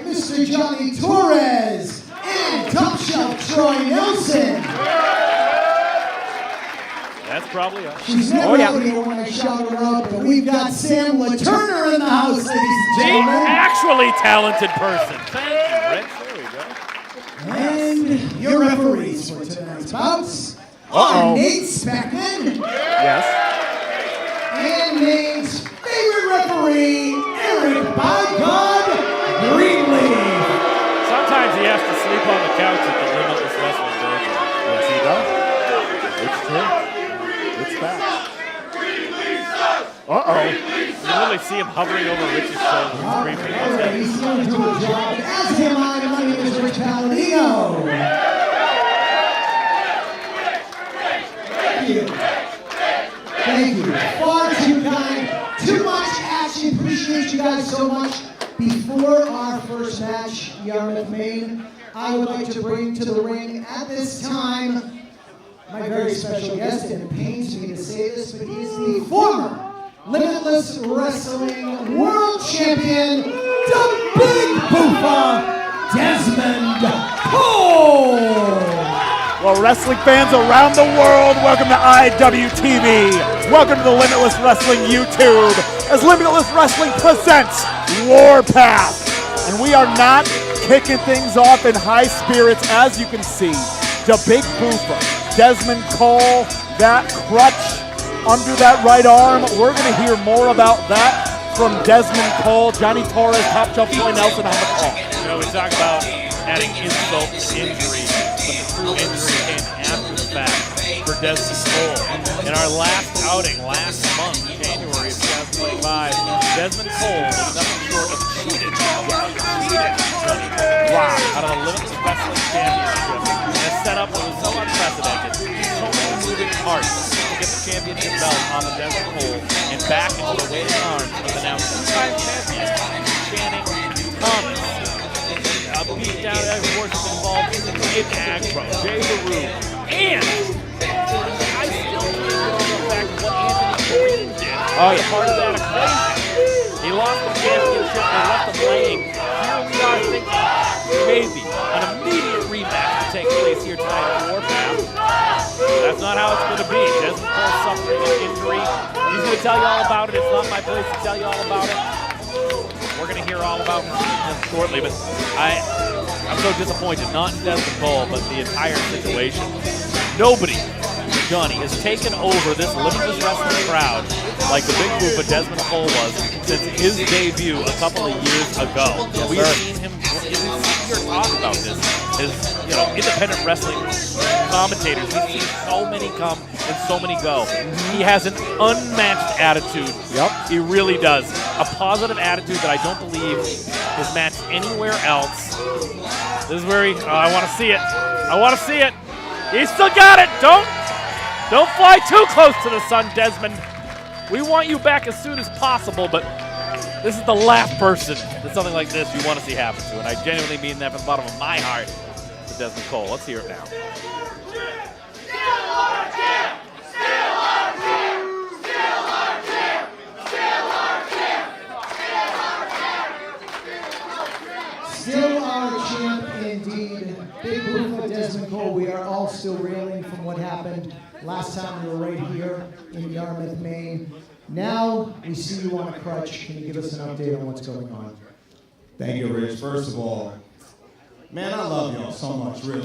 Mr. Johnny Torres and Top Shelf Troy Nelson. That's probably us. She's never out here when I shout her up, but we've got Sam LaTurner in the house, ladies and The gentlemen. actually talented person. Thank you, Rich. There we go. And your referees for tonight's bouts are Nate Speckman. Yes. And Nate's favorite referee, Eric By God Greenleaf. Sometimes he has to sleep on the couch at the Limitless Wrestling Building. Yes, he does. It's true. It's fact. Uh-oh. You can really see him hovering over Rich's shoulder and screaming. All right, he's going to do a job. As am I. My name is Rich Palladino. Thank you. Thank you. Far too kind. Too much action. Appreciate you guys so much. Before our first match, Yarmouth, Maine, I would like to bring to the ring at this time my very special guest, and it pains me to say this, but he is the former Limitless Wrestling World Champion, the Big Boofa, Desmond Cole. Well, wrestling fans around the world, welcome to IWTV. Welcome to the Limitless Wrestling YouTube as Limitless Wrestling presents Warpath. And we are not kicking things off in high spirits, as you can see. The Big Boofa, Desmond Cole, that crutch under that right arm. We're going to hear more about that from Desmond Cole, Johnny Torres, Top Shelf Troy Nelson on the call. You know, we talk about adding insult to injury, but the true injury came after the fact for Desmond Cole. In our last outing last month, January of 2025, Desmond Cole was nothing short of cheated. Wow. Out of the Limitless Wrestling Championship. And a setup that was so unprecedented. So many moving parts to get the championship belt on the Desmond Cole and back into the waiting arms of the now two-time champion, Channing Thomas. Beat down every horse is involved in Agro, Jay LaRue, and I still can't get over the fact of what Anthony Green did. Part of that equation. He lost the championship and left them laying. Here we are thinking maybe an immediate rematch to take place here tonight at Warpath. That's not how it's going to be. Desmond Cole suffering an injury. He's going to tell you all about it. It's not my place to tell you all about it. We're going to hear all about him shortly, but I'm so disappointed, not in Desmond Cole, but the entire situation. Nobody, Johnny, has taken over this Limitless Wrestling crowd like the Big Boofa Desmond Cole was since his debut a couple of years ago. We've seen him here talk about this as independent wrestling commentators. We've seen so many come and so many go. He has an unmatched attitude. Yep. He really does. A positive attitude that I don't believe is matched anywhere else. This is where I want to see it. I want to see it. He's still got it. Don't fly too close to the sun, Desmond. We want you back as soon as possible, but this is the last person that something like this you want to see happen to, and I genuinely mean that from the bottom of my heart to Desmond Cole. Let's hear it now. Still our champ, indeed. Big Boofa, Desmond Cole. We are all still reeling from what happened last time we were right here in Yarmouth, Maine. Now we see you on a crutch. Can you give us an update on what's going on? Thank you, Rich. First of all, man, I love y'all so much, really.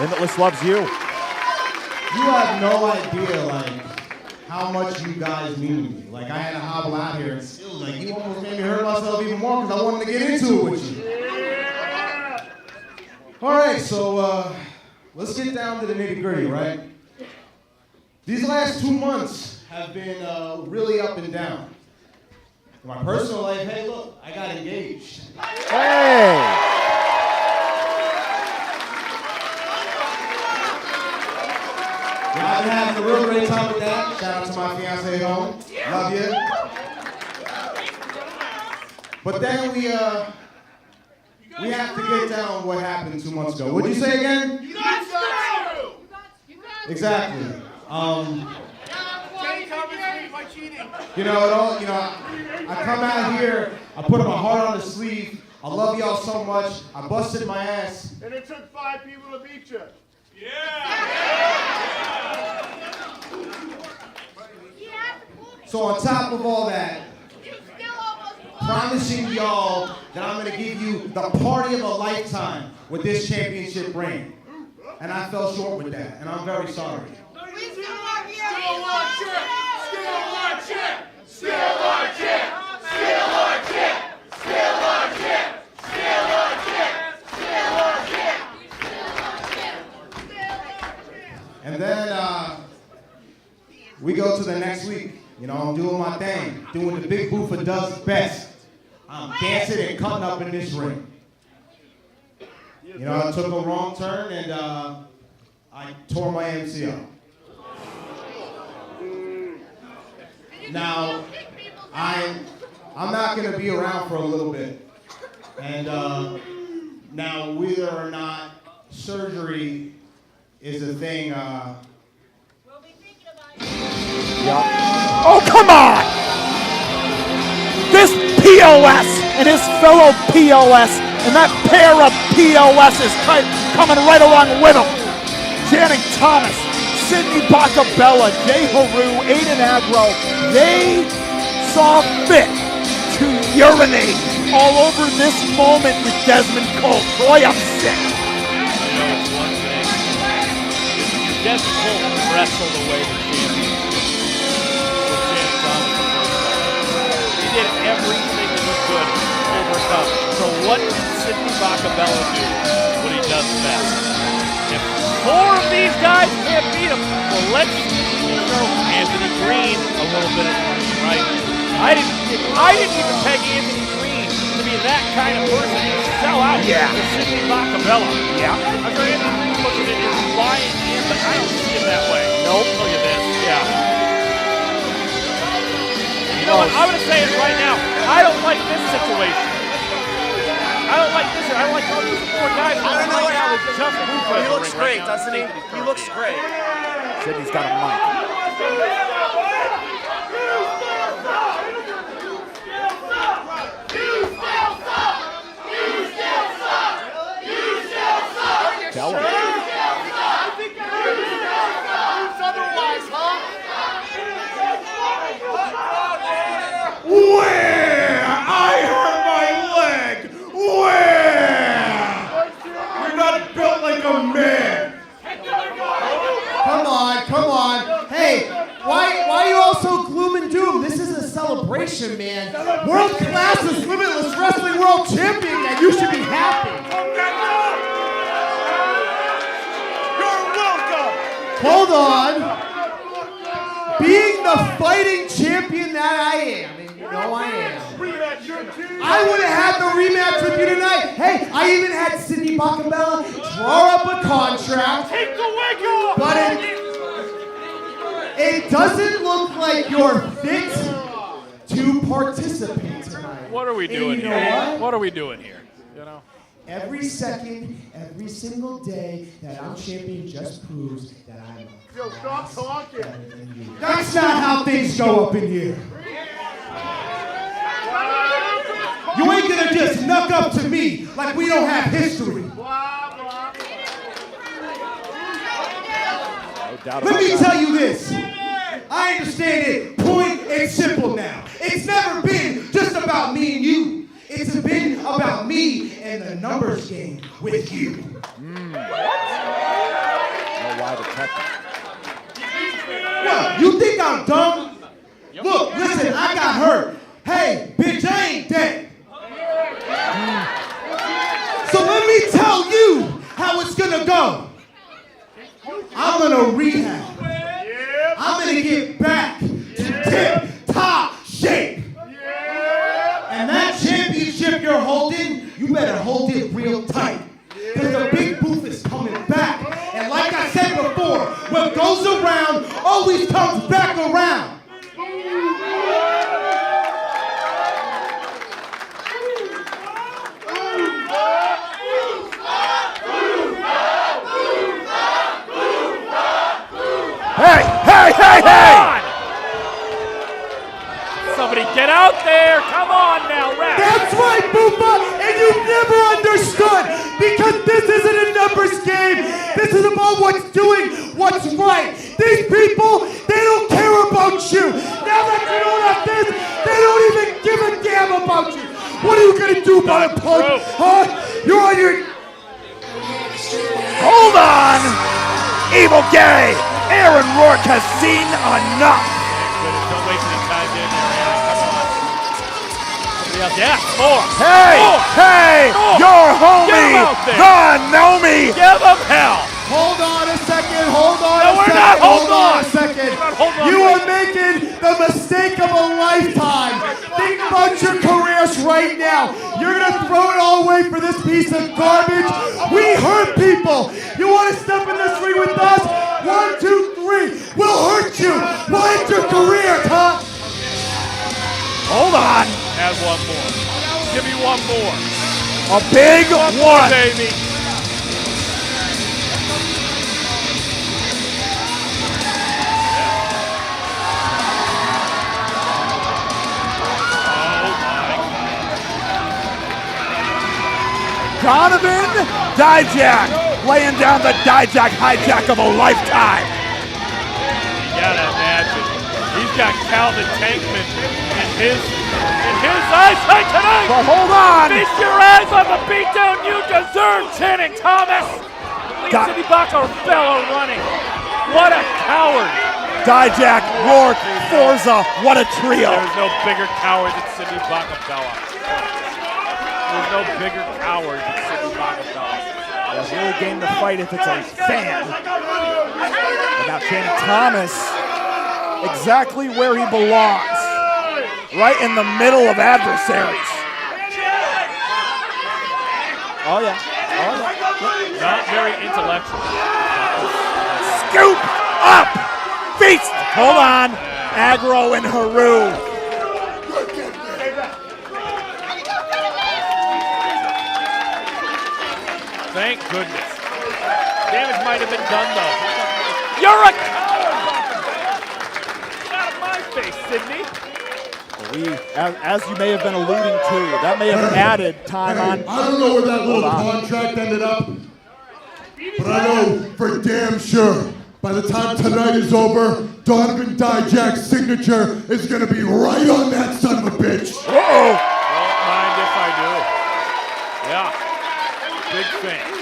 Limitless loves you. You have no idea, how much you guys mean to me. I had to hobble out here and still, you almost made me hurt myself even more because I wanted to get into it with you. All right, so let's get down to the nitty-gritty, right? These last 2 months have been really up and down. In my personal life, hey, look, I got engaged. Hey! I've been having a real great time with that. Shout out to my fiance at home. Love you. But then we have to get down what happened 2 months ago. What'd you say again? You got to! Exactly. Jay covers me by cheating. You know, I come out here, I put my heart on the sleeve. I love y'all so much. I busted my ass. And it took 5 people to beat you. So on top of all that, promising y'all that I'm going to give you the party of a lifetime with this championship reign. And I fell short with that, and I'm very sorry. And then we go to the next week. You know, I'm doing my thing, doing the Big Boofer does best. I'm dancing and cutting up in this ring. You know, I took a wrong turn and I tore my MCL. Now, I'm not going to be around for a little bit. And now, whether or not surgery is a thing. We'll be thinking about you. Oh, come on! This POS and his fellow POS and that pair of POSs coming right along with him. Channing Thomas, Sidney Bacabella, Jay Haru, Aiden Agro, they saw fit to urinate all over this moment with Desmond Cole. Boy, I'm sick. You know, it's one thing. Desmond Cole wrestled away the champion. He did everything that he could to overcome. So what did Sidney Bacabella do? What he does best. If 4 of these guys can't beat him, well, let's show Anthony Green a little bit of green, right? I didn't even peg Anthony Green to be that kind of person to sell out to Sidney Bacabella. Yeah. I'm sure Anthony Green looking at his buying in, but I don't see him that way. Nope. Look at this. Yeah. You know what? I'm going to say it right now. I don't like this situation. I don't like this. I don't like all these 4 guys. I don't know what now happened. with just He looks great, doesn't he? He looks great. Sidney's got a mic. Tell him. Where? I hurt my leg. Where? You're not built like a man. Come on. Hey, why are you all so gloom and doom? This is a celebration, man. World class is Limitless Wrestling World Champion, and you should be happy. You're welcome. Hold on. Being the fighting champion that I am, and you know I am, I would have had the rematch with you tonight. Hey, I even had Sidney Bacabella draw up a contract. Take the wig off. But it doesn't look like you're fit to participate tonight. What are we doing you know here? What are we doing here? You know? Every second, every single day that I'm champion just proves that I'm Yo, stop talking. That's not how things go up in here. You ain't gonna just knuck up to me like we don't have history. Let me tell you this. I understand it, point and simple now. It's never been just about me and you. It's been about me and the numbers game with you. What, you think I'm dumb? Look, listen, I got hurt. Hey, bitch, I ain't dead. So let me tell you how it's gonna go. I'm gonna rehab. I'm gonna get back to tip-top shape. And that championship you're holding, you better hold it real tight. Because the big booth is coming back. And like I said before, what goes around always comes back around. Hey! Bufa, and you never understood, because this isn't a numbers game. This is about what's right. These people, they don't care about you. Now that you don't have this, they don't even give a damn about you. What are you gonna do about it, punk? Huh? You're on your... Hold on! Evil Gay! Aaron Rourke has seen enough! Don't waste any time in there, Aaron. Come on. Somebody else. Yeah, more. Hey! More. Hey! More. Your Get homie! him out there. The Nomi! Give them hell. Hold on a second, hold on No, a we're second, not. hold Hold on on. a second. We're not holding on You to are it. making the mistake of a lifetime. Think about your careers right now. You're gonna throw it all away for this piece of garbage. We hurt people. You wanna step in this ring with us? 1, 2, 3. We'll hurt you. We'll end your career, huh? Hold on! Add one more. Give me one more. A big one! Baby. Donovan Dijak laying down the Dijak hijack of a lifetime. You gotta imagine. He's got Calvin Tankman in his eyesight tonight. But hold on! Feast your eyes on the beatdown you deserve, Channing Thomas. City Baca Bella running. What a coward. Dijak, Rourke, Forza, what a trio. There's no bigger coward than Cindy Bacabella. There's no bigger coward than Cindy Bacabella. It's really game to fight if it's a fan. But now Channing Thomas, exactly where he belongs. Right in the middle of adversaries. Oh yeah, oh yeah. Not very intellectual. Scoop up! Feast! Hold on. Aggro and Haru. Thank goodness. Damage might have been done though. You're a coward! Get out of my face, Sydney. As you may have been alluding to, that may have added time on. I don't know where that little contract ended up, but I know for damn sure by the time tonight is over, Donovan Dijak's signature is going to be right on that son of a bitch. Uh-oh. Don't mind if I do. Yeah. Big fan.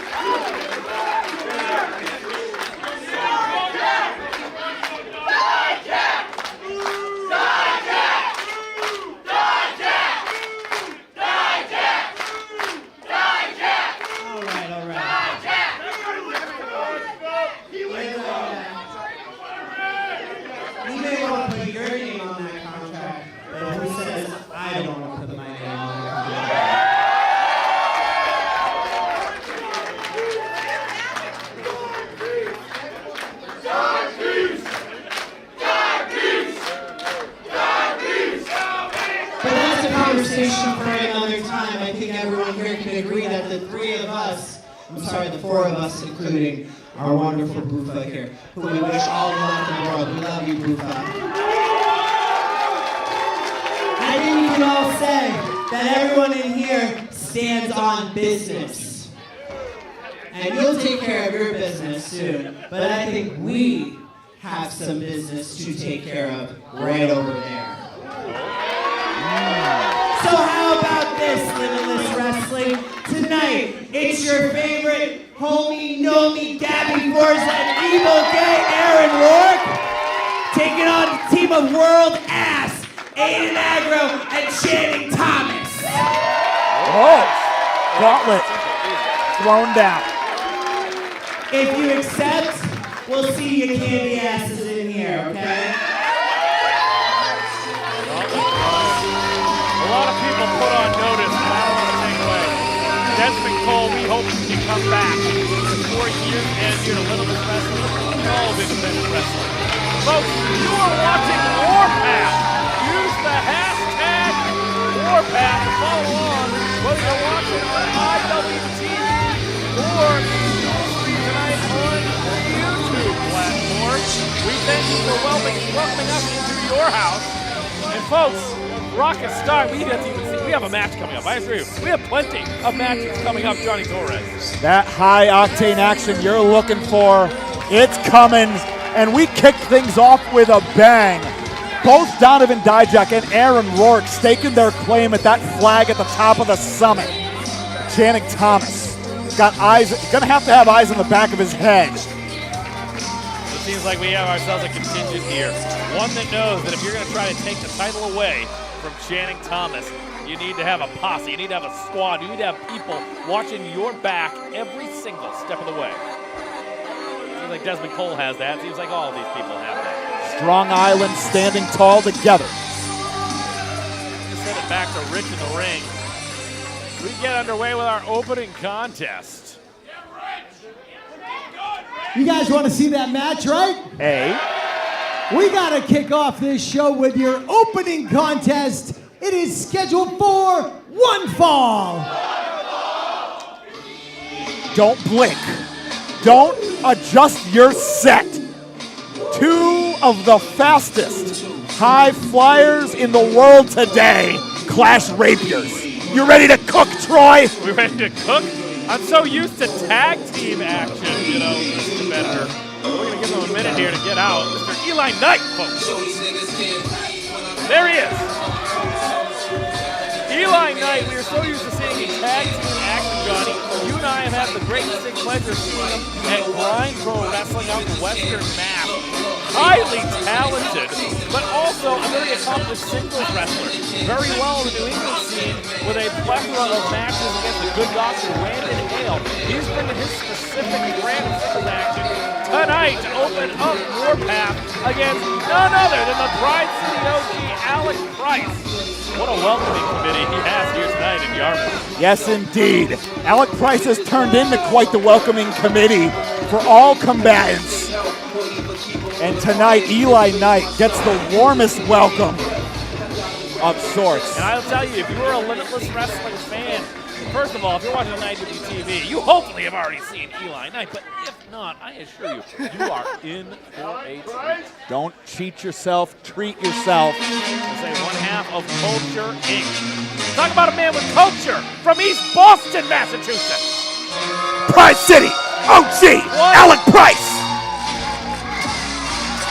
For another time, I think everyone here can agree that the the four of us, including our wonderful Bufa here, who we wish all the luck in the world. We love you, Bufa. I think we can all say that everyone in here stands on business. And you'll take care of your business soon, but I think we have some business to take care of right over there. So how about this, Limitless Wrestling? Tonight, it's your favorite homie, Nomi, Gabby Forza, and Evil Gay Aaron Rourke taking on the team of World Ass, Aiden Agro, and Channing Thomas. Oh, gauntlet thrown down. If you accept, we'll see your candy asses in here, okay? A lot of people put on notice, and I don't want to take away. Desmond Cole, we hope he can come back. The 4 years and year to Limitless Wrestling, all of independent wrestling. Folks, you are watching Warpath. Use the hashtag Warpath to follow on whether you're watching on IWTV or tonight on the YouTube platform. We thank you for welcoming us into your house. And folks, Rocket Star, we didn't even see We have a match coming up. I assure you, we have plenty of matches coming up, Johnny Torres. That high-octane action you're looking for, it's coming, and we kick things off with a bang. Both Donovan Dijak and Aaron Rourke staking their claim at that flag at the top of the summit. Channing Thomas got eyes, gonna have to have eyes on the back of his head. It seems like we have ourselves a contingent here. One that knows that if you're gonna try to take the title away from Channing Thomas, you need to have a posse, you need to have a squad, you need to have people watching your back every single step of the way. Seems like Desmond Cole has that. Seems like all of these people have that. Strong Island standing tall together. Just send it back to Rich in the ring. We get underway with our opening contest. You guys want to see that match, right? Hey. We got to kick off this show with your opening contest. It is scheduled for one fall. Don't blink. Don't adjust your set. Two of the fastest high flyers in the world today clash rapiers. You ready to cook, Troy? We ready to cook? I'm so used to tag team action, you know, this competitor. We're going to give him a minute here to get out. Mr. Eli Knight, folks. There he is. Eli Knight, we are so used to seeing a tag team action, Johnny. You and I have had the great distinct pleasure of seeing him at Grind Pro Wrestling out in Western Mass. Highly talented, but also a very accomplished singles wrestler. Very well in the New England scene with a plethora of matches against the good doctor Landon Hale. He's bringing his specific brand of singles action tonight to open up Warpath against none other than the Pride City OG, Alec Price. What a welcoming committee he has here tonight in Yarmouth. Yes, indeed. Alec Price has turned into quite the welcoming committee for all combatants. And tonight, Eli Knight gets the warmest welcome of sorts. And I'll tell you, if you are a Limitless Wrestling fan, first of all, if you're watching on IWTV, you hopefully have already seen Eli Knight. But if not, I assure you, you are in for a treat. Don't cheat yourself, treat yourself. I say one half of Culture Inc. Talk about a man with culture from East Boston, Massachusetts. Pride City, OG, Alec Price.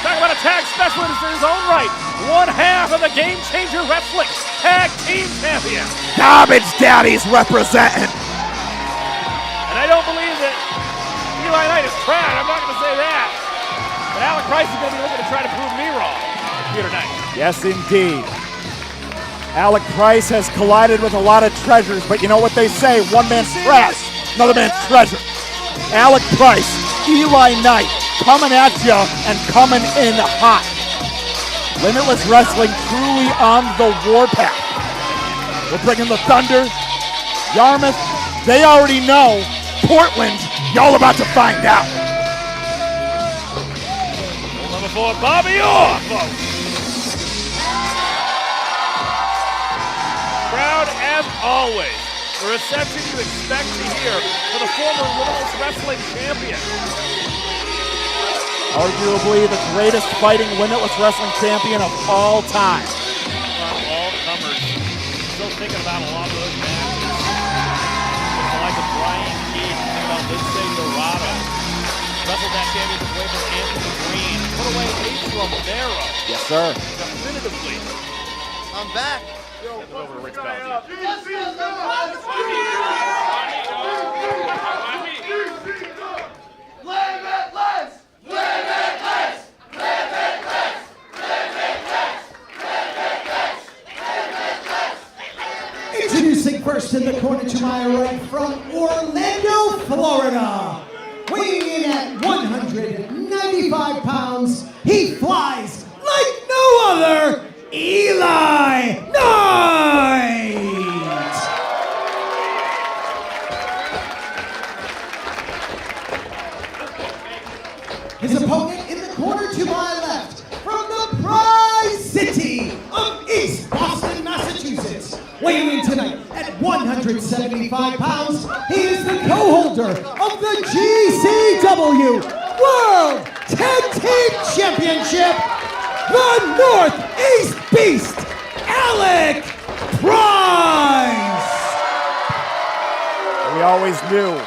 Talk about a tag specialist in his own right. One half of the Game Changer Wrestling Tag Team Champion. Garbage Daddies representing. And I don't believe that Eli Knight is trash. I'm not going to say that. But Alec Price is going to be looking to try to prove me wrong here tonight. Yes, indeed. Alec Price has collided with a lot of treasures, but you know what they say, one man's trash, another man's treasure. Alec Price, Eli Knight, coming at you and coming in hot. Limitless Wrestling truly on the warpath. We're bringing the Thunder, Yarmouth, they already know. Portland, y'all about to find out. Number 4, Bobby Orr, folks. Crowd, as always, the reception you expect to hear for the former Limitless Wrestling champion. Arguably the greatest fighting Limitless Wrestling champion of all time. All comers. Still thinking about a lot of those matches. Like a Brian Keith, thinking about Lindsay Dorado. Wrestled that championship away from Anthony Green. Put away Ace Romero. Yes, sir. Definitively. I'm back. Send it over to Rich Bell. Introducing first in the corner to my right from Orlando, Florida. Weighing in at 195 pounds, he flies like no other, Eli Knight! His opponent in the corner to my left, from the Pride City of East Boston, Massachusetts. Weighing in tonight at 175 pounds, he is the co-holder of the GCW World Tag Team Championship, the Northeast Beast, Alec Price! always knew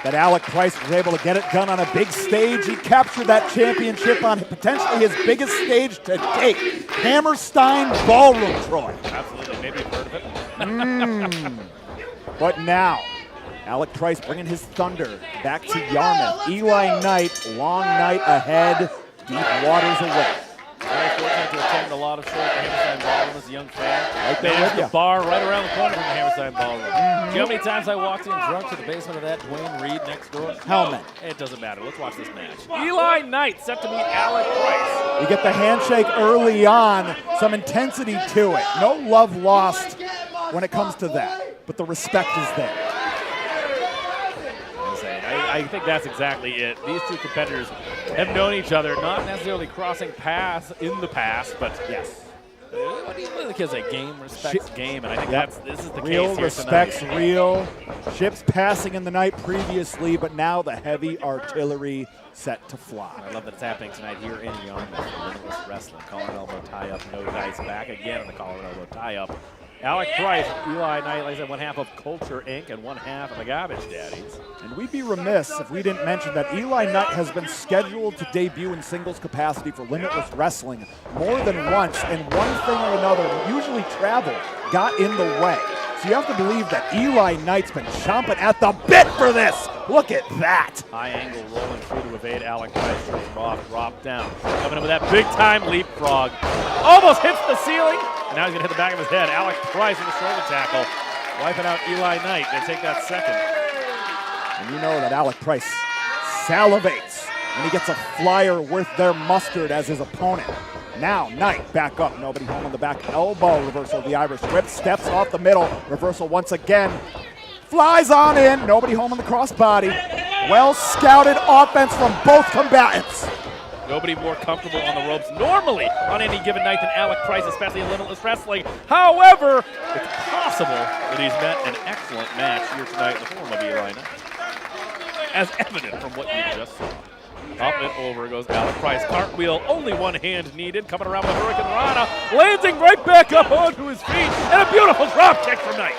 that Alec Price was able to get it done on a big stage. He captured that championship on potentially his biggest stage to date, Hammerstein Ballroom, Troy. Absolutely, maybe you've heard of it. But now, Alec Price bringing his thunder back to Yarmouth. Eli Knight, long night ahead, deep waters away. Very fortunate to attend a lot of shows at the Hammerstein Ballroom as a young fan. Right there There's with the ya. bar right around the corner from the Hammerstein Ballroom. Do you know how many times I walked in drunk to the basement of that Dwayne Reed next door? Helmet. It doesn't matter. Let's watch this match. Eli Knight set to meet Alec Price. You get the handshake early on, some intensity to it. No love lost when it comes to that, but the respect is there. I think that's exactly it. These two competitors have known each other, not necessarily crossing paths in the past, but Yes. what do the kids say? Game respects game, and I think this is the Real case here respects tonight. real. Ships passing in the night previously, but now the heavy artillery set to fly. I love that it's happening tonight here in Yarmouth. Limitless Wrestling. Collar and elbow tie-up, no dice back again on the collar and elbow tie-up. Alec Price, Eli Knight, like I said, one half of Culture Inc. and one half of the Garbage Daddies. And we'd be remiss if we didn't mention that Eli Knight has been scheduled to debut in singles capacity for Limitless Wrestling more than once, and one thing or another, usually travel, got in the way. So you have to believe that Eli Knight's been chomping at the bit for this. Look at that. High angle rolling through to evade Alec Price. Strips off, drop down. Coming in with that big time leapfrog. Almost hits the ceiling. And now he's going to hit the back of his head. Alec Price with a shoulder tackle. Wiping out Eli Knight. Going to take that second. And you know that Alec Price salivates when he gets a flyer worth their mustard as his opponent. Now Knight back up. Nobody home on the back elbow. Reversal of the Irish whip. Steps off the middle. Reversal once again. Flies on in. Nobody home on the crossbody. Well scouted offense from both combatants. Nobody more comfortable on the ropes normally on any given night than Alec Price, especially in Limitless Wrestling. However, it's possible that he's met an excellent match here tonight in the form of Eli Knight, as evident from what you just saw. Up and over goes Alec Price. Cartwheel, only one hand needed. Coming around with a Hurricane Rana. Landing right back up onto his feet. And a beautiful drop kick from Knight.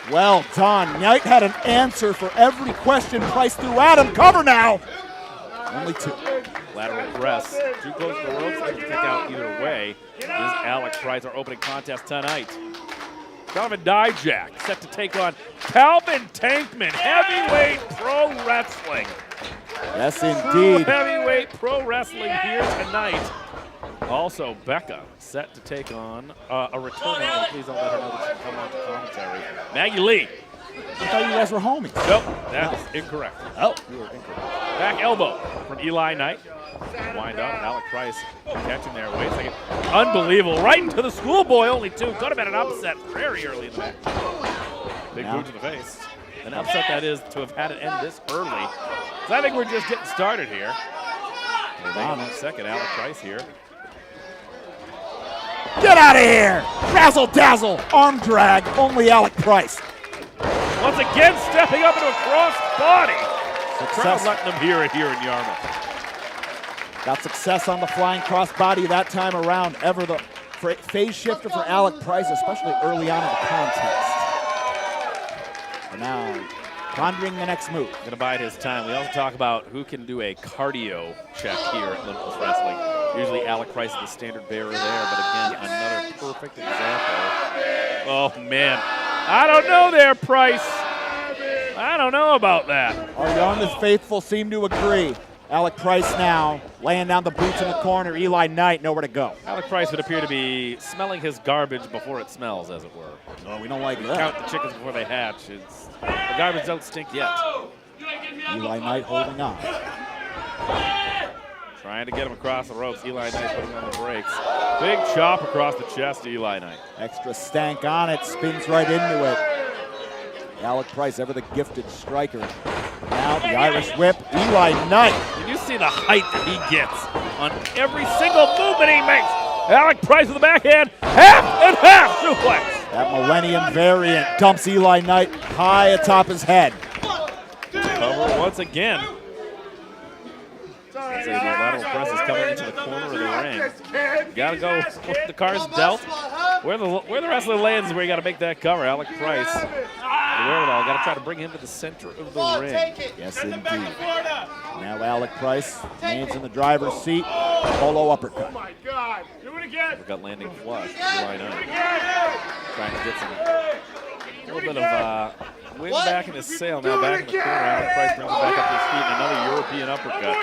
Well done. Knight had an answer for every question Price threw at him. Cover now. Only two. Lateral press. Too close to the ropes. They can kick out either way. This is Alec Price, our opening contest tonight. Donovan Dijak set to take on Calvin Tankman. Heavyweight Pro Wrestling. Yes, True indeed. heavyweight pro wrestling here tonight. Also, Becca set to take on a returning, and please don't let her know that she come on to commentary, Maggie Lee. I thought you guys were homies. Nope, that is incorrect. Oh, you were incorrect. Back elbow from Eli Knight. Wind up, Alec Price catching there. Wait a second. Unbelievable. Right into the schoolboy, only two. Could have been an upset very early in the match. Big boot to the face. An upset that is to have had it end this early. So I think we're just getting started here. Hold on a second, Alec Price here. Get out of here! Razzle dazzle, arm drag, only Alec Price. Once again, stepping up into a cross body. Crowd Success. letting them hear it here in Yarmouth. Got success on the flying crossbody that time around. Ever the phase shifter for Alec Price, especially early on in the contest. And now, pondering the next move. Gonna bide his time. We also talk about who can do a cardio check here at Limitless Wrestling. Usually Alec Price is the standard bearer there, but again, another perfect example. Oh man, I don't know there, Price. I don't know about that. Our Yarmouth faithful seem to agree. Alec Price now laying down the boots in the corner. Eli Knight nowhere to go. Alec Price would appear to be smelling his garbage before it smells, as it were. Oh, we don't like that. Count the chickens before they hatch. The garbage don't stink yet. Eli Knight holding on. Trying to get him across the ropes. Eli Knight putting on the brakes. Big chop across the chest to Eli Knight. Extra stank on it, spins right into it. Alec Price, ever the gifted striker. Now the Irish whip, Eli Knight. Can you see the height that he gets on every single movement he makes? Alec Price with the backhand, half and half suplex. That Millennium variant dumps Eli Knight high atop his head. Cover once again. The lateral press is coming into the corner of the ring. Gotta go where the car's dealt. Where the wrestler lands is where you gotta make that cover. Alec Price wherewithal. Got to try to bring him to the center of the ring. Yes, indeed. Now Alec Price, hands in the driver's seat, polo uppercut. Oh my God! Do it again. Uppercut landing flush. Line up. Trying to get a little bit of wind back in his sail. Now back in the corner. Alec Price brings him back up to his feet. And another European uppercut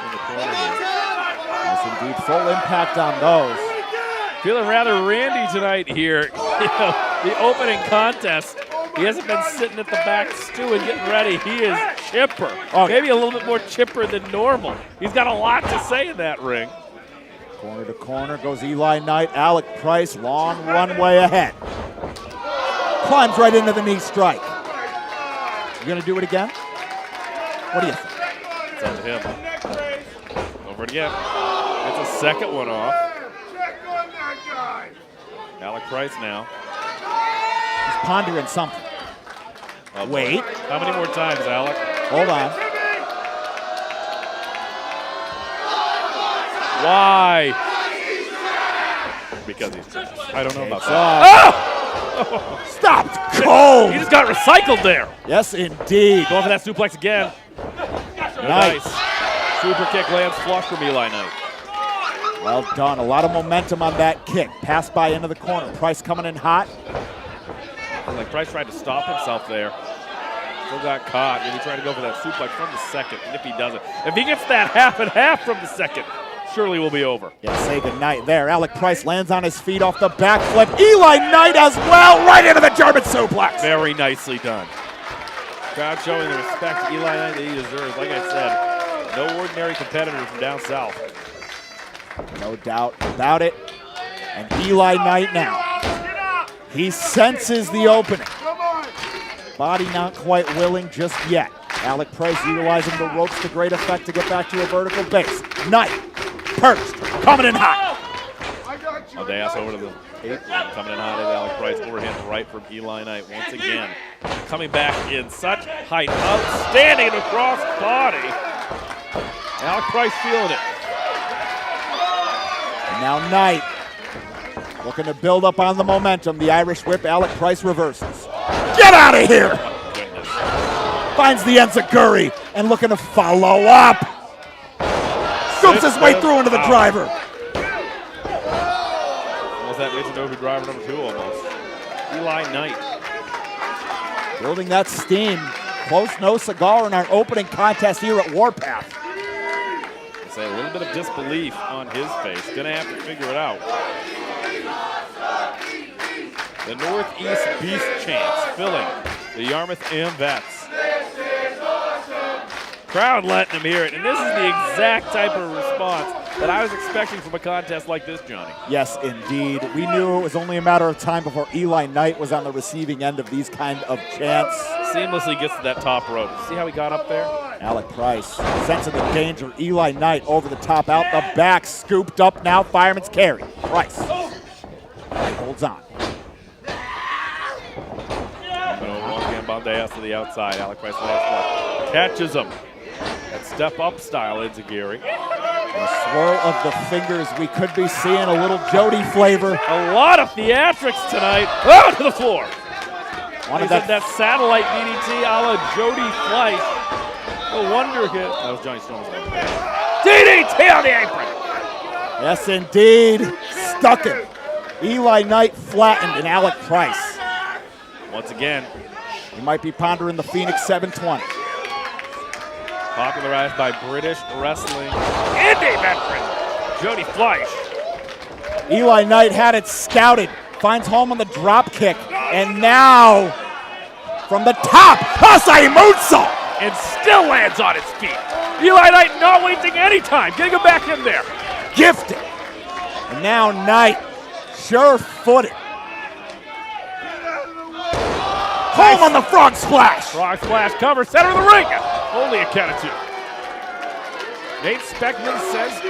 in the corner here. Yes, indeed. Full impact on those. Feeling rather randy tonight here. You know, the opening contest. He hasn't been sitting at the back stewing, getting ready. He is chipper. Oh, maybe a little bit more chipper than normal. He's got a lot to say in that ring. Corner to corner goes Eli Knight. Alec Price, long runway ahead. Climbs right into the knee strike. You gonna do it again? What do you think? It's up to him. Over it again. It's a second one off. Alec Price now. He's pondering something. Wait. How many more times, Alec? Hold on. Why? Because he's I don't know about that. Oh! Stopped cold! He just got recycled there. Yes, indeed. Going for that suplex again. Nice. Super kick lands flush from Eli Knight. Well done. A lot of momentum on that kick. Pass by into the corner. Price coming in hot. Like Price tried to stop himself there. Still got caught. Maybe trying to go for that suplex from the second. And if he doesn't, if he gets that half and half from the second, surely we'll be over. Yeah, say goodnight there. Alec Price lands on his feet off the backflip. Eli Knight as well, right into the German suplex. Very nicely done. Crowd showing the respect to Eli Knight that he deserves. Like I said, no ordinary competitor from down south. No doubt about it. And Eli Knight now. He senses the opening. Body not quite willing just yet. Alec Price utilizing the ropes to great effect to get back to a vertical base. Knight, perched, coming in hot. Aldeas over to the apron, coming in hot at Alec Price. Overhand right from Eli Knight once again. Coming back in such height. Outstanding across body. Alec Price feeling it. And now Knight looking to build up on the momentum. The Irish whip, Alec Price reverses. Get out of here! Finds the enziguri and looking to follow up. Scoops his way through into the driver. Almost that Michinoku driver number 2 almost. Eli Knight. Building that steam. Close no cigar in our opening contest here at Warpath. Say a little bit of disbelief on his face. Gonna have to figure it out. The Northeast Beast chants filling the Yarmouth AmVets. Crowd letting him hear it, and this is the exact type of response that I was expecting from a contest like this, Johnny. Yes, indeed. We knew it was only a matter of time before Eli Knight was on the receiving end of these kind of chants. Seamlessly gets to that top rope. See how he got up there? Alec Price, sensing the danger. Eli Knight over the top, out the back, scooped up now, fireman's carry. Price holds on. Once again, Bandejas to the outside. Alec Price catches him. That step up style, enziguri. The swirl of the fingers, we could be seeing a little Jody flavor. A lot of theatrics tonight. Oh, to the floor. Wanted that satellite DDT a la Jody Fleisch. No wonder hit. That was Johnny Storm's one. DDT on the apron. Yes, indeed. Stuck him. Eli Knight flattened and Alec Price. Once again. He might be pondering the Phoenix 720. Popularized by British wrestling indie veteran Jody Fleisch. Eli Knight had it scouted. Finds home on the drop kick. And now, from the top, Asai moonsault. And still lands on his feet. Eli Knight not wasting any time. Getting him back in there. Gifted. And now Knight, sure-footed. Home on the frog splash. Frog splash cover, center of the ring. Only a count of 2. Nate Speckman says 2.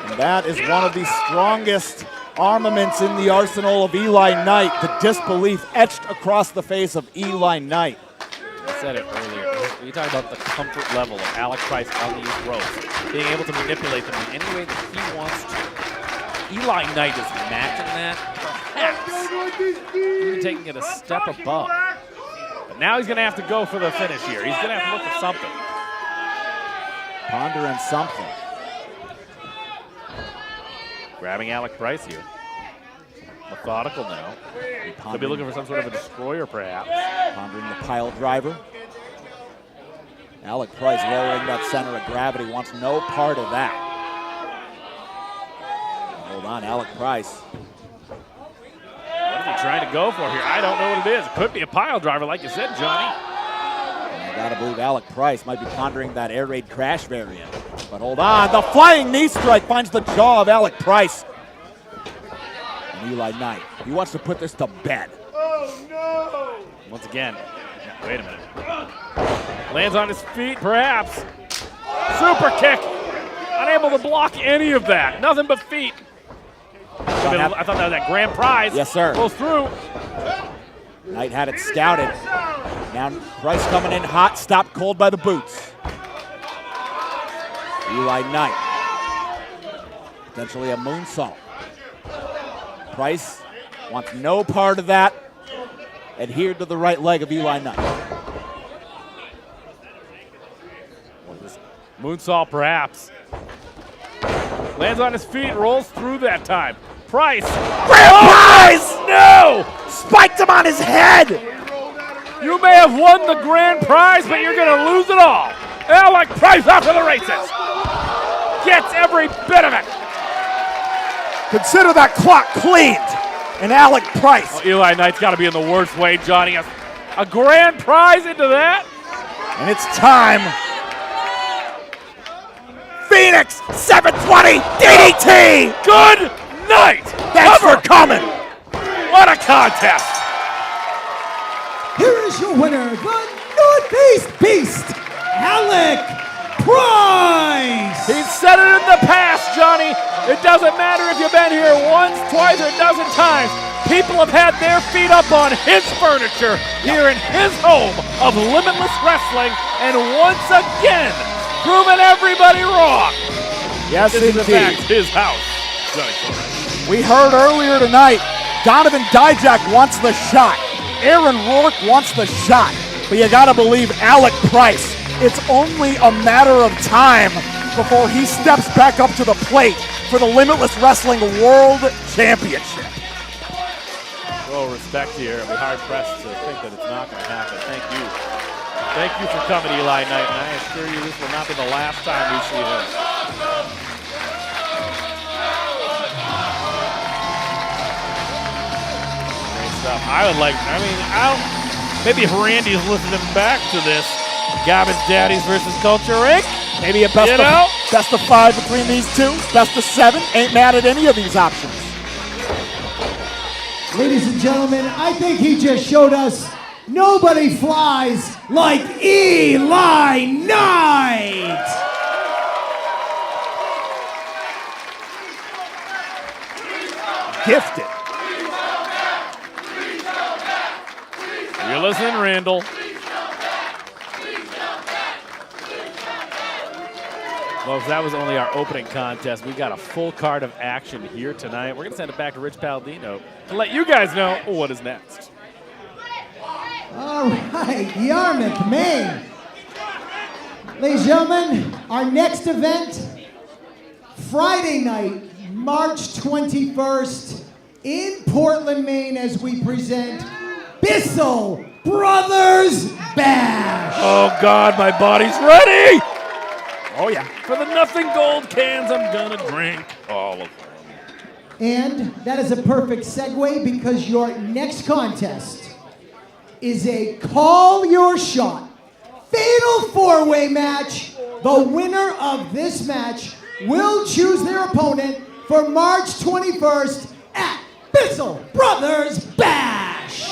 And that is one of the strongest armaments in the arsenal of Eli Knight. The disbelief etched across the face of Eli Knight. I said it earlier. You're talking about the comfort level of Alec Price on these ropes, being able to manipulate them in any way that he wants to. Eli Knight is matching that perhaps even taking it a step above. But now he's going to have to go for the finish here. He's going to have to look for something. Pondering something. Grabbing Alec Price here. Methodical now. Could be looking for some sort of a destroyer, perhaps. Pondering the pile driver. Alec Price lowering that center of gravity, wants no part of that. Hold on, Alec Price. What is he trying to go for here? I don't know what it is. It could be a pile driver, like you said, Johnny. And I gotta believe Alec Price might be pondering that air raid crash variant. But hold on, the flying knee strike finds the jaw of Alec Price. And Eli Knight, he wants to put this to bed. Oh no! Once again, wait a minute. Lands on his feet, perhaps. Super kick. Unable to block any of that. Nothing but feet. I thought that was that grand prize. Yes, sir. Goes through. Knight had it scouted. Now Price coming in hot, stopped cold by the boots. Eli Knight. Potentially a moonsault. Price wants no part of that. Adhered to the right leg of Eli Knight. Moonsault, perhaps. Lands on his feet, rolls through that time. Price. Price! No! Spiked him on his head! You may have won the grand prize, but you're going to lose it all. Alec Price off to the races. Gets every bit of it. Consider that clock cleaned. And Alec Price. Oh, Eli Knight's got to be in the worst way, Johnny. A grand prize into that? And it's time. Phoenix 720 DDT. Good night. Thanks for coming. What a contest. Here is your winner, the Northeast Beast, Alec Price! He's said it in the past, Johnny. It doesn't matter if you've been here once, twice, or a dozen times. People have had their feet up on his furniture here in his home of Limitless Wrestling, and once again, proving everybody wrong. Yes, This is in fact indeed. his house. Johnny Torres. We heard earlier tonight, Donovan Dijak wants the shot. Aaron Rourke wants the shot. But you gotta believe Alec Price. It's only a matter of time before he steps back up to the plate for the Limitless Wrestling World Championship. Well, respect here. I'll be hard-pressed to think that it's not going to happen. Thank you. Thank you for coming, Eli Knight, and I assure you this will not be the last time we see him. Great stuff. Maybe if Randy's listening back to this, Gabbard's Daddies versus Culture Inc. Maybe a best of 5 between these two. Best of 7. Ain't mad at any of these options. Ladies and gentlemen, I think he just showed us nobody flies like Eli Knight! Gifted. You're listening, Randall. Well, if that was only our opening contest, we got a full card of action here tonight. We're going to send it back to Rich Palladino to let you guys know what is next. All right, Yarmouth, Maine. Ladies and gentlemen, our next event, Friday night, March 21st, in Portland, Maine, as we present Bissell Brothers Bash. Oh, God, my body's ready. Oh, yeah. For the nothing gold cans, I'm going to drink all of them. And that is a perfect segue because your next contest is a Call Your Shot Fatal 4-Way match. The winner of this match will choose their opponent for March 21st at Bissell Brothers Bash.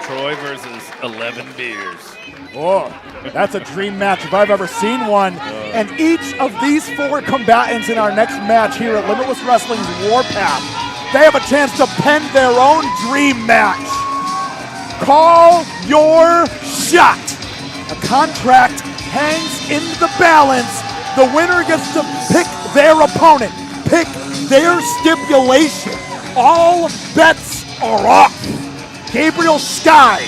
Troy versus 11 beers. Oh, that's a dream match if I've ever seen one. And each of these 4 combatants in our next match here at Limitless Wrestling's Warpath, they have a chance to pen their own dream match. Call your shot. A contract hangs in the balance. The winner gets to pick their opponent, pick their stipulation. all bets are off. Gabriel Sky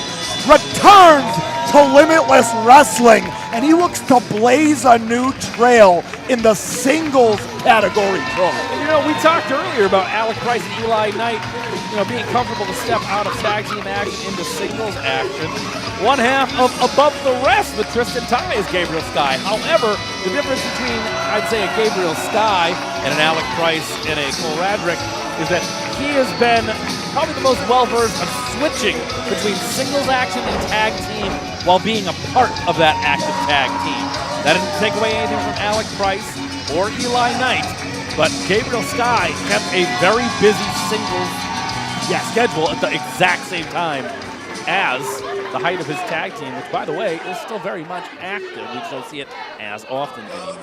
returns to Limitless Wrestling, and he looks to blaze a new trail in the singles category. And we talked earlier about Alec Price and Eli Knight, being comfortable to step out of tag team action into singles action. One half of Above the Rest with Tristan Ty is Gabriel Sky. However, the difference between, I'd say, a Gabriel Sky and an Alec Price and a Cole Radrick is that he has been probably the most well-versed of switching between singles action and tag team while being a part of that active tag team. That didn't take away anything from Alec Price or Eli Knight, but Gabriel Sky kept a very busy singles schedule at the exact same time as the height of his tag team, which, by the way, is still very much active. We just don't see it as often anymore.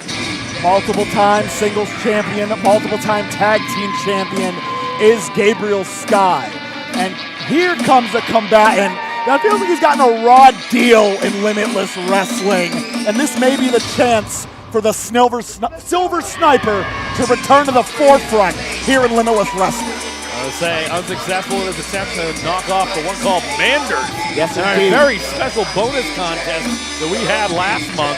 Multiple-time singles champion, multiple-time tag team champion is Gabriel Sky. And here comes a combatant that feels like he's gotten a raw deal in Limitless Wrestling. And this may be the chance for the Silver Sniper to return to the forefront here in Limitless Wrestling. I would say unsuccessful in his attempt to knock off the one called Mander. Yes, in our indeed. very special bonus contest that we had last month.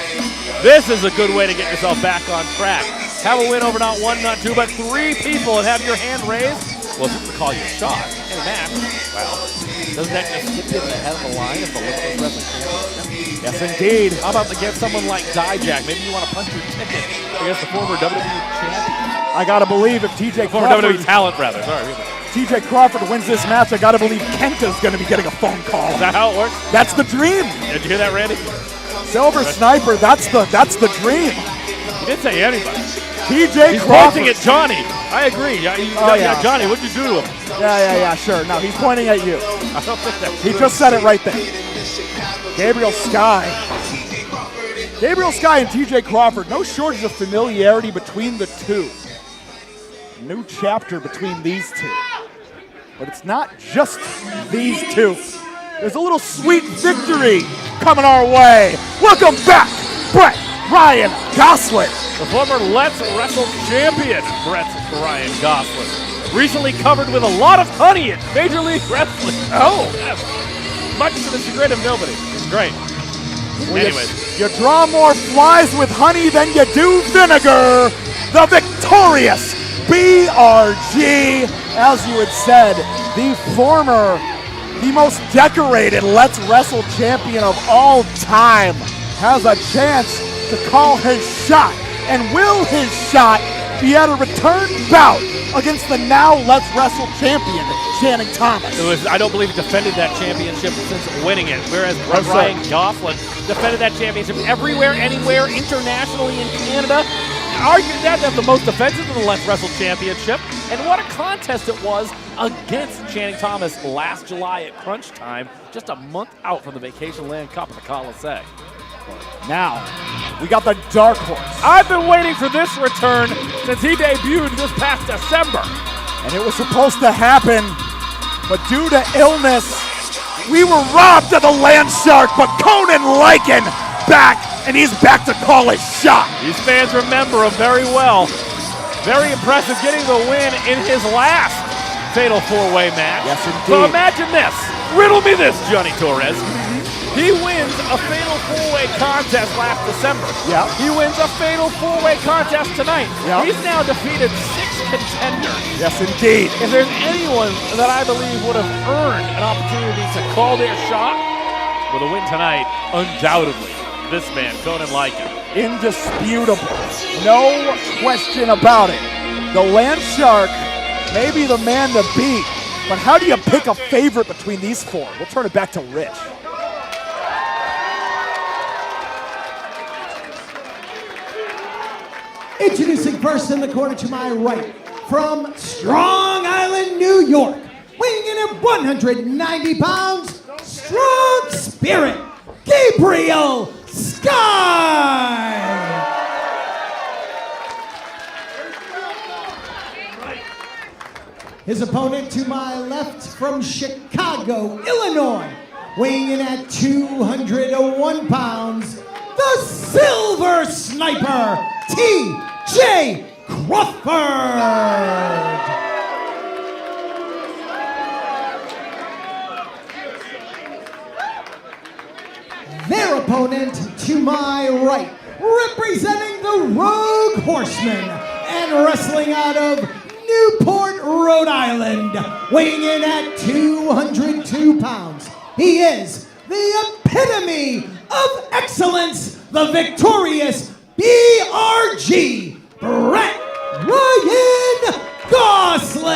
This is a good way to get yourself back on track. Have a win over not one, not two, but three people and have your hand raised. Well, if you can call your shot. Hey, Matt. Well, doesn't that just skip you to the head of the line of the Limitless Wrestling Championship? Yes, indeed. How about to get someone like Dijak? Maybe you want to punch your ticket against the former WWE champion. I gotta believe if TJ Former Crawford, WWE talent, rather. Sorry. TJ Crawford wins this match, I gotta believe Kenta's gonna be getting a phone call. Is that how it works? That's the dream. Did you hear that, Randy? Silver Sniper, that's the dream. He didn't say anybody. TJ He's Crawford. pointing at Johnny. I agree. Yeah, Johnny, what'd you do to him? Yeah, sure. No, he's pointing at you. I don't think that. He just said it right there. Gabriel Sky. Gabriel Sky and TJ Crawford, no shortage of familiarity between the two. New chapter between these two. But it's not just these two. There's a little sweet victory coming our way. Welcome back, Brett Ryan Gosselin. The former Let's Wrestle champion, Brett Ryan Gosselin. Recently covered with a lot of honey in Major League Wrestling. Oh, yes. Much to the chagrin of nobody. It's great. Anyways. You draw more flies with honey than you do vinegar. The victorious BRG, as you had said, the most decorated Let's Wrestle champion of all time, has a chance to call his shot. And will his shot be at a return bout against the now Let's Wrestle champion, Channing Thomas? I don't believe he defended that championship since winning it, whereas Brett Ryan Gosselin defended that championship everywhere, anywhere, internationally in Canada. Argued that the most defensive of the Let's Wrestle Championship, and what a contest it was against Channing Thomas last July at Crunch Time, just a month out from the Vacation Land Cup at the Colisee. Now, we got the Dark Horse. I've been waiting for this return since he debuted this past December. And it was supposed to happen, but due to illness, we were robbed of the Land Shark, but Conan Lycan back, and he's back to call his shot. These fans remember him very well. Very impressive getting the win in his last Fatal 4-Way match. Yes, indeed. So imagine this. Riddle me this, Johnny Torres. He wins a Fatal 4-Way contest last December. Yeah. He wins a Fatal 4-Way contest tonight. Yeah. He's now defeated 6 contenders. Yes, indeed. If there's anyone that I believe would have earned an opportunity to call their shot with a win tonight, undoubtedly, this man, Conan Lycan. Indisputable. No question about it. The Land Shark may be the man to beat, but how do you pick a favorite between these four? We'll turn it back to Rich. Introducing first in the corner to my right, from Strong Island, New York, weighing in at 190 pounds, strong spirit, Gabriel Sky. His opponent to my left, from Chicago, Illinois, weighing in at 201 pounds, the Silver Sniper, T.J. Crawford. opponent to my right, representing the Rogue Horsemen and wrestling out of Newport, Rhode Island, weighing in at 202 pounds. He is the epitome of excellence, the victorious BRG, Brett Ryan Gosselin.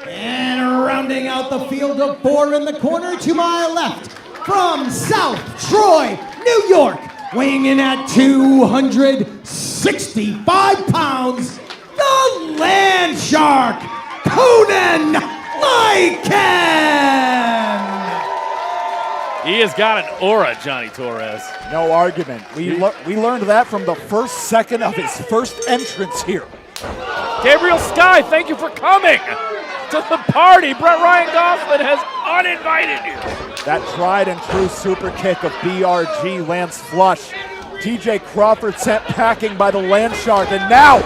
And rounding out the field of 4 in the corner to my left, from South Troy, New York, weighing in at 265 pounds, the Land Shark, Conan Lycan. He has got an aura, Johnny Torres. No argument. We learned that from the first second of his first entrance here. Gabriel Sky, thank you for coming to the party. Brett Ryan Gosselin has uninvited you. That tried and true super kick of BRG lands flush. TJ Crawford sent packing by the Land Shark, and now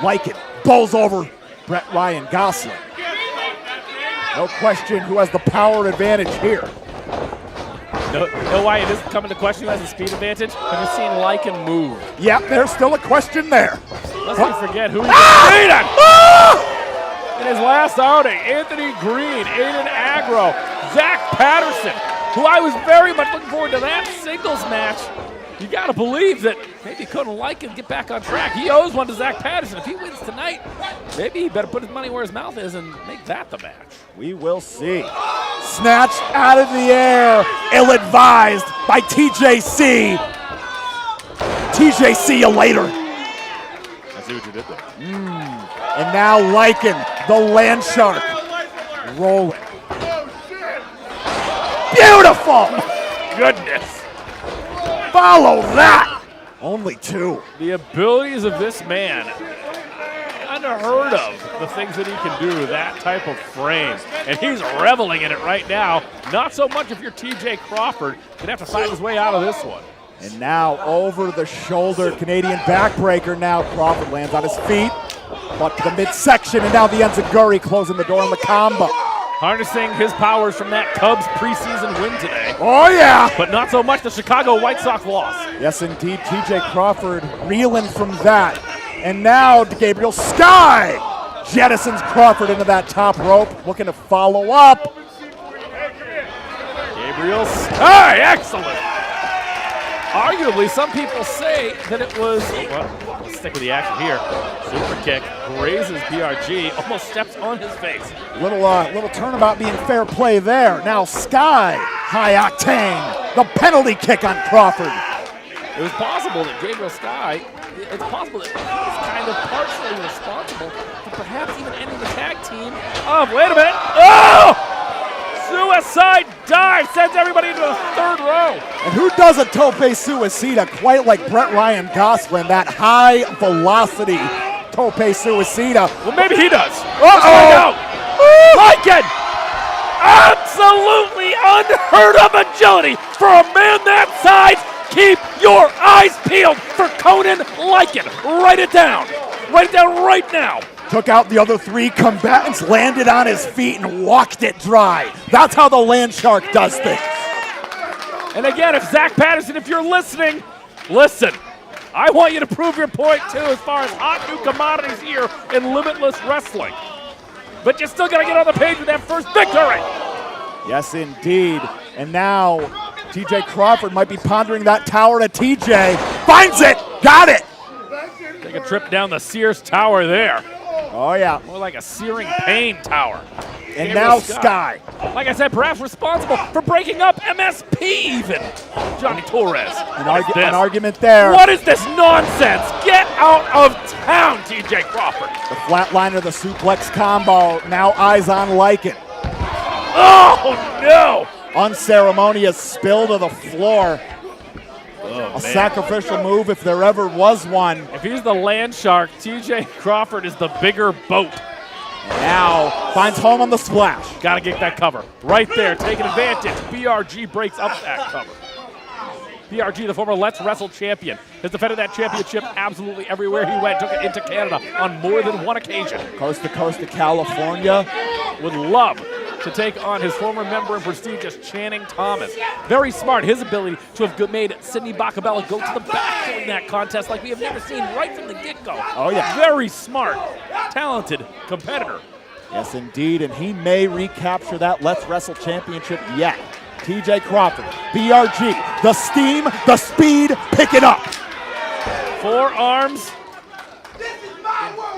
Lycan bowls over Brett Ryan Gosselin. No question who has the power advantage here. You know why it isn't coming to question who has the speed advantage? Have you seen Lycan move? Yep, there's still a question there. Lest we forget who he's beaten. In his last outing, Anthony Green, Aiden Agro, Zach Patterson, who I was very much looking forward to that singles match. You got to believe that maybe Conan Lycan get back on track. He owes one to Zach Patterson. If he wins tonight, maybe he better put his money where his mouth is and make that the match. We will see. Snatched out of the air, ill-advised by TJC. TJ, see you later. I see what you did there. And now Lycan, the Land Shark, rolling. Beautiful! Goodness. Follow that! Only 2. The abilities of this man, unheard of, the things that he can do, that type of frame. And he's reveling in it right now. Not so much if you're TJ Crawford. Gonna have to find his way out of this one. And now over the shoulder, Canadian backbreaker now. Crawford lands on his feet. But to the midsection, and now the Enziguri closing the door on the combo. Harnessing his powers from that Cubs preseason win today. Oh, yeah! But not so much the Chicago White Sox loss. Yes, indeed, TJ Crawford reeling from that. And now Gabriel Sky jettisons Crawford into that top rope, looking to follow up. Gabriel Sky, excellent! Arguably, some people say that it was, well, let's stick with the action here. Super kick, grazes BRG, almost steps on his face. Little turnabout being fair play there. Now Sky, high octane, the penalty kick on Crawford. It was possible that Gabriel Sky, it's possible that he was kind of partially responsible for perhaps even ending the tag team of, wait a minute, oh! Suicide dive sends everybody into the 3rd row. And who does a tope suicida quite like Brett Ryan Gosselin, that high velocity tope suicida? Well, maybe he does. Uh-oh! Lycan! Absolutely unheard of agility for a man that size. Keep your eyes peeled for Conan Lycan. Write it down. Write it down right now. Took out the other 3 combatants, landed on his feet, and walked it dry. That's how the Land Shark does things. And again, if Zach Patterson, if you're listening, listen. I want you to prove your point, too, as far as hot new commodities here in Limitless Wrestling. But you still got to get on the page with that first victory. Yes, indeed. And now TJ Crawford might be pondering that tower to TJ. Finds it! Got it! Take a trip down the Sears Tower there. Oh, yeah. More like a searing pain tower. And now Sky. Like I said, perhaps responsible for breaking up MSP even. Johnny Torres. An argument there. What is this nonsense? Get out of town, TJ Crawford. The flatliner, the suplex combo. Now eyes on Lycan. Oh, no. Unceremonious spill to the floor. Oh, a sacrificial move if there ever was one. If he's the Land Shark, TJ Crawford is the bigger boat. Now finds home on the splash. Got to get that cover. Right there, taking advantage. BRG breaks up that cover. BRG, the former Let's Wrestle champion, has defended that championship absolutely everywhere he went. Took it into Canada on more than one occasion. Coast to California. Would love to take on his former member and prestigious Channing Thomas. Very smart. His ability to have made Sidney Bacabella go to the back during that contest like we have never seen right from the get-go. Oh, yeah. Very smart, talented competitor. Yes, indeed, and he may recapture that Let's Wrestle championship yet. TJ Crawford, BRG, the steam, the speed, pick it up. Forearms,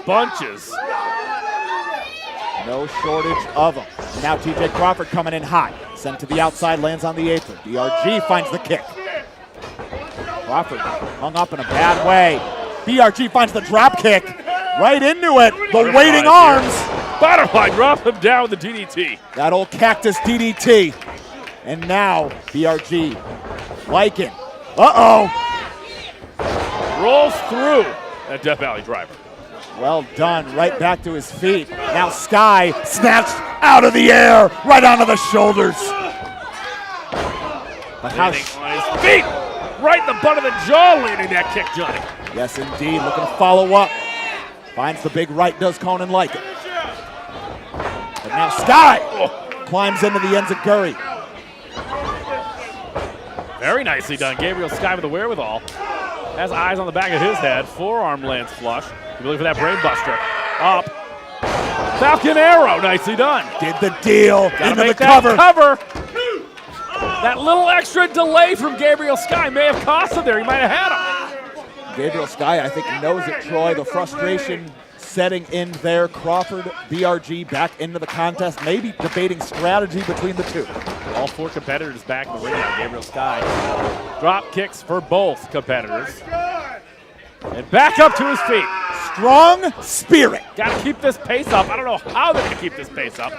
bunches. No shortage of them. Now TJ Crawford coming in hot. Sent to the outside, lands on the apron. BRG finds the kick. Crawford hung up in a bad way. BRG finds the drop kick. Right into it. The waiting arms. Butterfly drop him down with the DDT. That old cactus DDT. And now BRG. Lycan. Uh-oh. Rolls through that Death Valley driver. Well done, right back to his feet. Now Sky snatched out of the air, right onto the shoulders. But how on his feet, right in the butt of the jaw, landing that kick, Johnny. Yes, indeed, looking to follow up. Finds the big right, does Conan like it. But now Sky climbs into the enziguri. Very nicely done. Gabriel Sky with the wherewithal. Has eyes on the back of his head. Forearm lands flush. You looking for that brain buster. Up. Falcon Arrow. Nicely done. Did the deal. Gotta into make the that cover. That little extra delay from Gabriel Sky may have cost him there. He might have had him. Gabriel Sky, I think, knows it, Troy. The frustration setting in there. Crawford, BRG back into the contest. Maybe debating strategy between the two. All four competitors back in the ring now. Gabriel Sky. Drop kicks for both competitors. And back up to his feet. Strong spirit. Got to keep this pace up. I don't know how they're going to keep this pace up.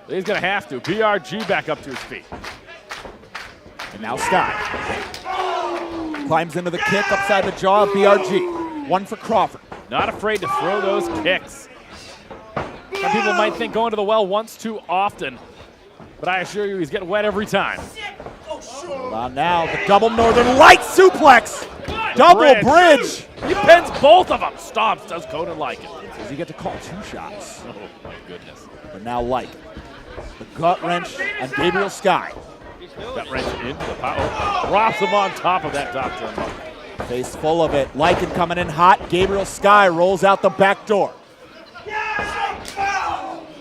But he's going to have to. BRG back up to his feet. And now Sky. Climbs into the kick upside the jaw of BRG. One for Crawford. Not afraid to throw those kicks. Some people might think going to the well once too often, but I assure you he's getting wet every time. Well, now the double Northern Light suplex. Double bridge. He pins both of them. Stomps, does Conan like it. Does he get to call two shots? Oh my goodness. But now like the gut wrench and Gabriel Sky. Gut wrench into the power. Drops him on top of that top turnbuckle. Face full of it. Lycan coming in hot. Gabriel Sky rolls out the back door.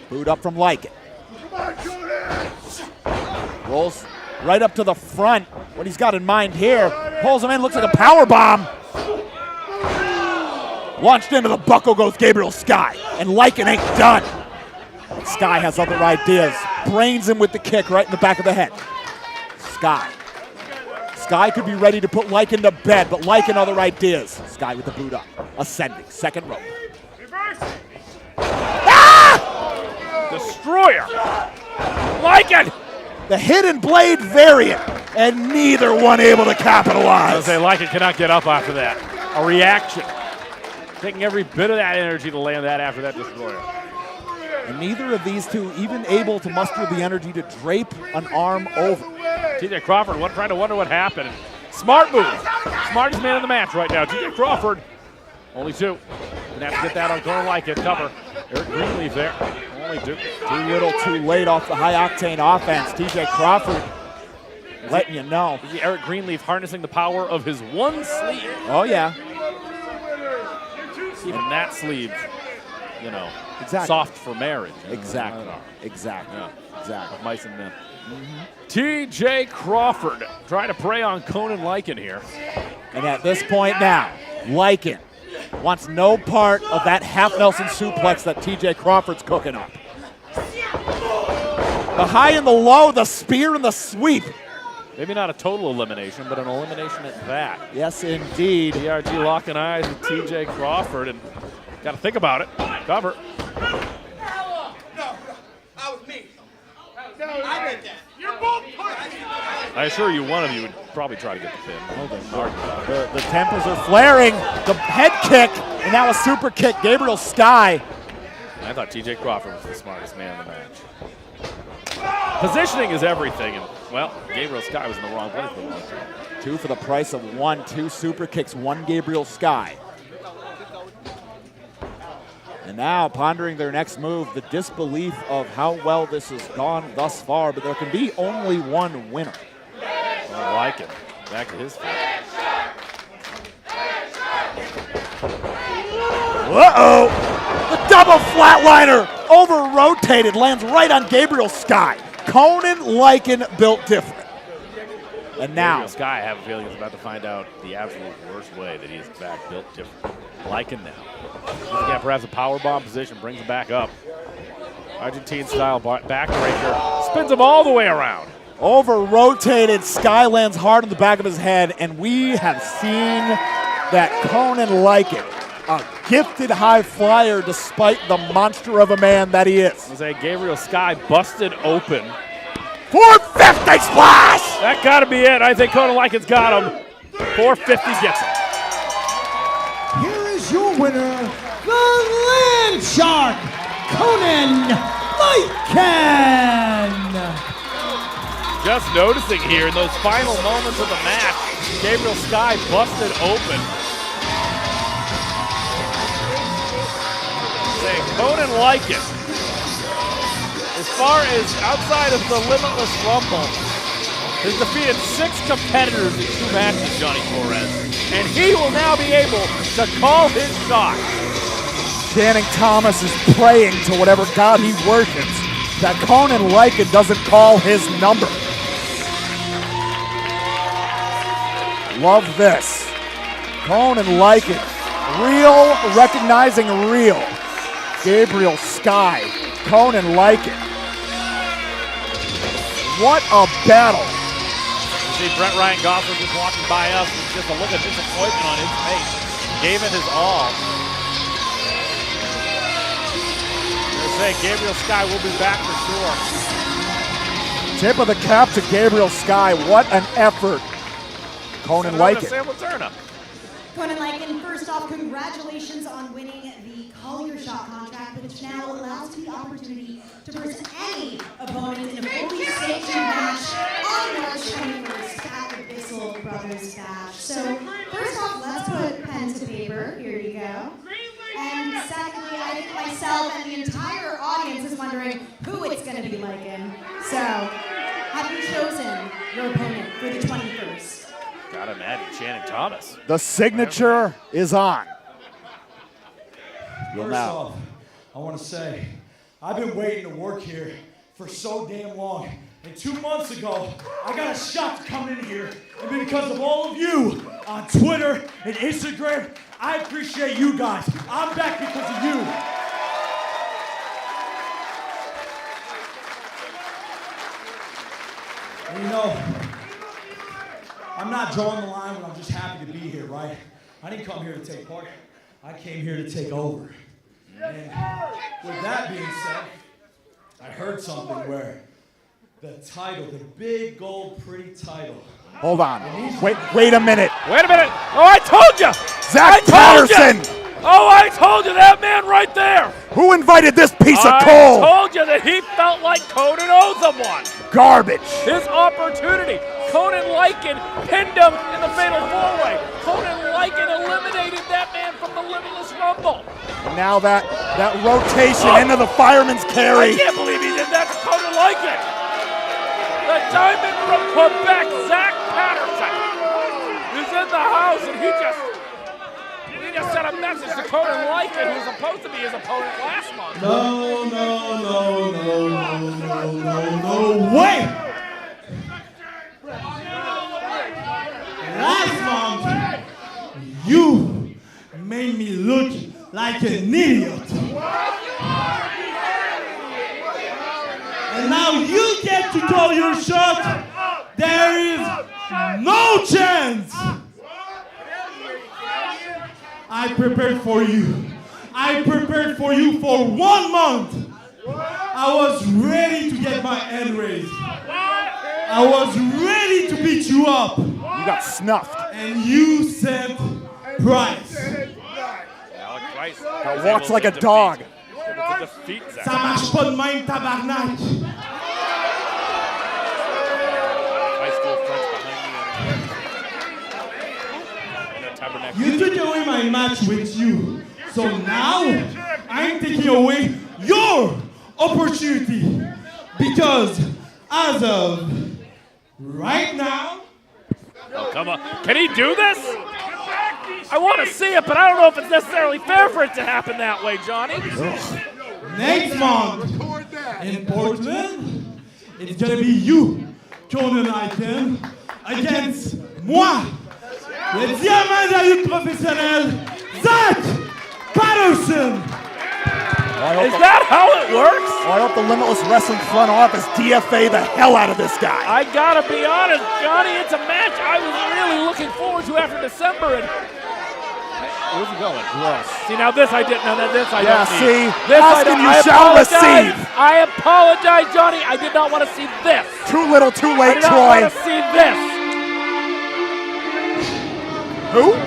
Boot up from Lycan. Rolls right up to the front. What he's got in mind here. Pulls him in. Looks like a power bomb. Launched into the buckle goes Gabriel Sky. And Lycan ain't done. Sky has other ideas. Brains him with the kick right in the back of the head. Sky could be ready to put Lycan to bed, but Lycan other ideas. Sky with the boot up. Ascending. Second rope. Ah! Destroyer. Lycan. The hidden blade variant, and neither one able to capitalize. I was say Lycan cannot get up after that. A reaction. Taking every bit of that energy to land that after that destroyer. And neither of these two even able to muster the energy to drape an arm over. TJ Crawford trying to wonder what happened. Smart move. Smartest man in the match right now. TJ Crawford. Only two. Gonna have to get that on Conan Lycan. Cover. Eric Greenleaf there. Only two. Too little, too late off the high-octane offense. TJ Crawford letting you know. Eric Greenleaf harnessing the power of his one sleeve. Oh, yeah. Even that sleeve, you know, exactly. Soft for marriage. Exactly. Exactly. Yeah. Exactly. Mice and men. TJ Crawford trying to prey on Conan Lycan here. And at this point now, Lycan wants no part of that half Nelson suplex that TJ Crawford's cooking up. The high and the low, the spear and the sweep. Maybe not a total elimination, but an elimination at that. Yes, indeed. BRG locking eyes with TJ Crawford, and got to think about it. Cover. No, that was me. I did that. You're both I assure you, one of you would probably try to get the pin. The tempers are flaring. The head kick, and now a super kick. Gabriel Sky. I thought TJ Crawford was the smartest man in the match. Positioning is everything, and well, Gabriel Sky was in the wrong place for a long time. 2 for the price of 1. 2 super kicks, 1 Gabriel Sky. And now pondering their next move, the disbelief of how well this has gone thus far, but there can be only one winner. I like it. Back to his feet. Uh-oh! The double flatliner over-rotated, lands right on Gabriel Sky. Conan Lycan built different. And now, Gabriel Sky, I have a feeling, is about to find out the absolute worst way that he is back built different. Lycan now. Once again, perhaps a powerbomb position, brings him back up. Argentine style backbreaker, spins him all the way around. over-rotated, Sky lands hard on the back of his head, and we have seen that Conan Lycan, a gifted high flyer despite the monster of a man that he is. I say Gabriel Sky busted open. 450 splash! That got to be it. I think Conan Lycan's got him. 450 gets him. Here is your winner, the Land Shark, Conan Lycan. Just noticing here in those final moments of the match, Gabriel Sky busted open. Say Conan Lycan, as far as outside of the Limitless Rumble, has defeated 6 competitors in 2 matches, Johnny Torres, and he will now be able to call his shot. Channing Thomas is praying to whatever god he worships that Conan Lycan doesn't call his number. Love this. Conan Lycan, real, recognizing real. Gabriel Sky, Conan Lycan. What a battle. You see Brett Ryan Goffler just walking by us with just a look of disappointment on his face. Gave it his all. I say Gabriel Sky will be back for sure. Tip of the cap to Gabriel Sky. What an effort. Conan Lycan. Conan Lycan, first off, congratulations on winning the Call Your Shot contract, which now allows you the opportunity to verse any opponent in a fully sanctioned match on March 21st at the Bissell Brothers Bash. So, first off, let's put pen to paper. Here you go. And secondly, I think myself and the entire audience is wondering who it's going to be Lycan. So, have you chosen your opponent for the 21st? Gotta imagine Channing Thomas. The signature is on. First off, I want to say, I've been waiting to work here for so damn long. And 2 months ago, I got a shot to come in here. And because of all of you on Twitter and Instagram, I appreciate you guys. I'm back because of you. And you know, I'm not drawing the line when I'm just happy to be here, right? I didn't come here to take part. I came here to take over. And with that being said, I heard something where the title, the big, gold, pretty title. Hold on. Wait a minute. Wait a minute. Oh, I told you. Zach Patterson. Oh, I told you, that man right there. Who invited this piece of I coal? told you that he felt like Conan owes him one. Garbage. His opportunity. Conan Lycan pinned him in the fatal 4-way. Conan Lycan eliminated that man from the Limitless Rumble. And now that rotation into the fireman's carry. I can't believe he did that to Conan Lycan. The diamond from Quebec, Zach Patterson, is in the house, and he just sent a message to Conan Lycan, who's supposed to be his opponent last month. No way! Last month, you made me look like an idiot. And now you get to call your shot. There is no chance. I prepared for you. I prepared for you for 1 month. I was ready to get my end raised. I was ready to beat you up. You got snuffed. And you sent Price. Alec Price walks like a dog. To defeat Zach. Ça marche pas de même, tabarnak. You took away my match with you. So now, I'm taking away your opportunity. Because as of right now, Oh, come on. Can he do this? I want to see it, but I don't know if it's necessarily fair for it to happen that way, Johnny. next month in Portland, it's gonna be you, Conan Icon, against moi, le diamant de la lutte professionnelle, Zach Patterson. Is that how it works? I hope the Limitless Wrestling front office DFA the hell out of this guy. I gotta be honest, Johnny, it's a match I was really looking forward to after December. And where's he going? Gross. See, now this I didn't. Now this I don't need. See, This asking you I shall apologize. receive. I apologize, Johnny. I did not want to see this. Too little, too I late, did not Troy. want to see this. Who?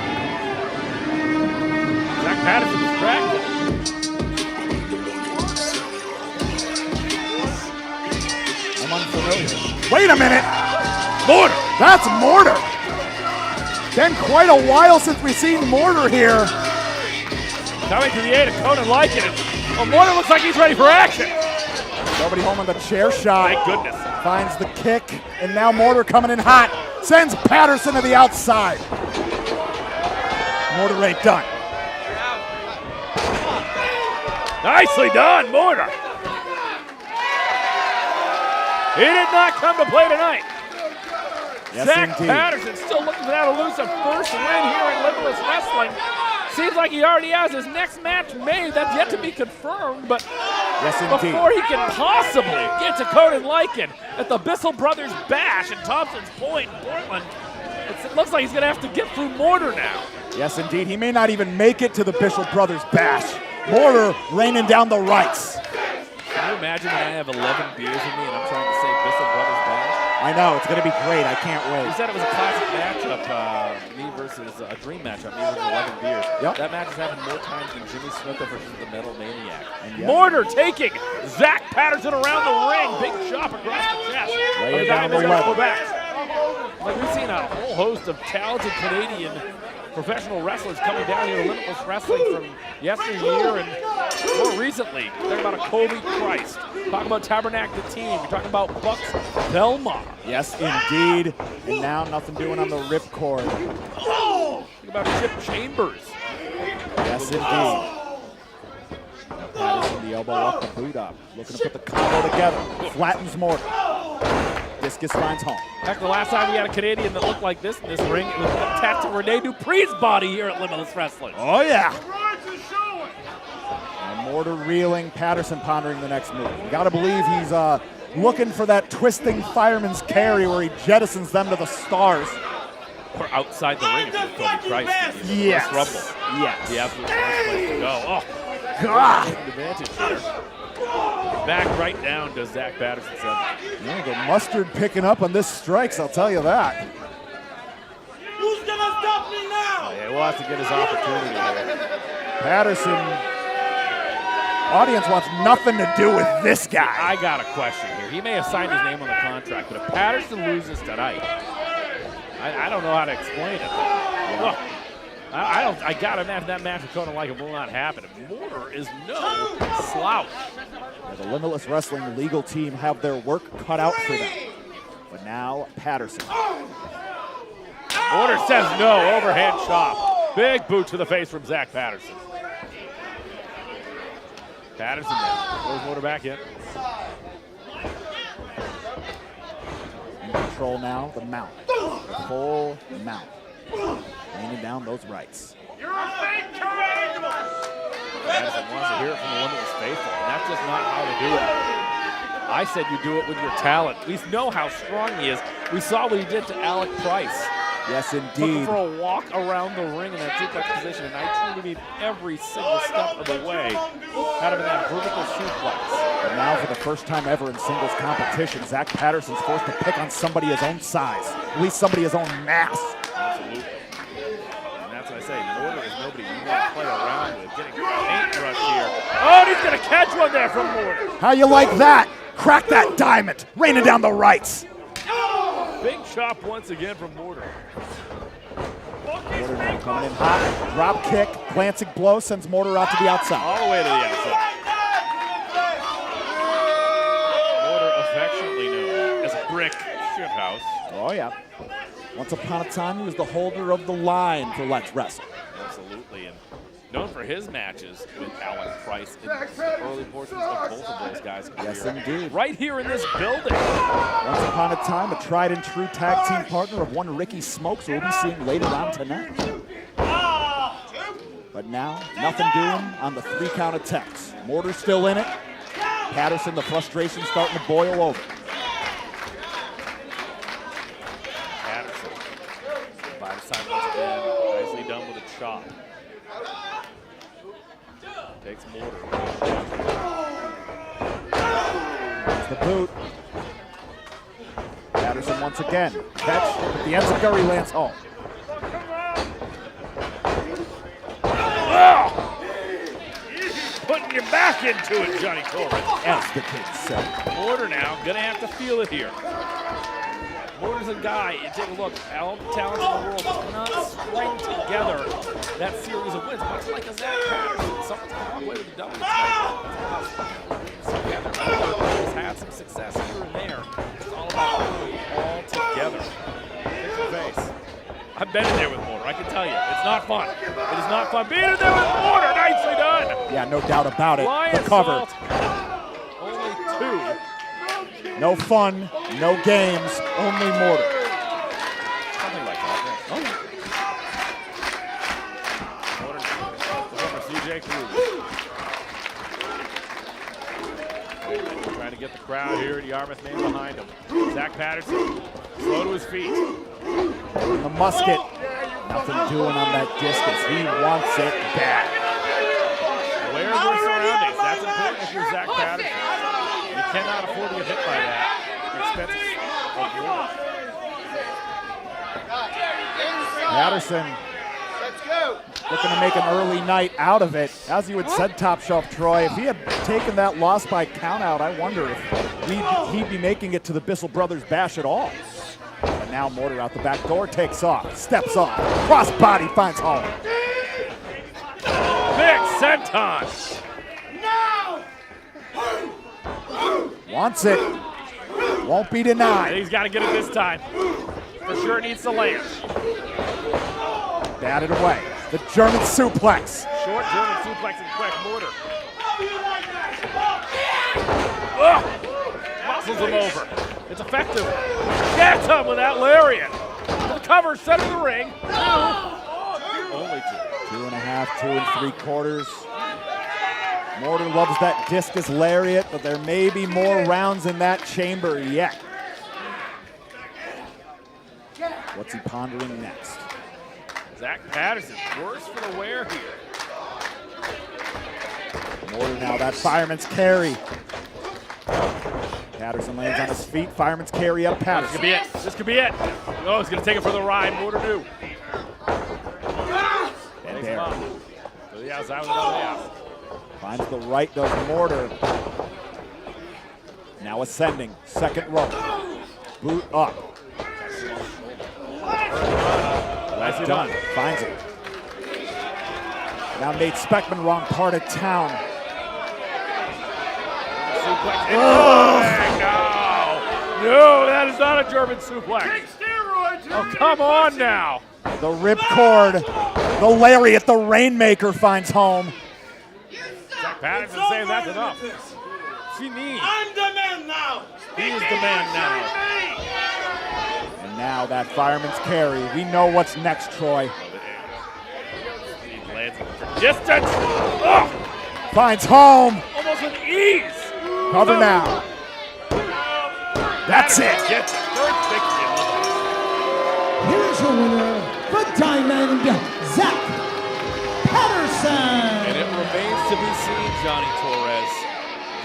Zach Patterson distracted. I'm unfamiliar. Wait a minute. Mortar. That's Mortar. Been quite a while since we've seen Mortar here. Coming to the aid of Conan Lycan. Well, Mortar looks like he's ready for action. Nobody home on the chair shot. Thank goodness. Finds the kick, and now Mortar coming in hot. Sends Patterson to the outside. Mortar ain't done. Nicely done, Mortar. He did not come to play tonight. Yes, Zach indeed. Patterson still looking for that elusive first win here in Limitless Wrestling. Seems like he already has his next match made. That's yet to be confirmed, but Yes, indeed. before he can possibly get to Conan Lycan at the Bissell Brothers Bash in Thompson's Point in Portland, it looks like he's going to have to get through Mortar now. Yes, indeed. He may not even make it to the Bishop Brothers Bash. Mortar raining down the rights. Can you imagine that I have 11 beers in me and I'm trying to say Bissell Brothers Bash? I know, it's going to be great. I can't You wait. said it was a classic matchup, me versus a dream matchup, me versus 11 beers. Yep. That match has happened more times than Jimmy Snuka versus the Metal Maniac. And yet- Mortar taking Zach Patterson around the ring. Big chop across the chest. Lay But it the down Diamonds the gotta level. go back. Like we've seen a whole host of talented Canadian professional wrestlers coming down here to Limitless Wrestling from yesteryear and more recently. Talking about a Kobe Christ. Talking about Tabernacle Team. You're talking about Bucks Belmar. Yes, indeed. And now nothing doing on the ripcord. Think about Chip Chambers. Yes, indeed. Patterson, the elbow up, the boot up. Looking to put the combo together. Flattens Mortar. Discus finds home. Heck, the last time we had a Canadian that looked like this in this ring, it was attached to Rene Dupree's body here at Limitless Wrestling. Oh, yeah. And Mortar reeling, Patterson pondering the next move. You got to believe he's looking for that twisting fireman's carry where he jettisons them to the stars. Or outside the ring if you're Kobe Christ. Yes. Rumble. Yes. The absolute worst place to go. Oh, God. advantage here. Back right down to Zach Patterson. Yeah, the mustard picking up on this strikes, I'll tell you that. Who's gonna stop me now? Oh, yeah, we'll have to get his opportunity here. Patterson, audience wants nothing to do with this guy. I got a question here. He may have signed his name on the contract, but if Patterson loses tonight, I don't know how to explain it. Look, I gotta imagine that match with Conan Lycan will not happen. Mortar is no slouch. The Limitless Wrestling legal team have their work cut out for them. But now Patterson. Mortar says no, overhand chop. Big boot to the face from Zach Patterson. Patterson down, throws Mortar back in. In control now, the mount. Full mount. Leaning down those rights. You're a fake triangle! Patterson wants to hear it from the Limitless faithful, and that's just not how to do it. I said you do it with your talent. We know how strong he is. We saw what he did to Alec Price. Yes, Took him indeed. for a walk around the ring in that suplex position, and I truly mean every single step of the way. Had him in that vertical suplex. But now for the first time ever in singles competition, Zach Patterson's forced to pick on somebody his own size. At least somebody his own mass. Absolutely. And that's what I say. Mortar is nobody you want to play around with. Getting a paint rush here. Oh, and he's going to catch one there from Mortar. How you like that? Crack that diamond. Raining down the rights. Big chop once again from Mortar. Mortar now coming in hot. Drop kick, glancing blow, sends Mortar out to the outside. All the way to the outside. Mortar affectionately known as a brick shithouse. Oh, yeah. Once upon a time, he was the holder of the line for Let's Wrestle. Absolutely, and known for his matches with Alan Price in the early portions of both of those guys' careers. Yes, indeed. Right here in this building. Once upon a time, a tried and true tag team partner of one Ricky Smokes, who we'll be seeing later on tonight. But now, nothing doing on the 3 count attempts. Mortar still in it. Patterson, the frustration starting to boil over. Patterson, by the time once again, nicely done with a chop. Takes Mortar. There's the boot. Patterson once again. Catch, but the enziguri lands home. Putting your back into it, Johnny Torres. As the kids say. Mortar now, gonna have to feel it here. Mortar's a guy, you take a look, all the talents in the world cannot string together that series of wins, much like a Zach Patterson. Sometimes walk away with a double. He's had some success here and there. It's all about putting it all together. Take your face. I've been in there with Mortar, I can tell you. It's not fun. It is not fun being in there with Mortar. Nicely done. Yeah, no doubt about it. Lion The cover. Salt. Only 2. No fun, no games, only Mortar. Something like that, yeah. Mortar, the former CJ Cruz. Trying to get the crowd here, the Yarmouth man behind him. Zach Patterson, slow to his feet. The musket, nothing doing on that distance. He wants it back. Aware of their surroundings, that's important if you're Zach Patterson. You cannot afford to get hit by that. The expenses of war. Patterson looking to make an early night out of it. As you had said, Top Shelf Troy, if he had taken that loss by countout, I wonder if he'd be making it to the Bissell Brothers Bash at all. But now Mortar out the back door, takes off, steps off, cross body finds home. Big senton. Wants it, won't be denied. He's got to get it this time. For sure needs to land. Batted away. The German suplex. Short German suplex and quick Mortar. Ugh. Muscles him over. It's effective. Gets him with that lariat. The cover, center the ring. Only 2. 2.5, 2 3/4. Mortar loves that discus lariat, but there may be more rounds in that chamber yet. What's he pondering next? Zach Patterson, worse for the wear here. Mortar now, that fireman's carry. Patterson lands on his feet, fireman's carry up Patterson. This could be it. This could be it. Oh, he's going to take it for the ride. Mortar do. And there. To the outside with another out. Finds the right, does Mortar. Now ascending, second rope. Boot up. Nicely done. Finds it. Now Nate Speckman, wrong part of town. Suplex. Oh, no, that is not a German suplex. Oh, come on now. The ripcord, the lariat, the Rainmaker finds home. Zach Patterson saying that's enough. She needs. I'm the man now. He is the man now. And now that fireman's carry. We know what's next, Troy. He lands for distance. Oh, Finds home. almost with ease. Cover now. That's it. Gets it. Third victory. Here's your winner, the Diamond, Zach Patterson. And it remains to be seen, Johnny Torres.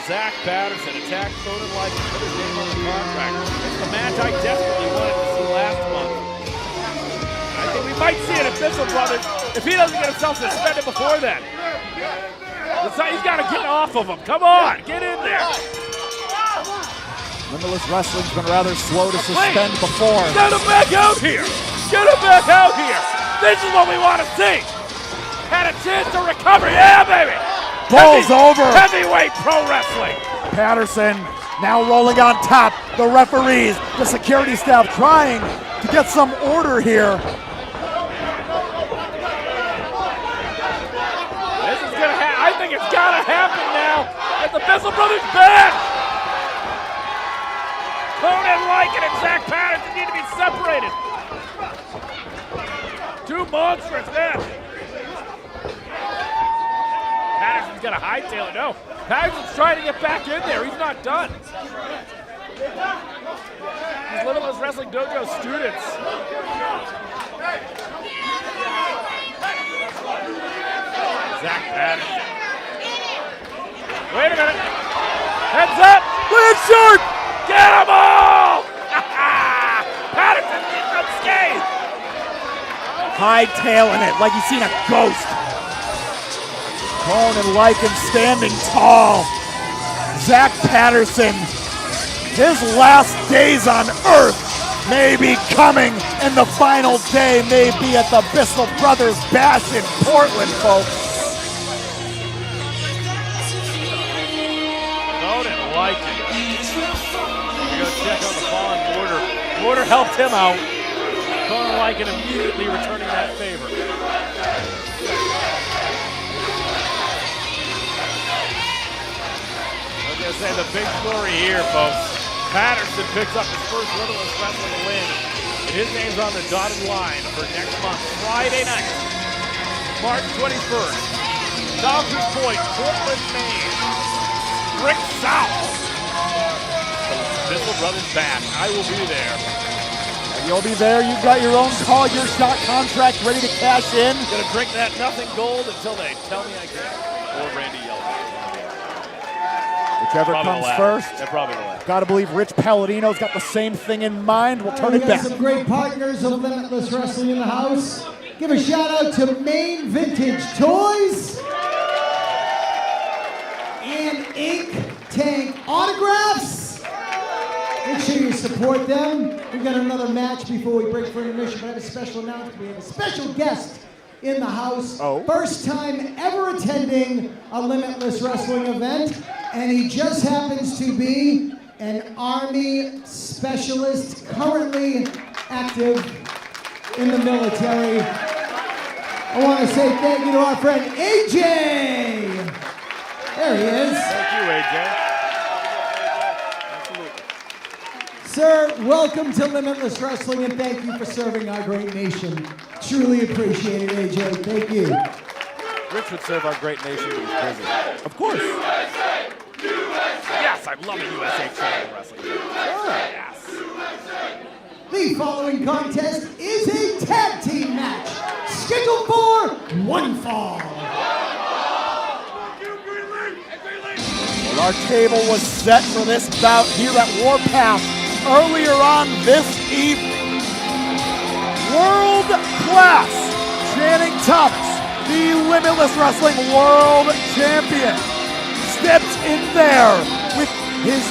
Zach Patterson attacked Conan like he put his name on the contract. It's the match I desperately wanted to see last month. I think we might see it at Bissell Brothers if he doesn't get himself suspended before then. He's got to get off of him. Come on, get in there. Limitless Wrestling's been rather slow to suspend before. Get him back out here. Get him back out here. This is what we want to see. Had a chance to recover. Yeah, baby. Ball's over. Heavyweight pro wrestling. Patterson now rolling on top. The referees, the security staff trying to get some order here. This is gonna I think it's gotta happen now. At the Bissell brothers back. Conan Lycan and Zach Patterson need to be separated. Too monstrous, man. Patterson's got a hightail it. No, Patterson's trying to get back in there. He's not done. These Limitless Wrestling Dojo students. Zach Patterson. Wait a minute. Heads up. Lance Shark. Get them all. Patterson is unscathed. Hightailing it like he's seen a ghost. Conan Lycan standing tall. Zach Patterson, his last days on earth may be coming, and the final day may be at the Bissell Brothers Bash in Portland, folks. Conan Lycan. We go check on the fallen Mortar. Mortar helped him out. Conan Lycan immediately returning that favor. I was going to say the big story here, folks. Patterson picks up his first Limitless Wrestling win. And his name's on the dotted line for next month, Friday night, March 21st. Dawson's Point, Portland, Maine. Brick South. Bissell Brothers back. I will be there. You'll be there. You've got your own call, your shot contract ready to cash in. Gonna drink that nothing gold until they tell me I can. Or Randy Yellow. Whichever comes first. They're probably the last. Gotta believe Rich Palladino's got the same thing in mind. We'll turn it We back. got some great partners of Limitless Wrestling in the house. Give a shout out to Maine Vintage Toys and Ink Tank Autographs. Make sure you support them. We've got another match before we break for intermission, but I have a special announcement. We have a special guest in the house. Oh. First time ever attending a Limitless Wrestling event, and he just happens to be an Army specialist currently active in the military. I want to say thank you to our friend AJ. There he is. Thank you, AJ. Absolutely. Sir, welcome to Limitless Wrestling, and thank you for serving our great nation. Truly appreciate it, AJ. Thank you. Rich would serve our great nation with prison. Of course. Yes, I love a USA Champion Wrestling. Yes. The following contest is a tag team match, scheduled for one fall. Well, our table was set for this bout here at Warpath earlier on this evening. World class Channing Thomas, the Limitless Wrestling World Champion, steps in there with his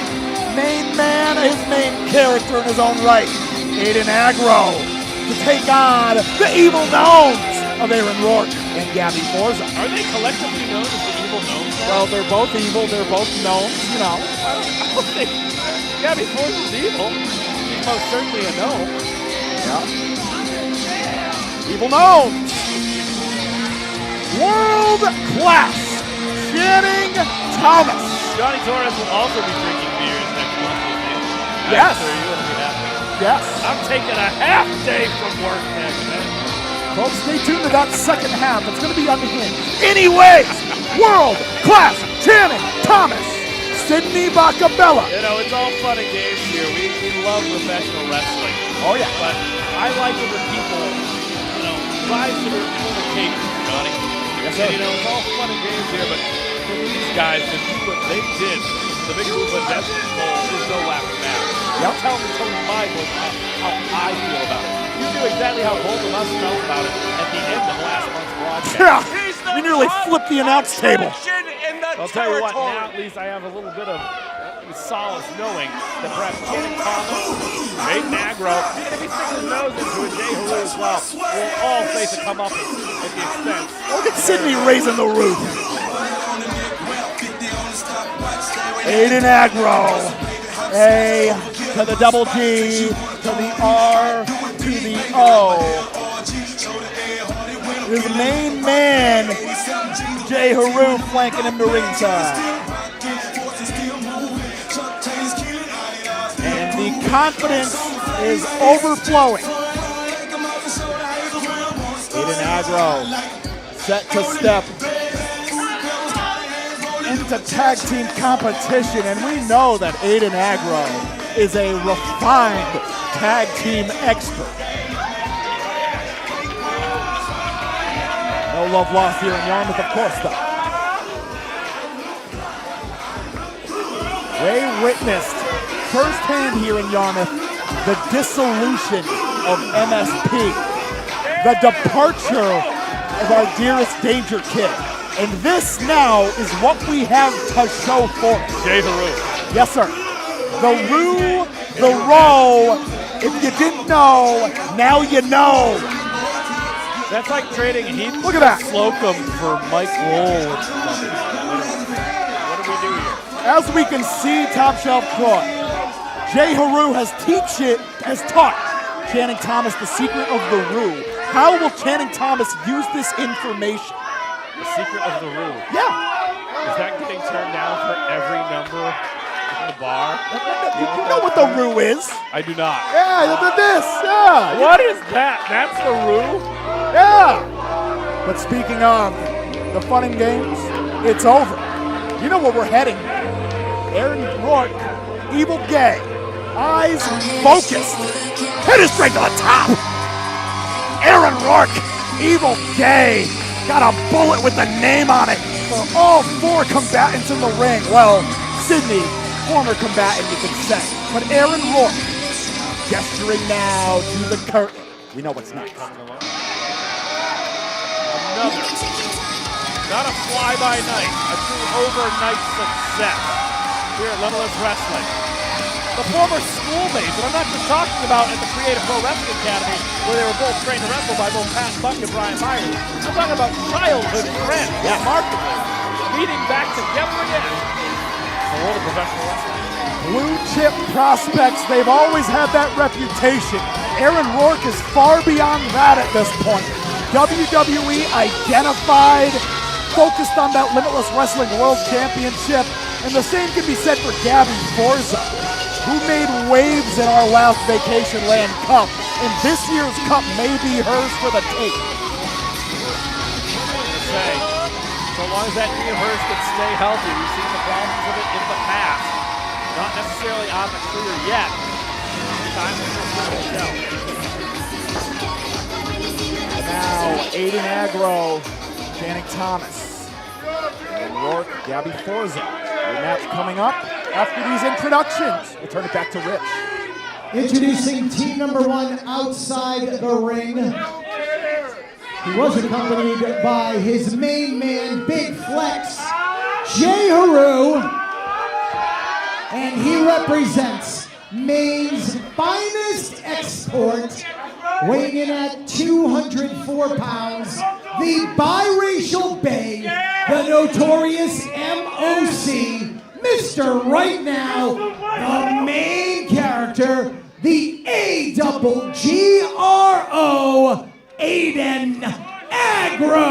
main man, his main character in his own right, Aiden Agro, to take on the evil gnomes of Aaron Rourke and Gabby Forza. Are they collectively known as the evil gnomes now? Well, they're both evil, they're both gnomes, you know. I don't think Gabby Forza's evil. He's most certainly a gnome. Yeah. Evil gnomes. World class Channing Thomas. Johnny Torres will also be drinking beers next month with me. Yes. I'm sure you will be happy. Yes. I'm taking a half day from work next day. Folks, stay tuned to that second half. It's going to be unhinged. Anyways, world class Channing Thomas. Sydney Bacabella. You know, it's all fun and games here. We love professional wrestling. Oh, yeah. But I like it when people, you know, rise to their own occasion, Johnny. Yes, sir. And, you know, it's all fun and games here, but for these guys to do what they did, the big move of Desert Bowl is no laughing matter. Yep. Tell me my book how I feel about it. You knew exactly how both of us felt about it at the end of last month's broadcast. Yeah. We nearly flipped the announce table. I'll tell you what, now at least I have a little bit of solace knowing that perhaps Channing Thomas, Aiden Agro, and if he sticks his nose into it, Jay Haru as well, will all face a comeuppance at the expense. Look at Sydney raising the roof. Aiden Agro. A to the double G to the R to the O. His main man, Jay Haru, flanking him to ringside. And the confidence is overflowing. Aiden Agro set to step into tag team competition, and we know that Aiden Agro is a refined tag team expert. No love lost here in Yarmouth, of course, though. They witnessed firsthand here in Yarmouth the dissolution of MSP, the departure of our dearest Danger Kid. And this now is what we have to show for it. Jay Haru. Yes, sir. The Roo, the Row. If you didn't know, now you know. That's like trading Heath Look at that. Slocum for Mike Roll. What do we do here? As we can see, Top Shelf Troy, Jay Haru has taught Channing Thomas the secret of the Roo. How will Channing Thomas use this information? The secret of the Roo. Yeah. Is that getting turned down for every number in the bar? You know what the Roo is? I do not. Yeah, this. Yeah. What is that? That's the Roo? Yeah. But speaking of the fun and games, it's over. You know where we're heading. Aaron Rourke, Evil Gay, eyes focused, headed straight to the top. Aaron Rourke, Evil Gay, got a bullet with the name on it for all four combatants in the ring. Well, Sydney, former combatant, you can say. But Aaron Rourke, gesturing now to the curtain. We know what's next. Another. Not a fly-by-night, a true overnight success here at Limitless Wrestling. The former schoolmates, and I'm not just talking about at the Creative Pro Wrestling Academy, where they were both trained to wrestle by both Pat Buck and Brian Myers. I'm talking about childhood friends, remarkably, meeting back together again in the world of professional wrestling. Blue chip prospects, they've always had that reputation. Aaron Rourke is far beyond that at this point. WWE identified, focused on that Limitless Wrestling World Championship, and the same can be said for Gabby Forza, who made waves in our last Vacation Land Cup, and this year's cup may be hers for the take. Say, so long as that knee of hers can stay healthy, we've seen the problems of it in the past. Not necessarily on the clear yet. Time will tell. Now, Aiden Agro, Channing Thomas, and Rourke, Gabby Forza. The match coming up after these introductions. We'll turn it back to Rich. Introducing team number one outside the ring. He was accompanied by his main man, Big Flex, Jay Haru, and he represents Maine's finest export, weighing in at 204 pounds, the biracial Bay, the notorious MOC, Mr. Right Now, the main character, the AWGRO, Aiden Agro.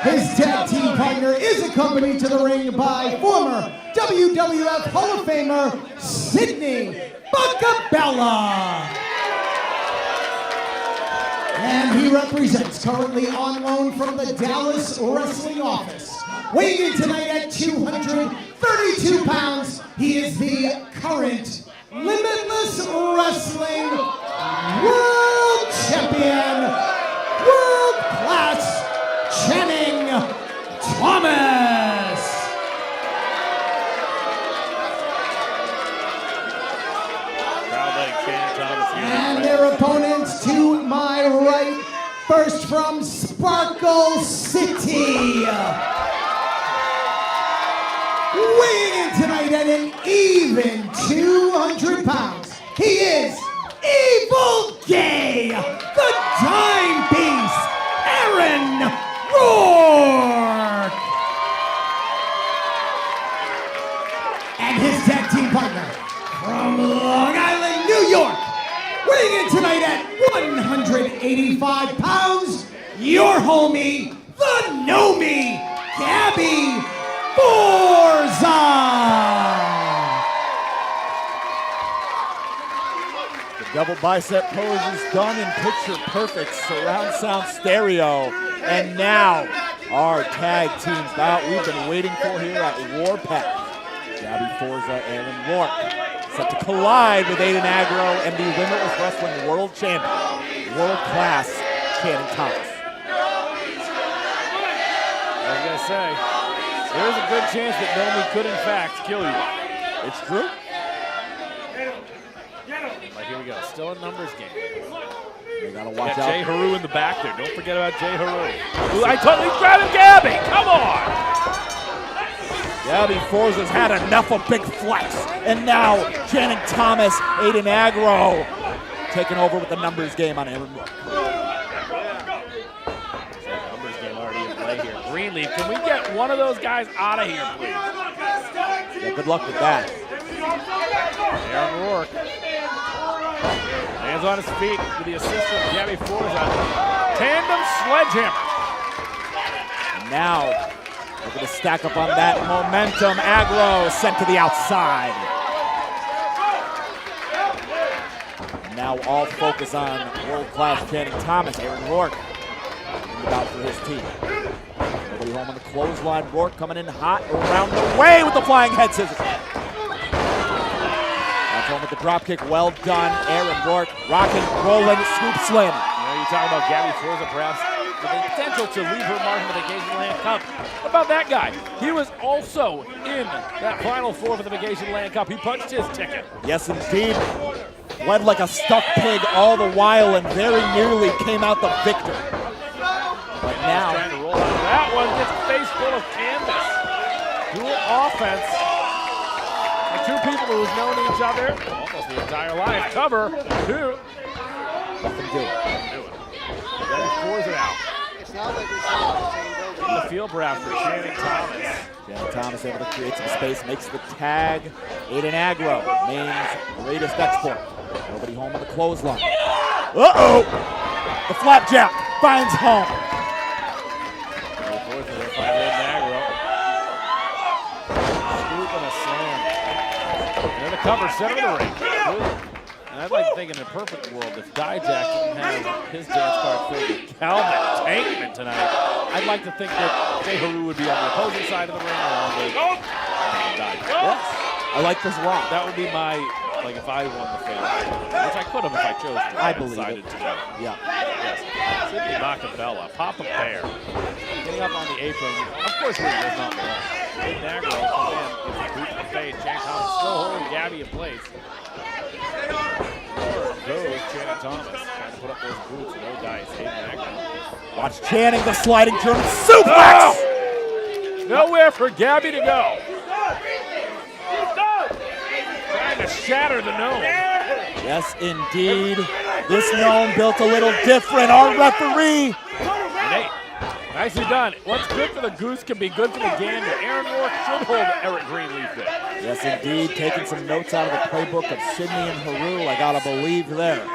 His tag team partner is accompanied to the ring by former WWF Hall of Famer Sydney Buckabella. And he represents, currently on loan from the Dallas Wrestling Office. Weighing in tonight at 232 pounds, he is the current Limitless Wrestling World Champion, World Class Channing Thomas. Crowd letting Channing Thomas here. And their opponents to my right, First from Sparkle City. Weighing in tonight at an even 200 pounds, he is Evil Gay, the Time Beast, Aaron Rourke. And his tag team partner from Long Island, New York, weighing in tonight at 185 pounds, your homie, the Know-Me, Gabby Forza. The double bicep pose is done in picture perfect surround sound stereo. And now our tag team bout we've been waiting for here at Warpath. Gabby Forza, Aaron Rourke, set to collide with Aiden Agro and the Limitless Wrestling World Champion, world-class Channing Thomas. I was going to say, there's a good chance that Know-Me could, in fact, kill you. It's true. Right, here we go. Still a numbers game. You gotta watch got out. Jay Haru in the back there. Don't forget about Jay Haru. Ooh, I totally grabbed Gabby. Come on. Gabby Forza's had enough of big flex. And now Channing Thomas, Aiden Agro, taking over with the numbers game on Aaron Rourke. Numbers game already in play here. Greenleaf, can we get one of those guys out of here, please? Yeah, good luck with that. Aaron Rourke. Hands on his feet with the assist from Gabby Forza. Tandem sledgehammer. And now, looking to stack up on that momentum. Agro sent to the outside. And now all focus on world-class Channing Thomas. Aaron Rourke in the bout for his team. Nobody home on the clothesline. Rourke coming in hot around the way with the flying head scissors. Home with the drop kick, well done. Aaron Rourke rocking, rolling, scoop slam. You talk about Gabby Forza, perhaps with the potential to leave her mark in the Vacation Land Cup. How about that guy? He was also in that Final Four for the Vacation Land Cup. He punched his ticket. Yes, indeed. Led like a stuck pig all the while and very nearly came out the victor. But now, trying to roll out. That one gets a face full of canvas. Dual offense. Two people who've known each other almost the entire life. Cover, two. Nothing doing. Gabby Forza it out. In the field perhaps for Channing Thomas. Channing Thomas able to create some space, makes the tag. Aiden Agro, Maine's greatest export. Nobody home on the clothesline. Uh-oh! The flapjack finds home. Forza there by Aiden Agro. Scoop and a slam. And the cover, center of the ring. And I'd like to think in a perfect world, if Dijak didn't have his dance card filled with Calvin Tankman tonight, I'd like to think that Jay Haru would be on the opposing side of the ring along with Dijak. Yes, I like this a lot. That would be my, like if I won the favor, which I could have if I chose to. I believe it. To do. Yeah. Yes. Sidney Macabella, Papa Bear, getting up on the apron. Of course, he does not belong. Aiden Agro comes in, gets a boot in the face. Channing Thomas still holding Gabby in place. Goes Channing Thomas, trying to put up those boots, no dice. Aiden Agro. Watch Channing, the sliding German suplex! Oh! Nowhere for Gabby to go. Trying to shatter the gnome. Yes, indeed. This gnome built a little different. Our referee. And hey, nicely done. What's good for the goose can be good for the gander. Aaron Rourke should hold Eric Greenleaf there. Yes, indeed. Taking some notes out of the playbook of Sidney and Haru. I gotta believe there.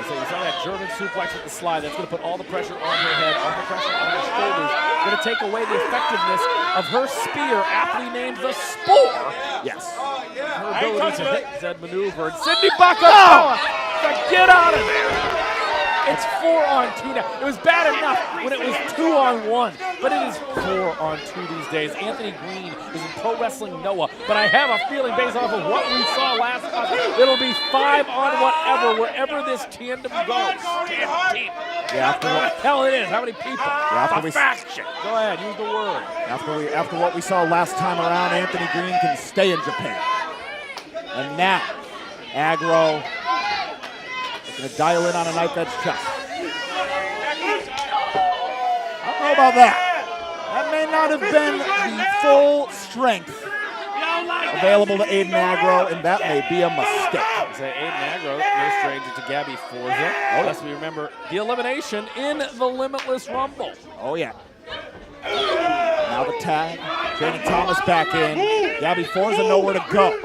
So you saw that German suplex with the slide. That's going to put all the pressure on her head, all the pressure on her shoulders. Going to take away the effectiveness of her spear, aptly named the Spore. Yes. Her ability to hit said maneuver. And Sidney Macabella, get out of there. It's 4-on-2 now. It was bad enough when it was 2-on-1, but it is 4-on-2 these days. Anthony Green is in Pro Wrestling Noah, but I have a feeling based off of what we saw last time, it'll be 5-on-whatever, wherever this tandem goes. Yeah, after what the hell it is, how many people? Yeah, after faction. Go ahead, use the word. After what we saw last time around, Anthony Green can stay in Japan. And now, Agro going to dial in on a knife edge chest. How about that? That may not have been the full strength available to Aiden Agro, and that may be a mistake. Aiden Agro, no stranger to Gabby Forza. Unless we remember the elimination in the Limitless Rumble. Oh, yeah. Now the tag. Channing Thomas back in. Gabby Forza nowhere to go.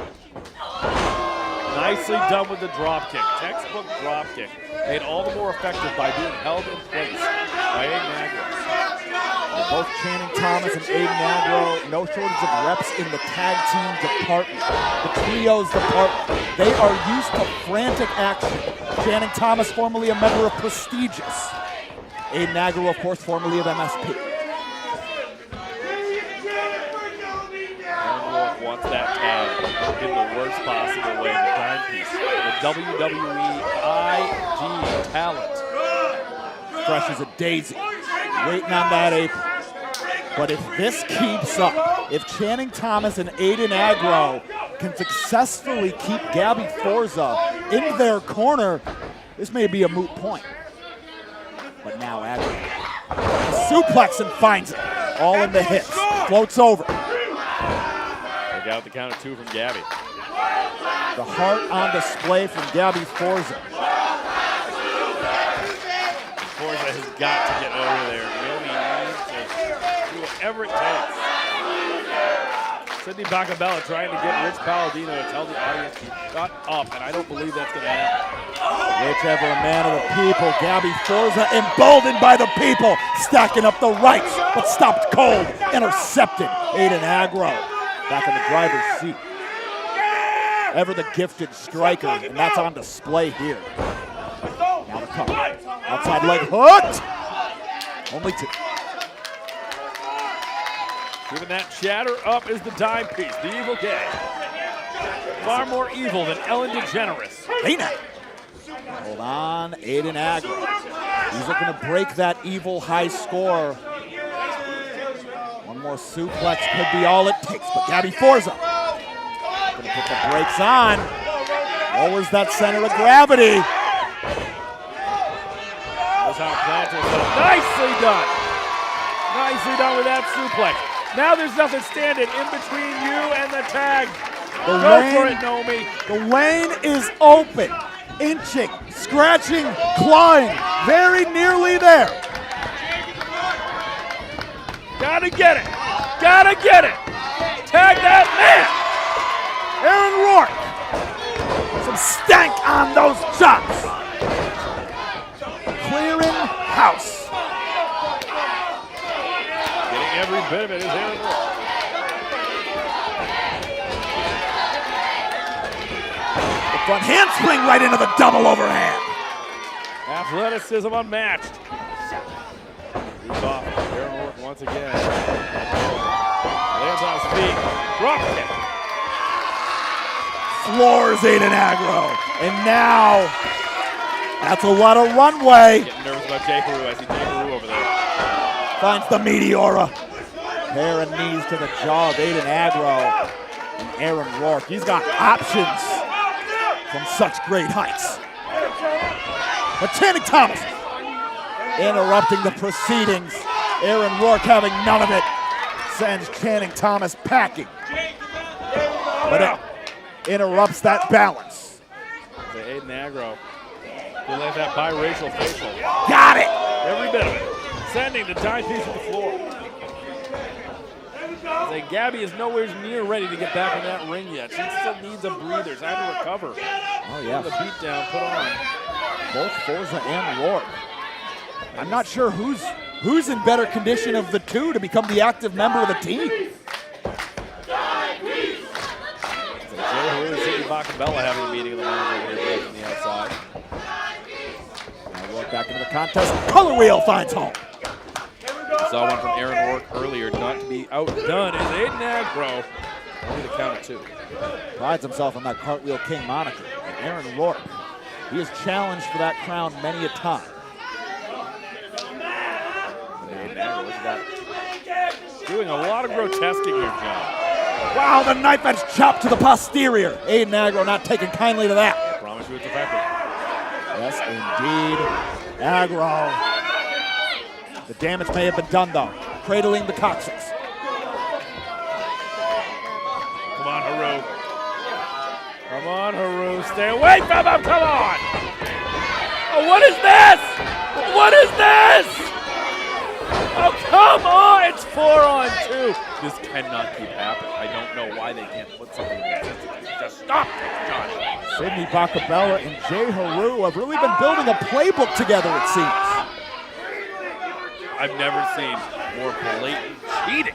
Nicely done with the drop kick. Textbook drop kick. Made all the more effective by being held in place by Aiden Agro. Both Channing Thomas and Aiden Agro, no shortage of reps in the tag team department, the trios department. They are used to frantic action. Channing Thomas, formerly a member of Prestigious. Aiden Agro, of course, formerly of MSP. Aaron wants that tag in the worst possible way. The timepiece. The WWE IG talent. Fresh as a daisy. Waiting on that apron. But if this keeps up, if Channing Thomas and Aiden Agro can successfully keep Gabby Forza in their corner, this may be a moot point. But now Agro, suplex and finds it. All in the hips, floats over. They got the count of 2 from Gabby. The heart on display from Gabby Forza. Forza has got to get over there. Really needs to do whatever it takes. Sidney Bacabella trying to get Rich Palladino to tell the audience to shut up, and I don't believe that's going to happen. Whichever man of the people, Gabby Forza, emboldened by the people, stacking up the rights, but stopped cold, intercepted Aiden Agro. Back in the driver's seat. Ever the gifted striker, and that's on display here. Now the cover. Outside leg hooked. Only 2. Giving that chatter up is the dime piece, the Evil Gay. Far more evil than Ellen DeGeneres. Hey now. Hold on, Aiden Agro. He's looking to break that evil high score. One more suplex could be all it takes, but Gabby Forza gonna put the brakes on. Lowers that center of gravity. Nicely done. Nicely done with that suplex. Now there's nothing standing in between you and the tag. Go for it, Nomi. The lane is open. Inching, scratching, clawing. Very nearly there. Gotta get it. Gotta get it. Tag that man. Aaron Rourke. Some stank on those chops. Clearing house. Getting every bit of it is Aaron Rourke. The front handspring right into the double overhand. Athleticism unmatched. Moves off. Aaron Rourke once again. Lands on his feet. Drop kick. Floors Aiden Agro. And now, that's a lot of runway. Getting nervous about Jay Peru. I see Jay Peru over there. Finds the Meteora. Pair of knees to the jaw of Aiden Agro. And Aaron Rourke. He's got options from such great heights. But Channing Thomas interrupting the proceedings. Aaron Rourke having none of it. Sends Channing Thomas packing. But it interrupts that balance. The Aiden Agro. They let that biracial facial. Got it! Every bit of it. Sending the timepiece to the floor. Gabby is nowhere near ready to get back in that ring yet. She still needs a breather, time to recover. Oh, yeah. The beat down put on. Both Forza and Rourke. I'm not sure who's in better condition of the two to become the active member of the team. Jay Haru and Sidney Bacabella having a meeting of the minds over here on the outside. Now Rourke back into the contest. Color wheel finds home. Saw one from Aaron Rourke earlier, not to be outdone is Aiden Agro. Only the count of 2. Prides himself on that Cartwheel King moniker. And Aaron Rourke, he has challenged for that crown many a time. Aiden Agro doing a lot of grotesquing here, John. Wow, the knife edge chop to the posterior. Aiden Agro not taking kindly to that. I promise you it's effective. Yes, indeed. Agro The damage may have been done, though. Cradling the coccyx. Come on, Haru. Come on, Haru. Stay away from him. Come on. Oh, what is this? What is this? Oh, come on. It's 4-on-2. This cannot keep happening. I don't know why they can't put something in. Just stop it, Johnny. Sidney Bacabella and Jay Haru have really been building a playbook together, it seems. I've never seen more blatant cheating.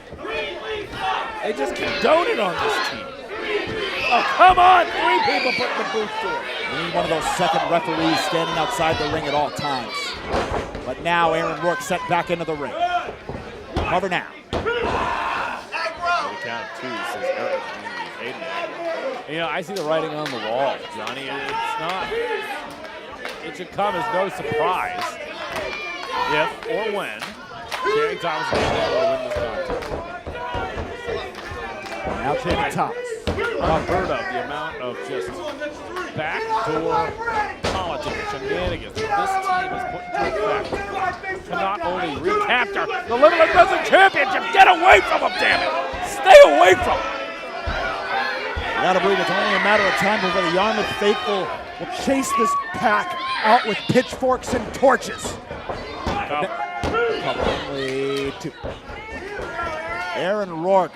They just condone it on this team. Oh, come on! 3 people putting the boots to it. We need one of those second referees standing outside the ring at all times. But now Aaron Rourke sent back into the ring. Cover now. The count of 2 says Eric. You know, I see the writing on the wall, Johnny. It's not. It should come as no surprise if or when Channing Thomas will win this contest. Now Channing Thomas. Unheard of the amount of just backdoor politics, shenanigans that this team has put into effect to not only recapture the Limitless Wrestling Championship, get away from them, damn it! Stay away from them! You gotta believe it's only a matter of time before the Yarmouth faithful will chase this pack out with pitchforks and torches. Only 2. Aaron Rourke,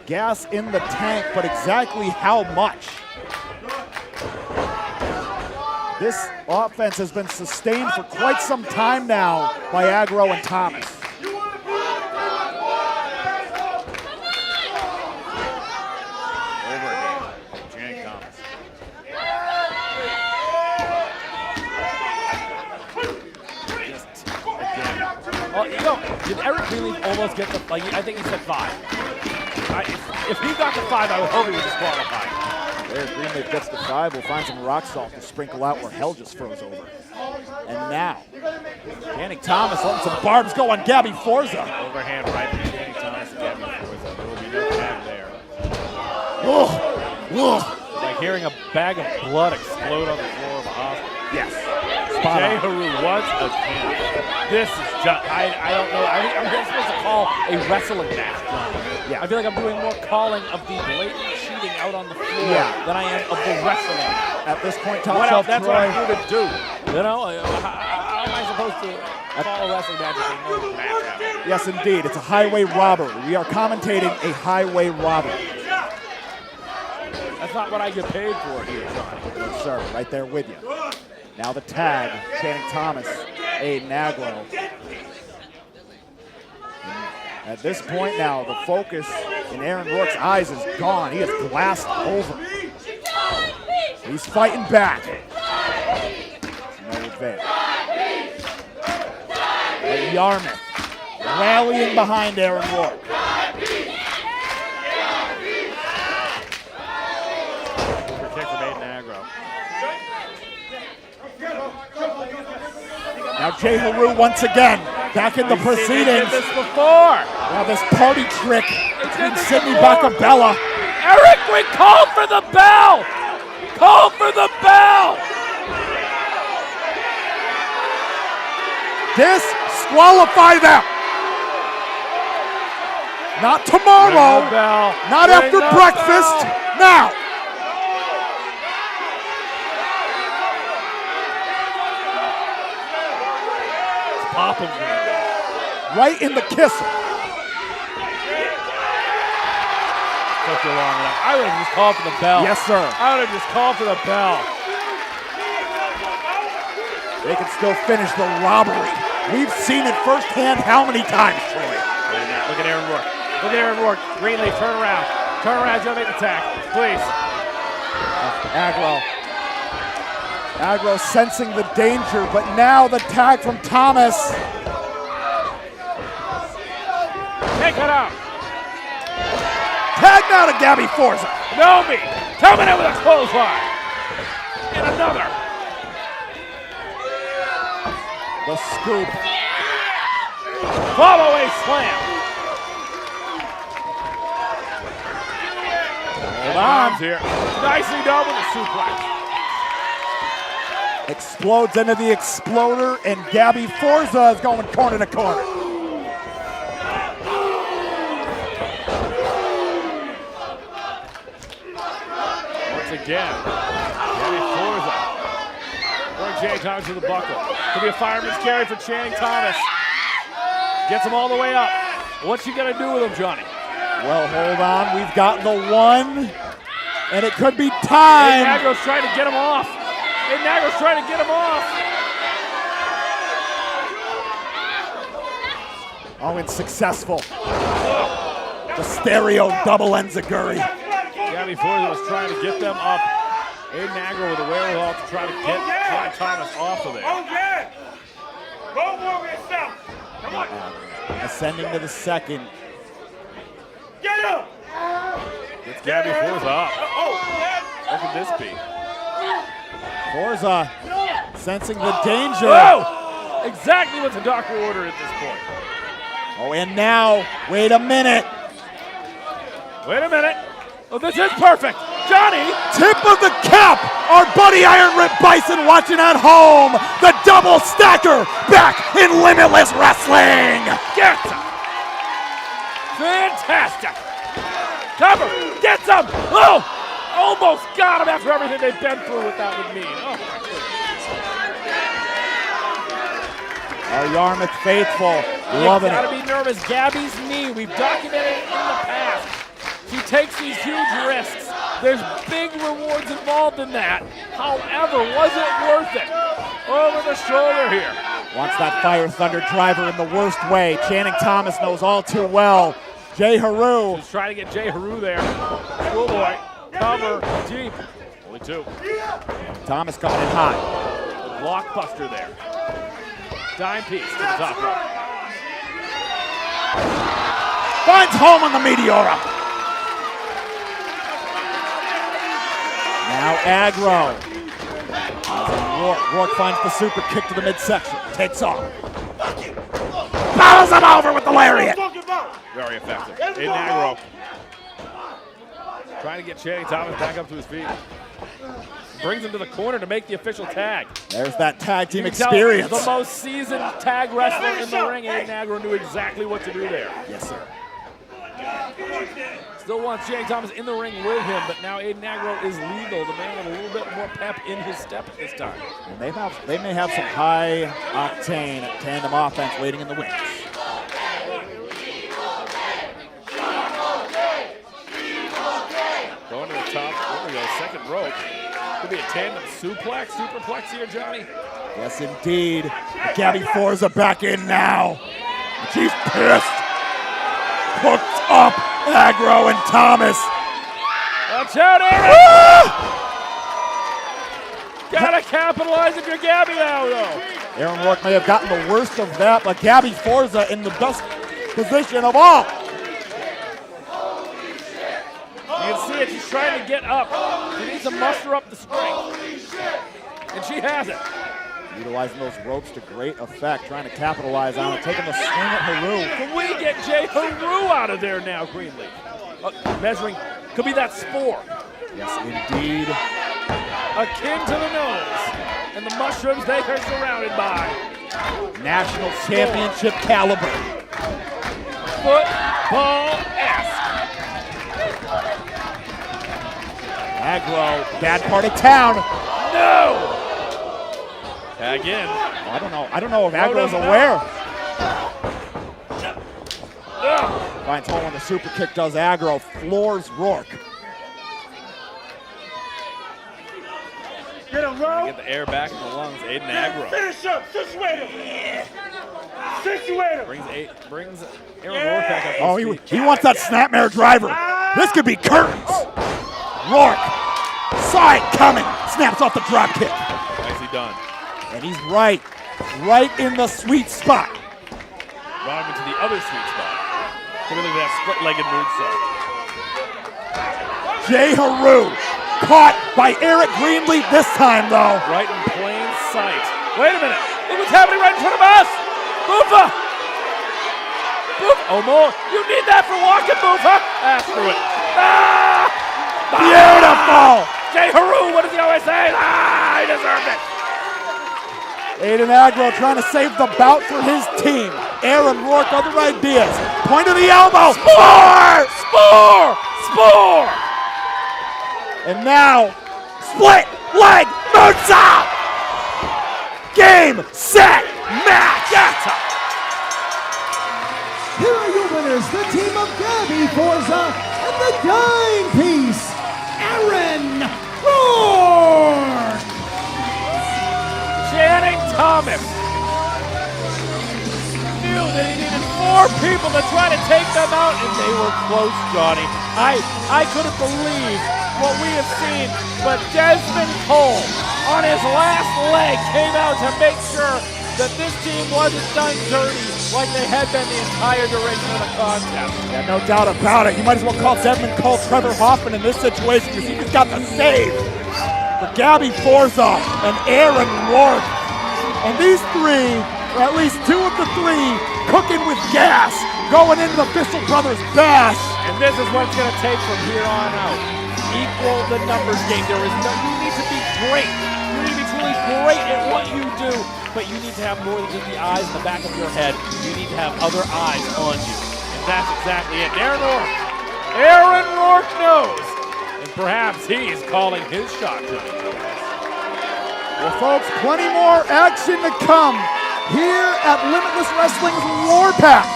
gas in the tank, but exactly how much? This offense has been sustained for quite some time now by Agro and Thomas. Overhand, Channing Thomas. Well, you know, did Eric really almost get the, like, I think he said 5. If he got to 5, I would hope he was disqualified. There, Greenleaf gets to 5. We'll find some rock salt to sprinkle out where hell just froze over. And now, Channing Thomas letting some barbs go on Gabby Forza. Overhand right from Channing Thomas and Gabby Forza. There will be no tag there. Ugh. Ugh. It's like hearing a bag of blood explode on the floor of a hospital. Yes. Jay Haru once again. This is just, I don't know. I'm supposed to call a wrestling match, John. Yeah. I feel like I'm doing more calling of the blatant cheating out on the floor than I am of the wrestling. At this point, top What shelf else? That's Troy. what I'm here to do. You know, how am I supposed to call a wrestling match if I know the match out? Yes, indeed. It's a highway robbery. We are commentating a highway robbery. That's not what I get paid for here, John. Yes, sir. Right there with you. Now the tag, Channing Thomas, Aiden Agro. At this point now, the focus in Aaron Rourke's eyes is gone. He is glassed over. He's fighting back. No avail. And Yarmouth rallying behind Aaron Rourke. Kick from Aiden Agro. Now Jay Haru once again back in the proceedings. They did this before. Now this party trick between Sidney Bacabella. Eric, we call for the bell. Call for the bell. Disqualify them. Not tomorrow. Not after breakfast. Now. Pop him. Right in the kisser. Took you long enough. I would have just called for the bell. Yes, sir. I would have just called for the bell. They can still finish the robbery. We've seen it firsthand how many times, Troy? Look at Aaron Rourke. Look at Aaron Rourke. Greenleaf, turn around. Turn around, Joe, make the attack. Please. Agro. Agro sensing the danger, but now the tag from Thomas. Take it out. Tag now to Gabby Forza. Nomi coming in with a clothesline. And another. The scoop. Follow-away slam. Hold on. Here. Nicely done with a suplex. Explodes into the exploder, and Gabby Forza is going corner to corner. again. Gabby Forza. Or Channing Thomas with the buckle. Could be a fireman's carry for Channing Thomas. Gets him all the way up. What's she gonna do with him, Johnny? Well, hold on. We've got the one, and it could be time. Nagro's trying to get him off. Nagro's trying to get him off. Oh, and successful. The stereo double enziguri. Gabby Forza was trying to get them up. Nagro with the wherewithal to try to get Channing Thomas off of there. Okay. Go more with yourself. Come on. Ascending to the second. Get up. Gets Gabby Forza up. What could this be? Forza sensing the danger. Oh! Exactly what the doctor ordered at this point. Oh, and now, wait a minute. Wait a minute. Oh, this is perfect. Johnny! Tip of the cap! Our buddy Iron Rip Bison watching at home. The double stacker back in Limitless Wrestling. Get him! Fantastic! Cover! Gets him! Oh! Almost got him after everything they've been through with that would mean. Oh, my goodness. Our Yarmouth faithful loving You gotta it. be nervous. Gabby's knee, we've documented it in the past. She takes these huge risks. There's big rewards involved in that. However, was it worth it? Over the shoulder here. Wants that Fire Thunder driver in the worst way. Channing Thomas knows all too well. Jay Haru. He's trying to get Jay Haru there. Schoolboy, cover, deep. Only two. Thomas coming in high. A blockbuster there. Dime piece to the top rope. Finds home on the Meteora. Now aggro. Rourke finds the super kick to the midsection. Takes off. Bows him over with the lariat. Very effective. In aggro. Trying to get Channing Thomas back up to his feet. Brings him to the corner to make the official tag. There's that tag team You can tell experience. The most seasoned tag wrestler in the ring, Aiden Agro knew exactly what to do there. Yes, sir. Still wants Channing Thomas in the ring with him, but now Aiden Agro is legal. The man with a little bit more pep in his step at this time. And they may have some high octane tandem offense waiting in the wings. Going to the top, there we go, second rope. Could be a tandem superplex here, Johnny. Yes, indeed. Gabby Forza back in now. She's pissed. Hooked up Agro and Thomas. Watch out, Aaron! Gotta capitalize if you're Gabby now, though. Aaron Rourke may have gotten the worst of that, but Gabby Forza in the best position of all. You can see it, she's trying to get up. She needs to muster up the strength. And she has it. Utilizing those ropes to great effect, trying to capitalize on it, taking the swing at Haru. Can we get Jay Haru out of there now, Greenleaf? Measuring, could be that spore. Yes, indeed. Akin to the nose. And the mushrooms they are surrounded by. National championship caliber. Football-esque. Agro, bad part of town. No! Tag in. I don't know if Agro's aware. Finds home on the super kick, does Agro, floors Rourke. Get him, bro. Get the air back in the lungs, Aiden Agro. Finish up. Situate him. Situate him. Brings Aaron Rourke back up. Oh, he wants that snapmare driver. This could be curtains. Rourke saw it coming. Snaps off the drop kick. Nicely done. And he's right in the sweet spot. Brought him into the other sweet spot. Look at that split-legged moonsault. Jay Haru caught by Eric Greenleaf this time, though. Right in plain sight. Wait a minute. Look what's happening right in front of us. Boofa. Oh, more. You need that for walking, Boofa. Screw it. Beautiful. Jay Haru, what does he always say? He deserved it. Aiden Agro trying to save the bout for his team. Aaron Rourke, other ideas. Point of the elbow. Spore! Spore! And now, split leg moonsault. Game, set, match. Here are your winners, the team of Gabby Forza and the Dying Piece, Aaron Rourke. Channing Thomas knew that he needed 4 people to try to take them out, and they were close, Johnny. I couldn't believe what we have seen, but Desmond Cole on his last leg came out to make sure that this team wasn't done dirty like they had been the entire duration of the contest. Yeah, no doubt about it. You might as well call Desmond Cole Trevor Hoffman in this situation because he just got the save for Gabby Forza and Aaron Rourke. And these 3, or at least 2 of the 3, cooking with gas going into the Bissell Brothers Bash. And this is what it's going to take from here on out. Equal the numbers game. You need to be great. You need to be truly great at what you do, but you need to have more than just the eyes in the back of your head. You need to have other eyes on you. And that's exactly it. Aaron Rourke knows. And perhaps he is calling his shot tonight. Well, folks, plenty more action to come here at Limitless Wrestling's Warpath.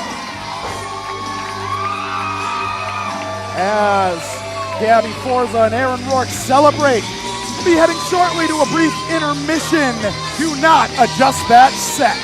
As Gabby Forza and Aaron Rourke celebrate, we'll be heading shortly to a brief intermission. Do not adjust that set.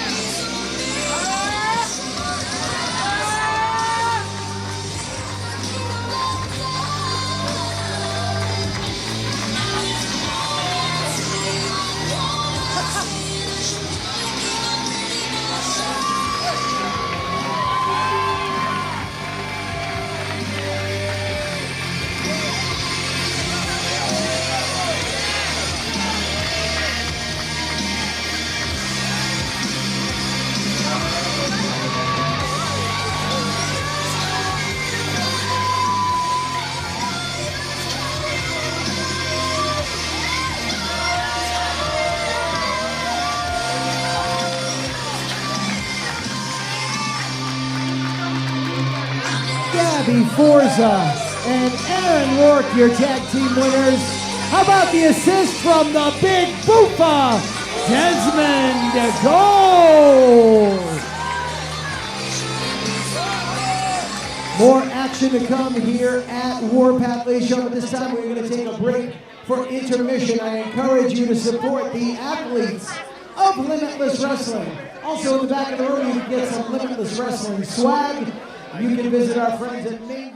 Gabby Forza and Aaron Rourke, your tag team winners. How about the assist from the Big Boofa, Desmond Cole? More action to come here at Warpath, ladies and gentlemen. This time we're going to take a break for intermission. I encourage you to support the athletes of Limitless Wrestling. Also in the back of the room, you can get some Limitless Wrestling swag. You can visit our friends at Main.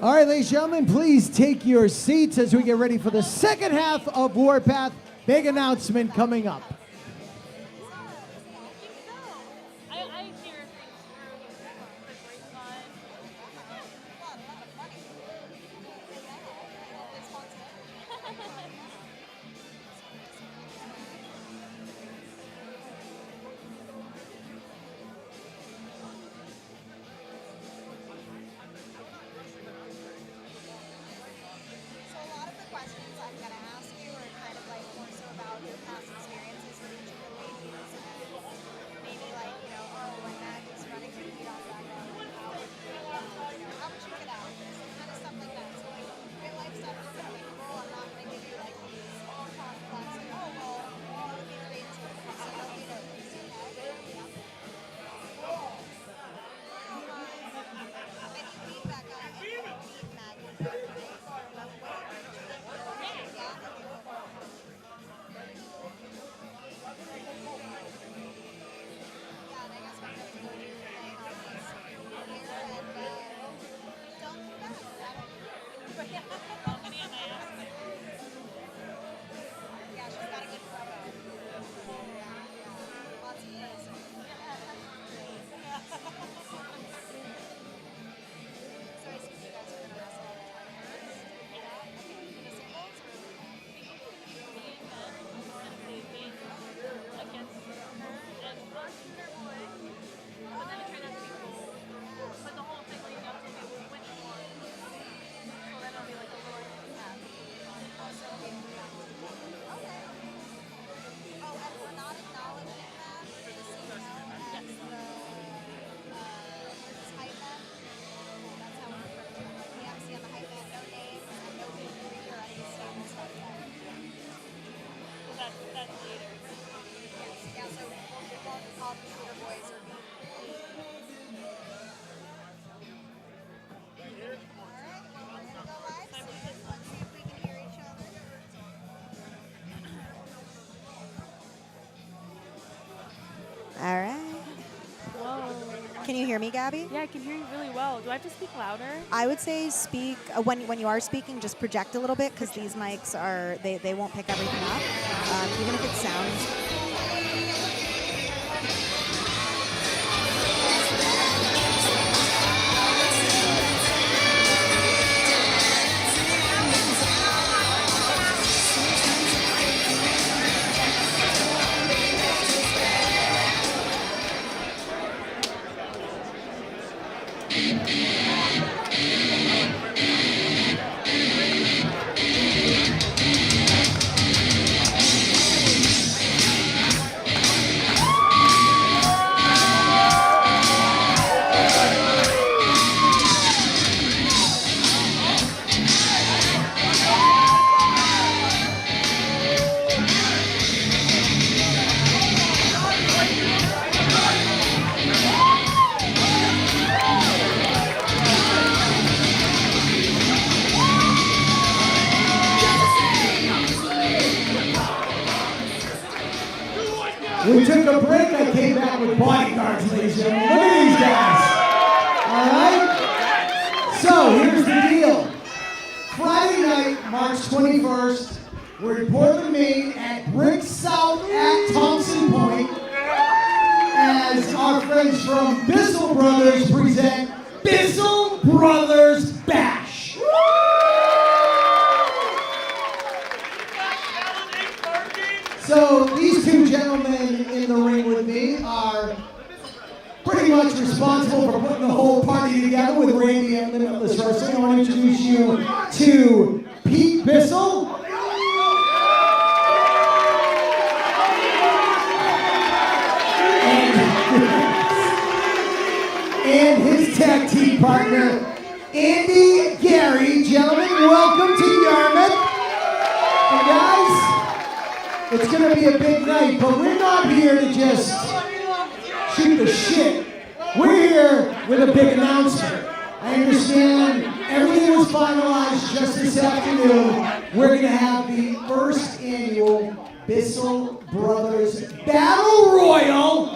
All right, ladies and gentlemen, please take your seats as we get ready for the second half of Warpath. Big announcement coming up. All right. Whoa. Can you hear me, Gabby? Yeah, I can hear you really well. Do I have to speak louder? I would say speak, when you are speaking, just project a little bit because these mics are, they won't pick everything up, even if it sounds. We took a break. I came back with bodyguards, ladies and gentlemen. Look at these guys. All right? So, here's the deal. Friday night, March 21st, we're in Portland, Maine at Brick South at Thompson Point as our friends from Bissell Brothers present Bissell Brothers Bash. So these two gentlemen in the ring with me are pretty much responsible for putting the whole party together with Randy and Limitless Wrestling. I want to introduce you to Pete Bissell. And his tag team partner, Andy Gary. Gentlemen, welcome to Yarmouth. And guys, it's going to be a big night, but we're not here to just shoot the shit. We're here with a big announcement. I understand everything was finalized just this afternoon. We're going to have the first annual Bissell Brothers Battle Royal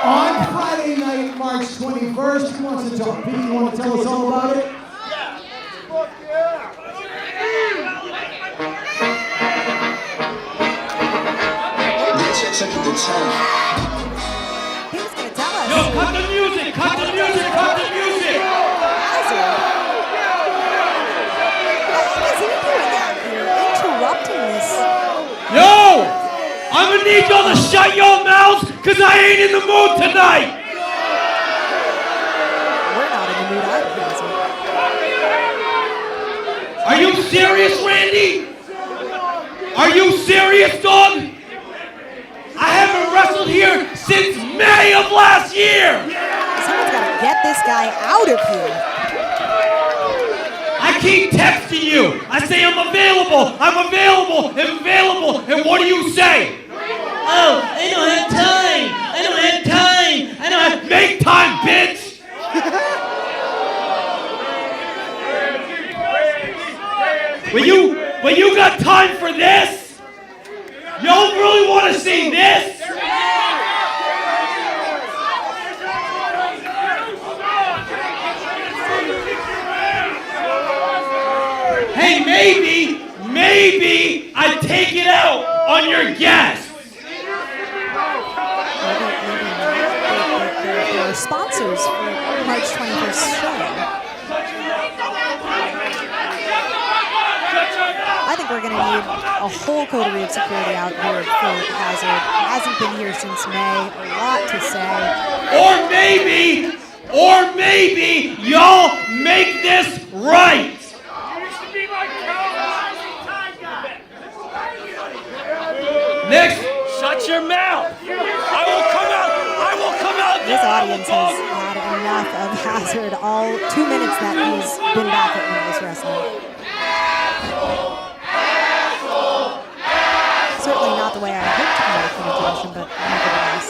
on Friday night March 21st. Who wants to talk? Pete, you want to tell us all about it? He's gonna tell us. Yo, cut the music! Cut the music! Cut the music! What is he doing out here? Interrupting this. Yo! I'm gonna need y'all to shut your mouths, cause I ain't in the mood tonight! We're not in the mood either, Hazard. Are you serious, Randy? Are you serious, dog? I haven't wrestled here since May of last year! Someone's gotta get this guy out of here. I keep texting you. I say I'm available, and what do you say? Oh, I don't have time. Make time, bitch! When you got time for this? Y'all really want to see this? Hey, maybe I take it out on your guests. There are sponsors for March 21st show. I think we're going to need a whole coterie of security out here for Hazard. Hasn't been here since May. A lot to say. Or maybe y'all make this right. Next, shut your mouth. I will come out. This audience has had enough of Hazard all 2 minutes that he's been back at Limitless Wrestling. Certainly not the way I hoped to promote the attention, but nevertheless.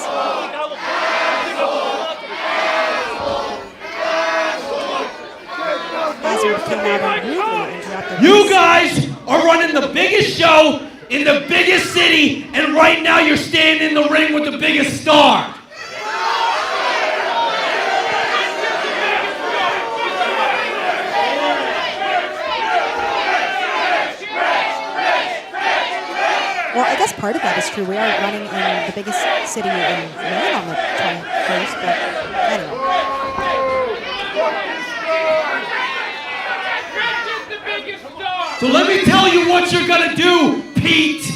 Hazard came out and rudely interrupted. You guys are running the biggest show in the biggest city, and right now you're standing in the ring with the biggest star. Well, I guess part of that is true. We are running in the biggest city in Maine on the 21st, but anyway. So let me tell you what you're gonna do, Pete.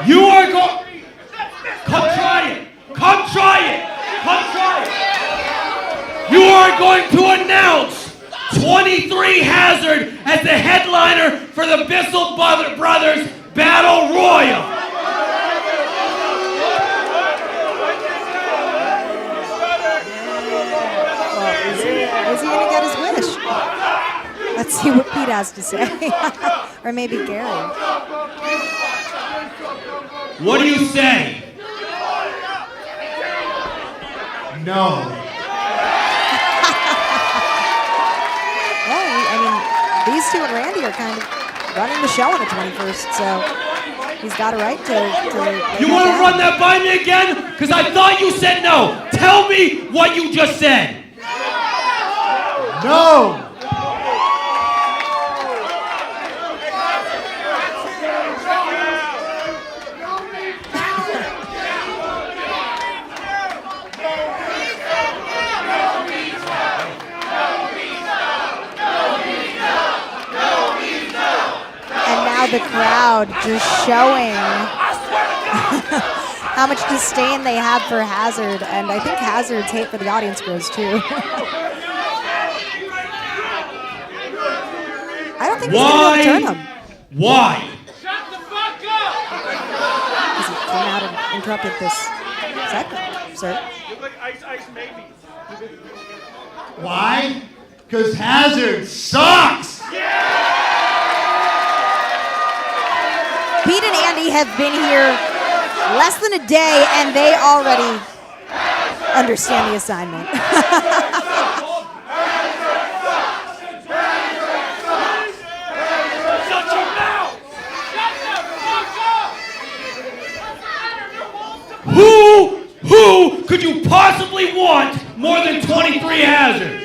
You are going. Come try it. You are going to announce 23 Hazard as the headliner for the Bissell Brothers Battle Royal. Well, is he going to get his wish? Let's see what Pete has to say. Or maybe Gary. What do you say? No. These two and Randy are kind of running the show on the 21st, so he's got a right to you want to run that by me again? Because I thought you said no. Tell me what you just said. No. The crowd just showing how much disdain they have for Hazard, and I think Hazard's hate for the audience grows too. I don't think he's going to overturn him. Why? Shut the fuck up! Because he came out and interrupted this segment, sir. You look like Ice maybe. Why? Because Hazard sucks! Pete and Andy have been here less than a day, and they already understand the assignment. Shut your mouth! Shut the fuck up! Who could you possibly want more than 23 Hazard?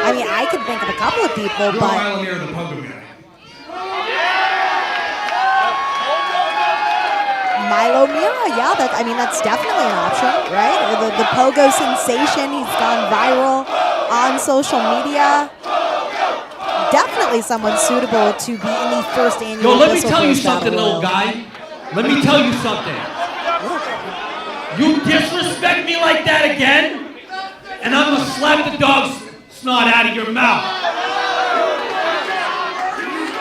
I mean, I could think of a couple of people, but Milo Mira, the Pogo Man. Milo Mira, yeah, that's definitely an option, right? The Pogo sensation, he's gone viral on social media. Definitely someone suitable to be in the first annual. Yo, let me Bissell tell you Bros something, Battle little Royal. guy. Let me tell you something. You disrespect me like that again, and I'm gonna slap the dog's snot out of your mouth.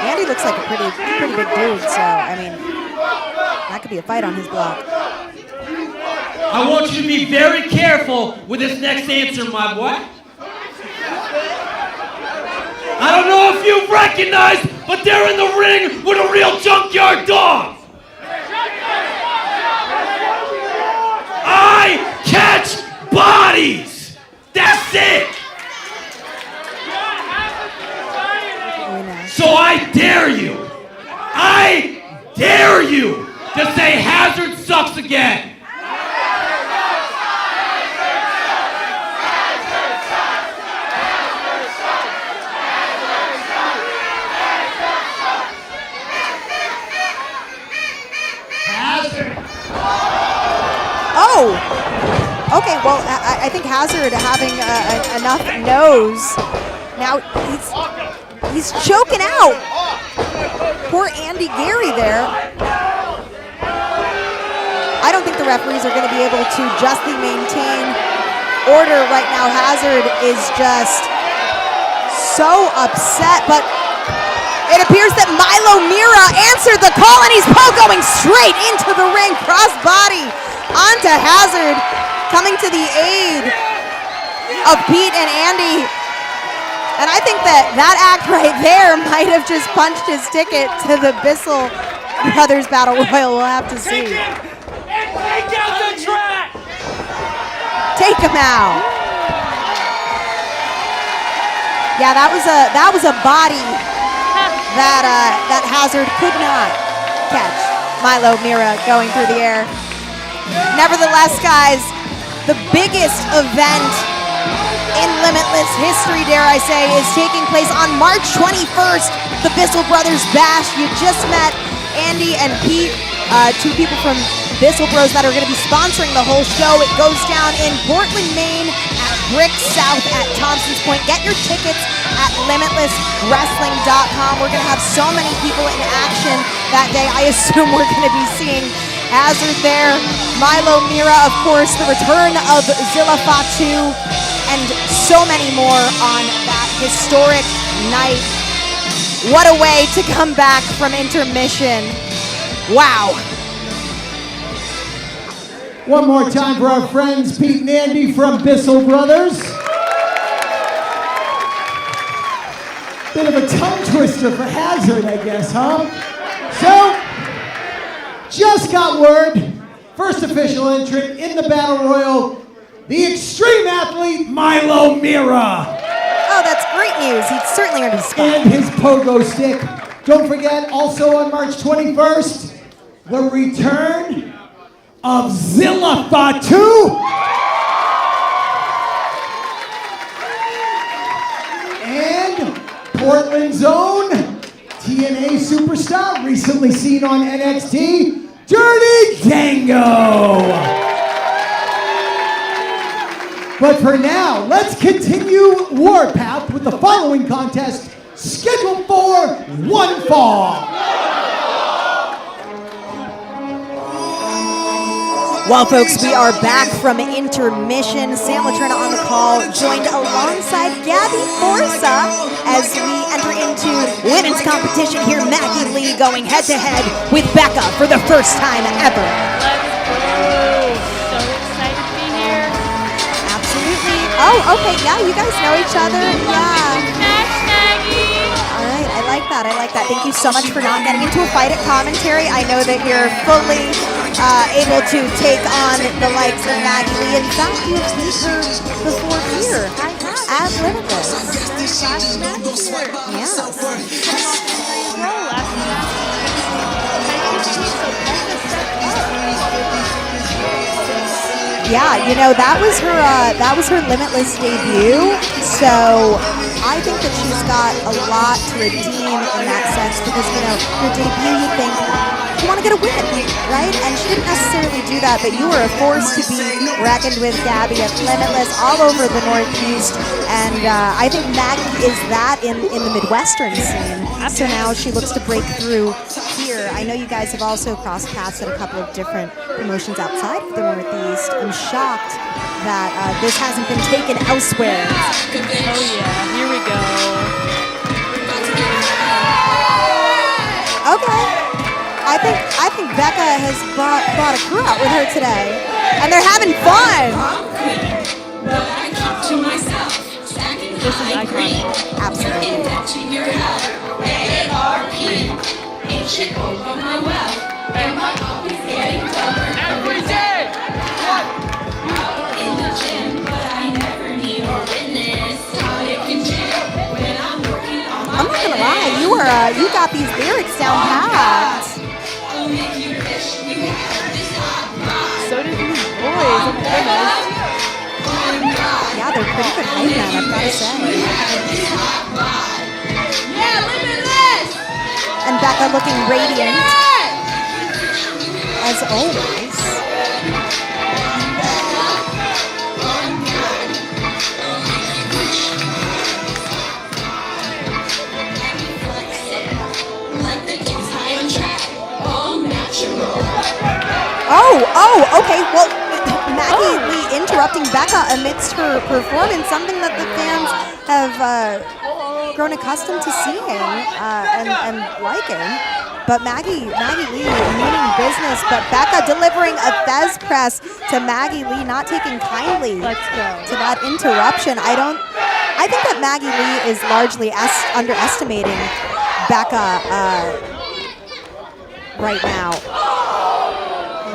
Andy looks like a pretty big dude, so I mean, that could be a fight on his block. I want you to be very careful with this next answer, my boy. I don't know if you've recognized, but they're in the ring with a real junkyard dog. I catch bodies. That's it. So I dare you to say Hazard sucks again. Oh! Okay, well, I think Hazard having enough knows. Now, he's choking out. Poor Andy Gary there. I don't think the referees are going to be able to justly maintain order right now. Hazard is just so upset, but it appears that Milo Mira answered the call, and he's pogoing straight into the ring, crossbody onto Hazard, coming to the aid of Pete and Andy. And I think that act right there might have just punched his ticket to the Bissell Brothers Battle Royal. We'll have to see. Take out the track! Take him out. Yeah, that was a body that Hazard could not catch. Milo Mira going through the air. Nevertheless, guys, the biggest event in Limitless history, dare I say, is taking place on March 21st, the Bissell Brothers Bash. You just met Andy and Pete, two people from Bissell Bros that are going to be sponsoring the whole show. It goes down in Portland, Maine at Brick South at Thompson's Point. Get your tickets at limitlesswrestling.com. We're going to have so many people in action that day. I assume we're going to be seeing Hazard there, Milo Mira, of course, the return of Zilla Fatu, and so many more on that historic night. What a way to come back from intermission. Wow. One more time for our friends Pete and Andy from Bissell Brothers. Bit of a tongue twister for Hazard, I guess, huh? So, just got word, first official entrant in the Battle Royal, the extreme athlete Milo Mira. Oh, that's great news. He'd certainly earned his spot. And his pogo stick. Don't forget, also on March 21st, the return of Zilla Fatu. And Portland's own TNA superstar, recently seen on NXT, Dirty Dango. But for now, let's continue Warpath with the following contest scheduled for one fall. Well, folks, we are back from intermission. Sam Latrina on the call, joined alongside Gabby Forza as we enter into women's competition here. Maggie Lee going head-to-head with Becca for the first time ever. Let's go. So excited to be here. Absolutely. Oh, okay. Yeah, you guys know each other. Yeah. Match, Maggie. All right. I like that. I like that. Thank you so much for not getting into a fight at commentary. I know that you're fully able to take on the likes of Maggie Lee. In fact, you've beat her before here at Limitless. Last match here. Yes. Last match. Yeah, you know, that was her Limitless debut. So I think that she's got a lot to redeem in that sense because, you know, her debut, you think you want to get a win, right? And she didn't necessarily do that, but you were a force to be reckoned with, Gabby, at Limitless all over the Northeast. And I think Maggie is that in the Midwestern scene. So now she looks to break through here. I know you guys have also crossed paths at a couple of different promotions outside of the Northeast. I'm shocked that this hasn't been taken elsewhere. Oh yeah, here we go. Okay. I think Becca has brought a crew out with her today, and they're having fun. This is iconic. Absolutely. Every day! I'm not gonna lie, you got these lyrics down pat. So did these boys. Oh my goodness. Yeah, they're pretty good hype men, I've gotta say. Yeah, Limitless! And Becca looking radiant, as always. Oh, okay. Well, Maggie Lee interrupting Becca amidst her performance, something that the fans have grown accustomed to seeing and liking. But Maggie Lee meaning business, but Becca delivering a Fez press to Maggie Lee, not taking kindly to that interruption. I think that Maggie Lee is largely underestimating Becca right now.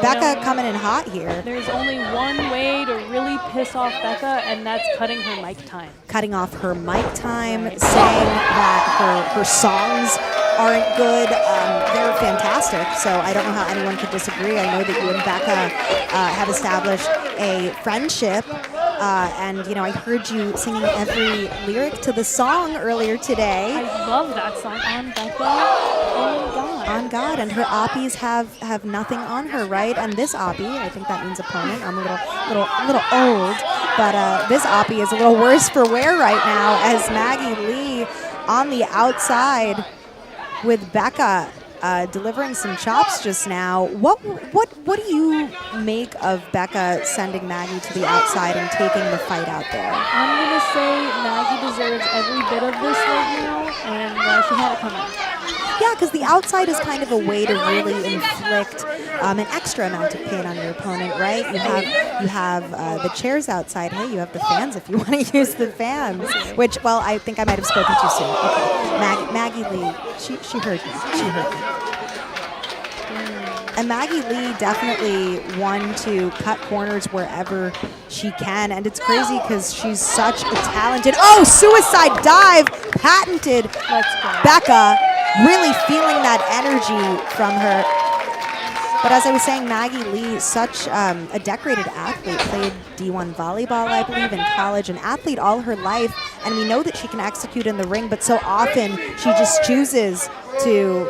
Becca coming in hot here. There's only one way to really piss off Becca, and that's cutting her mic time. Cutting off her mic time, saying that her songs aren't good. They're fantastic, so I don't know how anyone could disagree. I know that you and Becca have established a friendship, and you know I heard you singing every lyric to the song earlier today. I love that song, On Becca. Oh my God. On God, and her oppies have nothing on her, right? And this oppie, I think that means opponent. I'm a little old, but this oppie is a little worse for wear right now as Maggie Lee on the outside with Becca delivering some chops just now. What do you make of Becca sending Maggie to the outside and taking the fight out there? I'm gonna say Maggie deserves every bit of this right now, and she had it coming. Yeah, because the outside is kind of a way to really inflict an extra amount of pain on your opponent, right? You have the chairs outside. Hey, you have the fans if you want to use the fans. Which, well, I think I might have spoken too soon. Okay. Maggie Lee, she heard me. She heard me. And Maggie Lee definitely one to cut corners wherever she can. And it's crazy because she's such a talented... Oh, suicide dive! Patented. Let's go. Becca really feeling that energy from her. But as I was saying, Maggie Lee, such a decorated athlete, played D1 volleyball, I believe, in college, an athlete all her life. And we know that she can execute in the ring, but so often she just chooses to...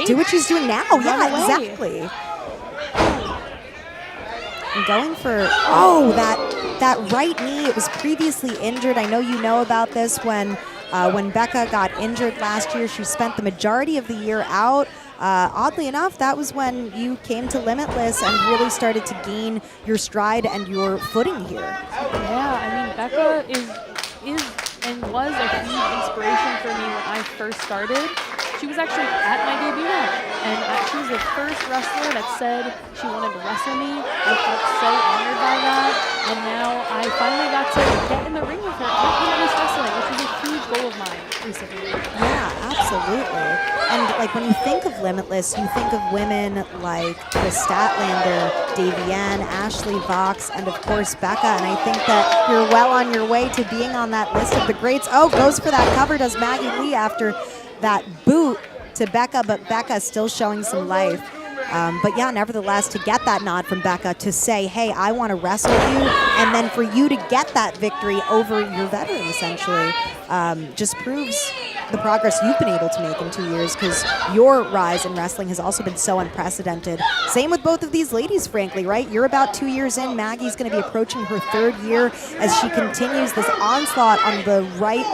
do what she's doing now. Yeah, exactly. And going for that right knee. It was previously injured. I know you know about this when Becca got injured last year. She spent the majority of the year out. Oddly enough, that was when you came to Limitless and really started to gain your stride and your footing here. Yeah, I mean Becca is and was a huge inspiration for me when I first started. She was actually at my debut match, and she was the first wrestler that said she wanted to wrestle me. I felt so honored by that, and now I finally got to get in the ring with her at Limitless Wrestling, which was a huge goal of mine recently. Yeah, absolutely. And like when you think of Limitless, you think of women like Chris Statlander, Davienne, Ashley Vox, and of course Becca. And I think that you're well on your way to being on that list of the greats. Oh, goes for that cover, does Maggie Lee after that boot to Becca, but Becca still showing some life. But yeah, nevertheless, to get that nod from Becca to say, hey, I want to wrestle you, and then for you to get that victory over your veteran, essentially, just proves the progress you've been able to make in 2 years, because your rise in wrestling has also been so unprecedented. Same with both of these ladies, frankly, right? You're about 2 years in. Maggie's going to be approaching her 3rd year as she continues this onslaught on the right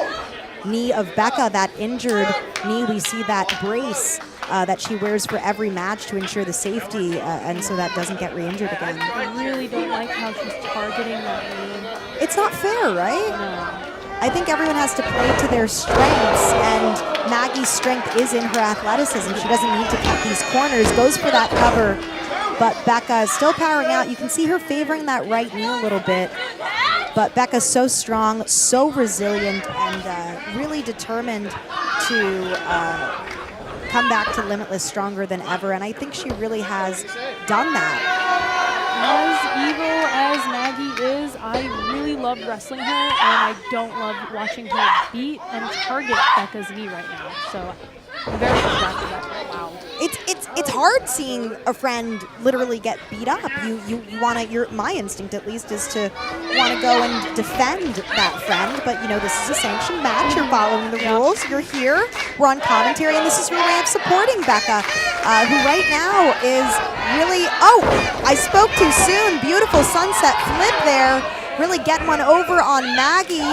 knee of Becca, that injured knee. We see that brace that she wears for every match to ensure the safety and so that doesn't get re-injured again. I really don't like how she's targeting that knee. It's not fair, right? No. I think everyone has to play to their strengths, and Maggie's strength is in her athleticism. She doesn't need to cut these corners, goes for that cover, but Becca is still powering out. You can see her favoring that right knee a little bit, but Becca's so strong, so resilient, and really determined to come back to Limitless stronger than ever, and I think she really has done that. As evil as Maggie is, I really love wrestling her, and I don't love watching her beat and target Becca's knee right now. So I'm very distracted by that. Wow. It's hard seeing a friend literally get beat up. You want to, my instinct at least is to want to go and defend that friend, but you know, this is a sanctioned match. You're following the rules. You're here. We're on commentary, and this is your way of supporting Becca, who right now is really, I spoke too soon. Beautiful sunset flip there. Really getting one over on Maggie.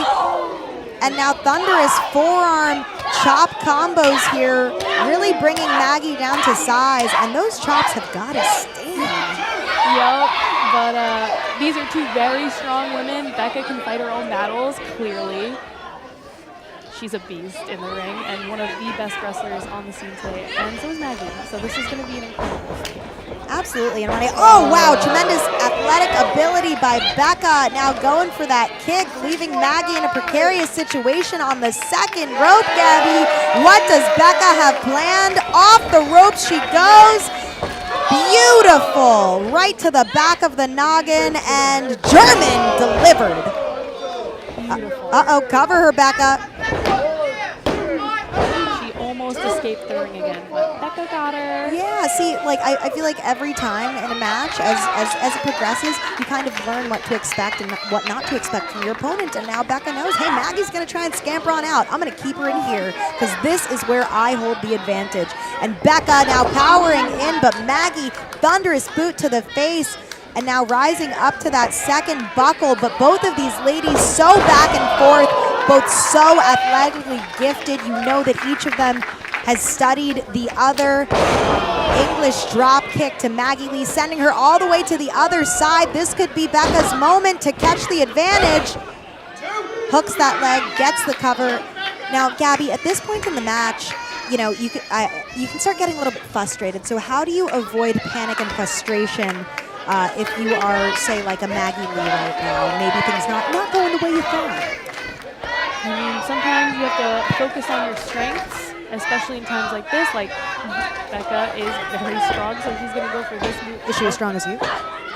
And now thunderous forearm chop combos here, really bringing Maggie down to size, and those chops have got to sting. Yep, but these are two very strong women. Becca can fight her own battles, clearly. She's a beast in the ring and one of the best wrestlers on the scene today, and so is Maggie. So this is going to be an incredible fight. Absolutely, and oh wow, tremendous athletic ability by Becca, now going for that kick, leaving Maggie in a precarious situation on the second rope. Gabby, what does Becca have planned? Off the ropes she goes. Beautiful, right to the back of the noggin, and German delivered. Cover her, Becca. Almost escaped the ring again, but Becca got her. Yeah, see, like I feel like every time in a match, as it progresses, you kind of learn what to expect and what not to expect from your opponent. And now Becca knows, hey, Maggie's gonna try and scamper on out. I'm gonna keep her in here because this is where I hold the advantage. And Becca now powering in, but Maggie, thunderous boot to the face. And now rising up to that second buckle, but both of these ladies so back and forth, both so athletically gifted. You know that each of them has studied the other. English drop kick to Maggie Lee, sending her all the way to the other side. This could be Becca's moment to catch the advantage. Hooks that leg, gets the cover. Now, Gabby, at this point in the match, you know, you can start getting a little bit frustrated. So how do you avoid panic and frustration if you are, say, like a Maggie Lee right now? Maybe things not going the way you thought. I mean, sometimes you have to focus on your strengths, especially in times like this. Like, Becca is very strong, so she's going to go for this move. Is she as strong as you?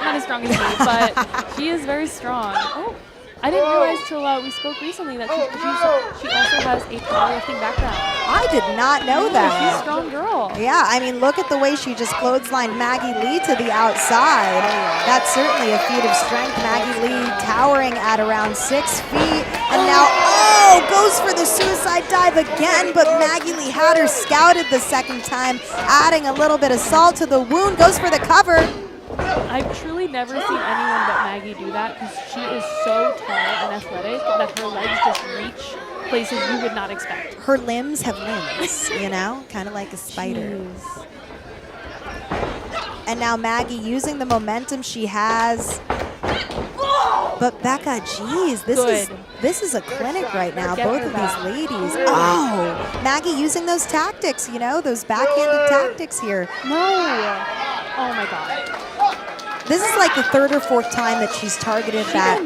Not as strong as me, but she is very strong. Oh, I didn't realize till we spoke recently that she also has a powerlifting background. I did not know that. She's a strong girl. Yeah, I mean, look at the way she just clotheslined Maggie Lee to the outside. That's certainly a feat of strength. Maggie Lee towering at around 6 feet. And now, goes for the suicide dive again, but Maggie Lee had her scouted the second time, adding a little bit of salt to the wound, goes for the cover. I've truly never seen anyone but Maggie do that because she is so tall and athletic that her legs just reach places you would not expect. Her limbs have limbs, you know, kind of like a spider. Jeez. And now Maggie using the momentum she has. But Becca, geez, this is a clinic right now. Both of these ladies. Maggie using those tactics, you know, those backhanded tactics here. No. Oh my God. This is like the 3rd or 4th time that she's targeted that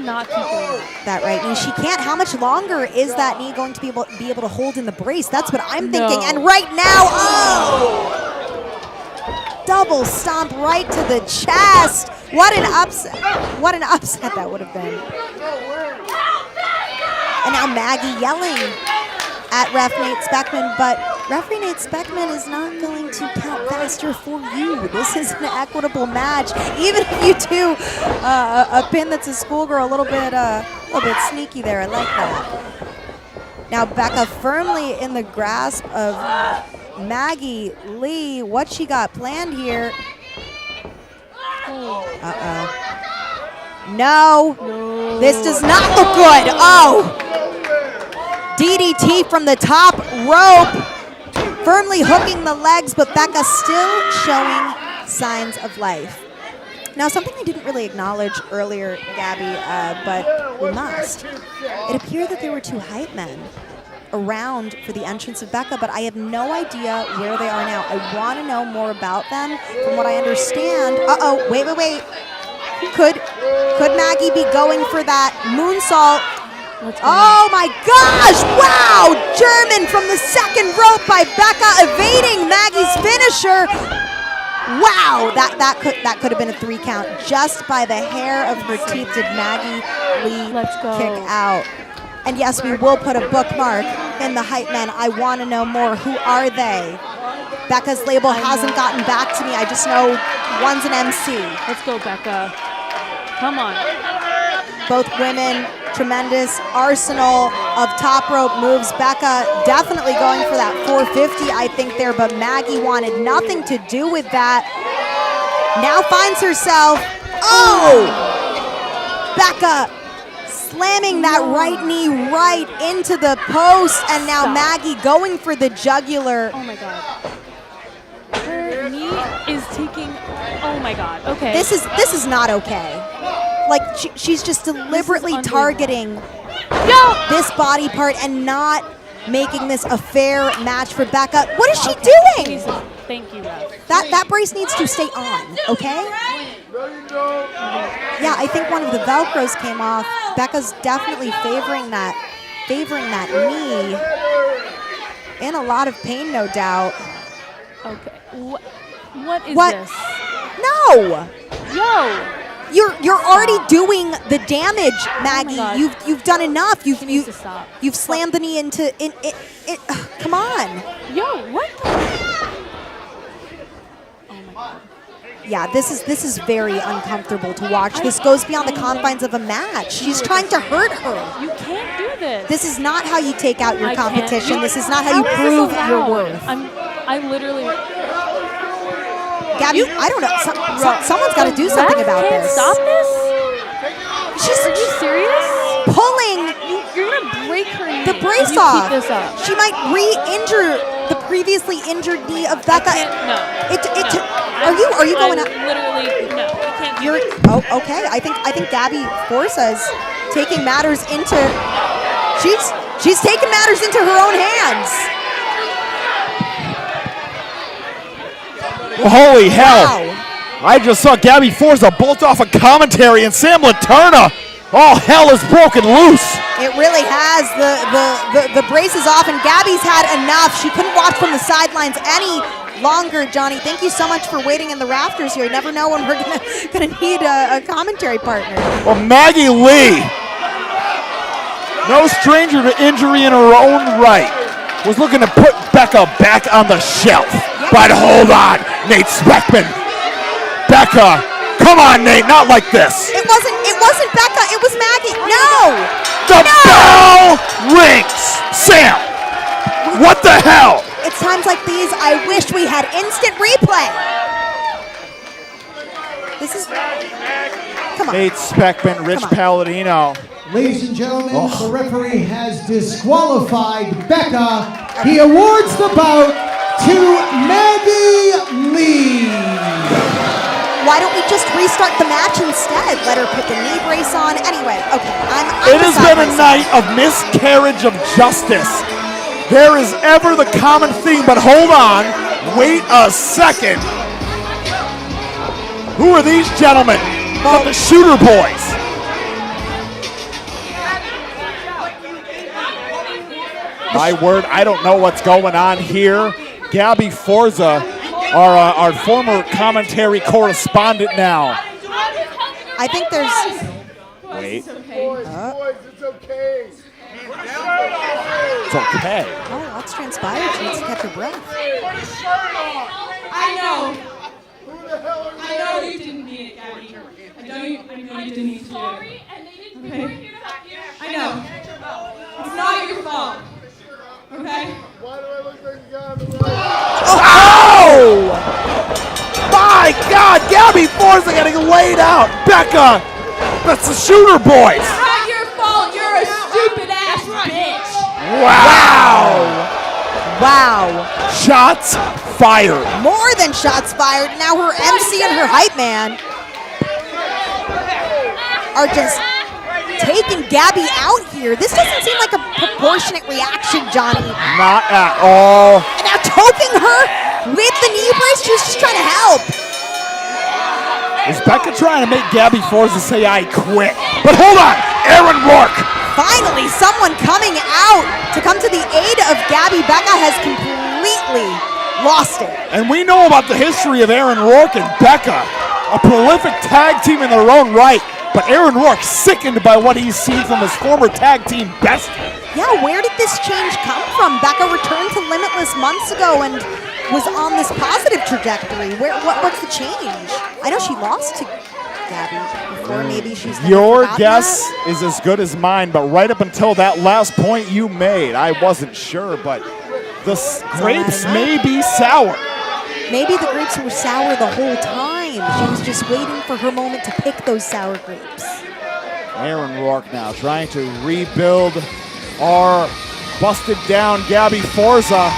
right knee. She can't. How much longer is that knee going to be able to hold in the brace? That's what I'm thinking. And right now, double stomp right to the chest. What an upset! What an upset that would have been. And now Maggie yelling at ref Nate Speckman, but Referee Nate Speckman is not going to count faster for you. This is an equitable match. Even if you do a pin that's a schoolgirl, a little bit sneaky there. I like that. Now Becca firmly in the grasp of Maggie Lee. What she got planned here? No, this does not look good. Oh, DDT from the top rope. Firmly hooking the legs, but Becca still showing signs of life. Now, something I didn't really acknowledge earlier, Gabby, but we must. It appeared that there were two hype men around for the entrance of Becca, but I have no idea where they are now. I want to know more about them. From what I understand, wait. Could Maggie be going for that moonsault? Oh my gosh, wow! German from the second rope by Becca evading Maggie's finisher. Wow, that could have been a 3 count. Just by the hair of her teeth did Maggie Lee kick out. And yes, we will put a bookmark in the hype men. I want to know more. Who are they? Becca's label hasn't gotten back to me. I just know one's an MC. Let's go, Becca. Come on. Both women, tremendous arsenal of top rope moves. Becca definitely going for that 450, I think, there, but Maggie wanted nothing to do with that. Now finds herself, Becca slamming that right knee right into the post, and now Maggie going for the jugular. Oh my God. Her knee is taking, oh my God, okay. This is not okay. Like, she's just deliberately targeting this body part and not making this a fair match for Becca. What is she doing? Thank you, Ref. That brace needs to stay on, okay? Yeah, I think one of the Velcros came off. Becca's definitely favoring that knee. In a lot of pain, no doubt. Okay. What is this? No! Yo! You're already doing the damage, Maggie. You've done enough. You've slammed the knee into it. Come on. Yo, what? Yeah, this is very uncomfortable to watch. This goes beyond the confines of a match. She's trying to hurt her. You can't do this. This is not how you take out your competition. This is not how you prove your worth. I literally. Gabby, I don't know. Someone's got to do something about this. Stop this? Are you serious? Pulling. You're gonna break her knee. The brace if you off. Keep this up. She might re-injure the previously injured knee of Becca. No. Are you going up? Literally, no. You can't do You're okay. I think Gabby Forza is taking matters into. She's taking matters into her own hands. Holy hell! Wow. I just saw Gabby Forza bolt off a commentary, and Sam Laterna, all hell is broken loose. It really has. The brace is off, and Gabby's had enough. She couldn't watch from the sidelines any longer. Johnny, thank you so much for waiting in the rafters here. You never know when we're gonna need a commentary partner. Well, Maggie Lee, no stranger to injury in her own right, was looking to put Becca back on the shelf. But hold on, Nate Speckman. Becca, come on, Nate, not like this. It wasn't Becca, it was Maggie. No! The bell rings. Sam, what the hell? It's times like these I wish we had instant replay. This is, come on. Nate Speckman, Rich Palladino. Ladies and gentlemen, the referee has disqualified Becca. He awards the bout to Maggie Lee. Why don't we just restart the match instead? Let her put the knee brace on. Anyway, okay. It has been a night of miscarriage of justice. There is ever the common theme, but hold on. Wait a second. Who are these gentlemen? Well, the Shooter Boys. My word, I don't know what's going on here. Gabby Forza, our former commentary correspondent now. I think there's... Wait. Boys, it's okay. It's okay. Oh, lots transpired. She needs to catch her breath. I know. I know you didn't mean it, Gabby. I know you didn't mean to do it. Sorry, and they didn't think we're here to help you. I know. It's not your fault. Okay? Why do I look like a guy on the right? Oh! My God, Gabby Forza getting laid out. Becca, that's the shooter boys. It's not your fault. You're a stupid ass bitch. Wow. Wow. Shots fired. More than shots fired. Now her MC and her hype man are just taking Gabby out here. This doesn't seem like a proportionate reaction, Johnny. Not at all. And now choking her with the knee brace. She's just trying to help. Is Becca trying to make Gabby Forza say I quit? But hold on, Aaron Rourke. Finally, someone coming out to come to the aid of Gabby. Becca has completely lost it. And we know about the history of Aaron Rourke and Becca, a prolific tag team in their own right. But Aaron Rourke sickened by what he's seen from his former tag team bestie. Yeah, where did this change come from? Becca returned to Limitless months ago and was on this positive trajectory. What's the change? I know she lost to Gabby before. Maybe she's Your guess is as good as mine, but right up until that last point you made, I wasn't sure, but the grapes may be sour. Maybe the grapes were sour the whole time. She was just waiting for her moment to pick those sour grapes. Aaron Rourke now trying to rebuild our busted down Gabby Forza.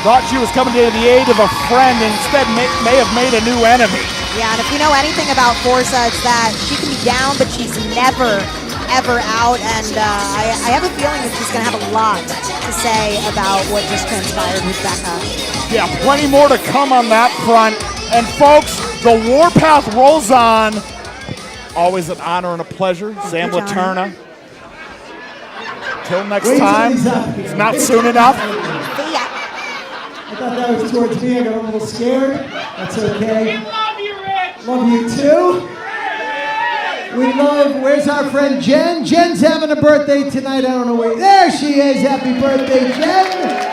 Thought she was coming to the aid of a friend, and instead may have made a new enemy. Yeah, and if we know anything about Forza, it's that she can be down, but she's never, ever out. And I have a feeling that she's going to have a lot to say about what just transpired with Becca. Yeah, plenty more to come on that front. And folks, the Warpath rolls on. Always an honor and a pleasure. Sam Laterna. Till next time. It's not soon enough. I thought that was towards me. I got a little scared. That's okay. Love you, too. Where's our friend Jen? Jen's having a birthday tonight. I don't know where. There she is. Happy birthday, Jen.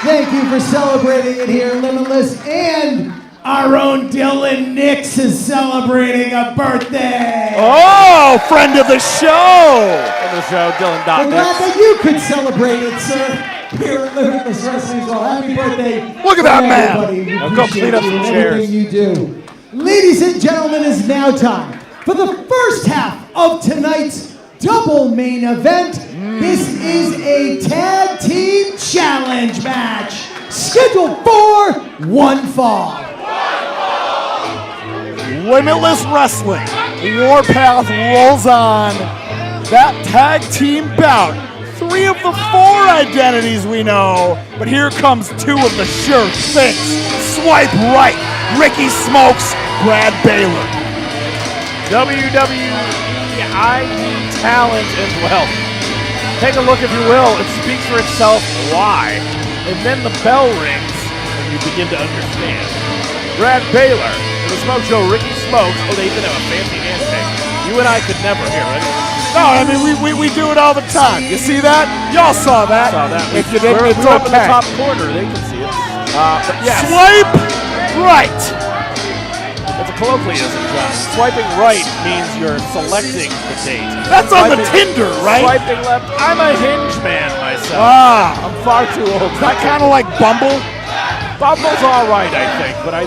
Thank you for celebrating it here, Limitless. And our own Dylan Nix is celebrating a birthday. Oh, friend of the show. Friend of the show, Dylan I'm glad that you could celebrate it, sir. Here at Limitless Wrestling as well. Happy birthday. Look at that man. Everybody. Now go clean up some chairs. Everything you do. Ladies and gentlemen, it's now time for the first half of tonight's double main event. This is a tag team challenge match scheduled for one fall. Limitless Wrestling. Warpath rolls on. That tag team bout. 3 of the 4 identities we know. But here comes 2 of the sure things. Swipe right. Ricky Smokes, Brad Baylor. WWE ID talent and wealth. Take a look if you will. It speaks for itself why. And then the bell rings and you begin to understand. Brad Baylor. The Smoke Show, Ricky Smokes. Oh, they even have a fancy handshake. You and I could never hear it. No, I mean, we do it all the time. You see that? Y'all saw that. If you didn't, it's we're up in the okay. top corner. They can see it. But yes. Swipe right. It's a colloquialism, John. Swiping right means you're selecting the date. That's on the Tinder, right? Swiping left. I'm a hinge man myself. Ah. I'm far too old. Is that kind of like Bumble? Bumble's all right, I think, but I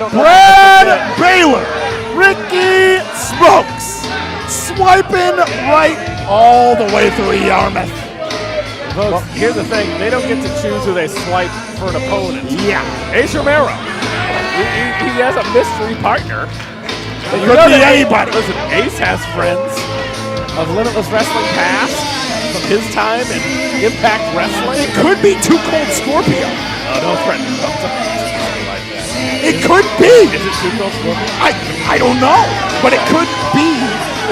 don't know. Brad Baylor, Ricky Smokes, swiping right all the way through Yarmouth. Well, here's the thing. They don't get to choose who they swipe for an opponent. Yeah. Ace Romero. He has a mystery partner. It could be anybody. Listen, Ace has friends of Limitless Wrestling past from his time in Impact Wrestling. It could be Too Cold Scorpio. Oh, no friend. Like that. It could be. Is it Too Cold Scorpio? I don't know, but it could be.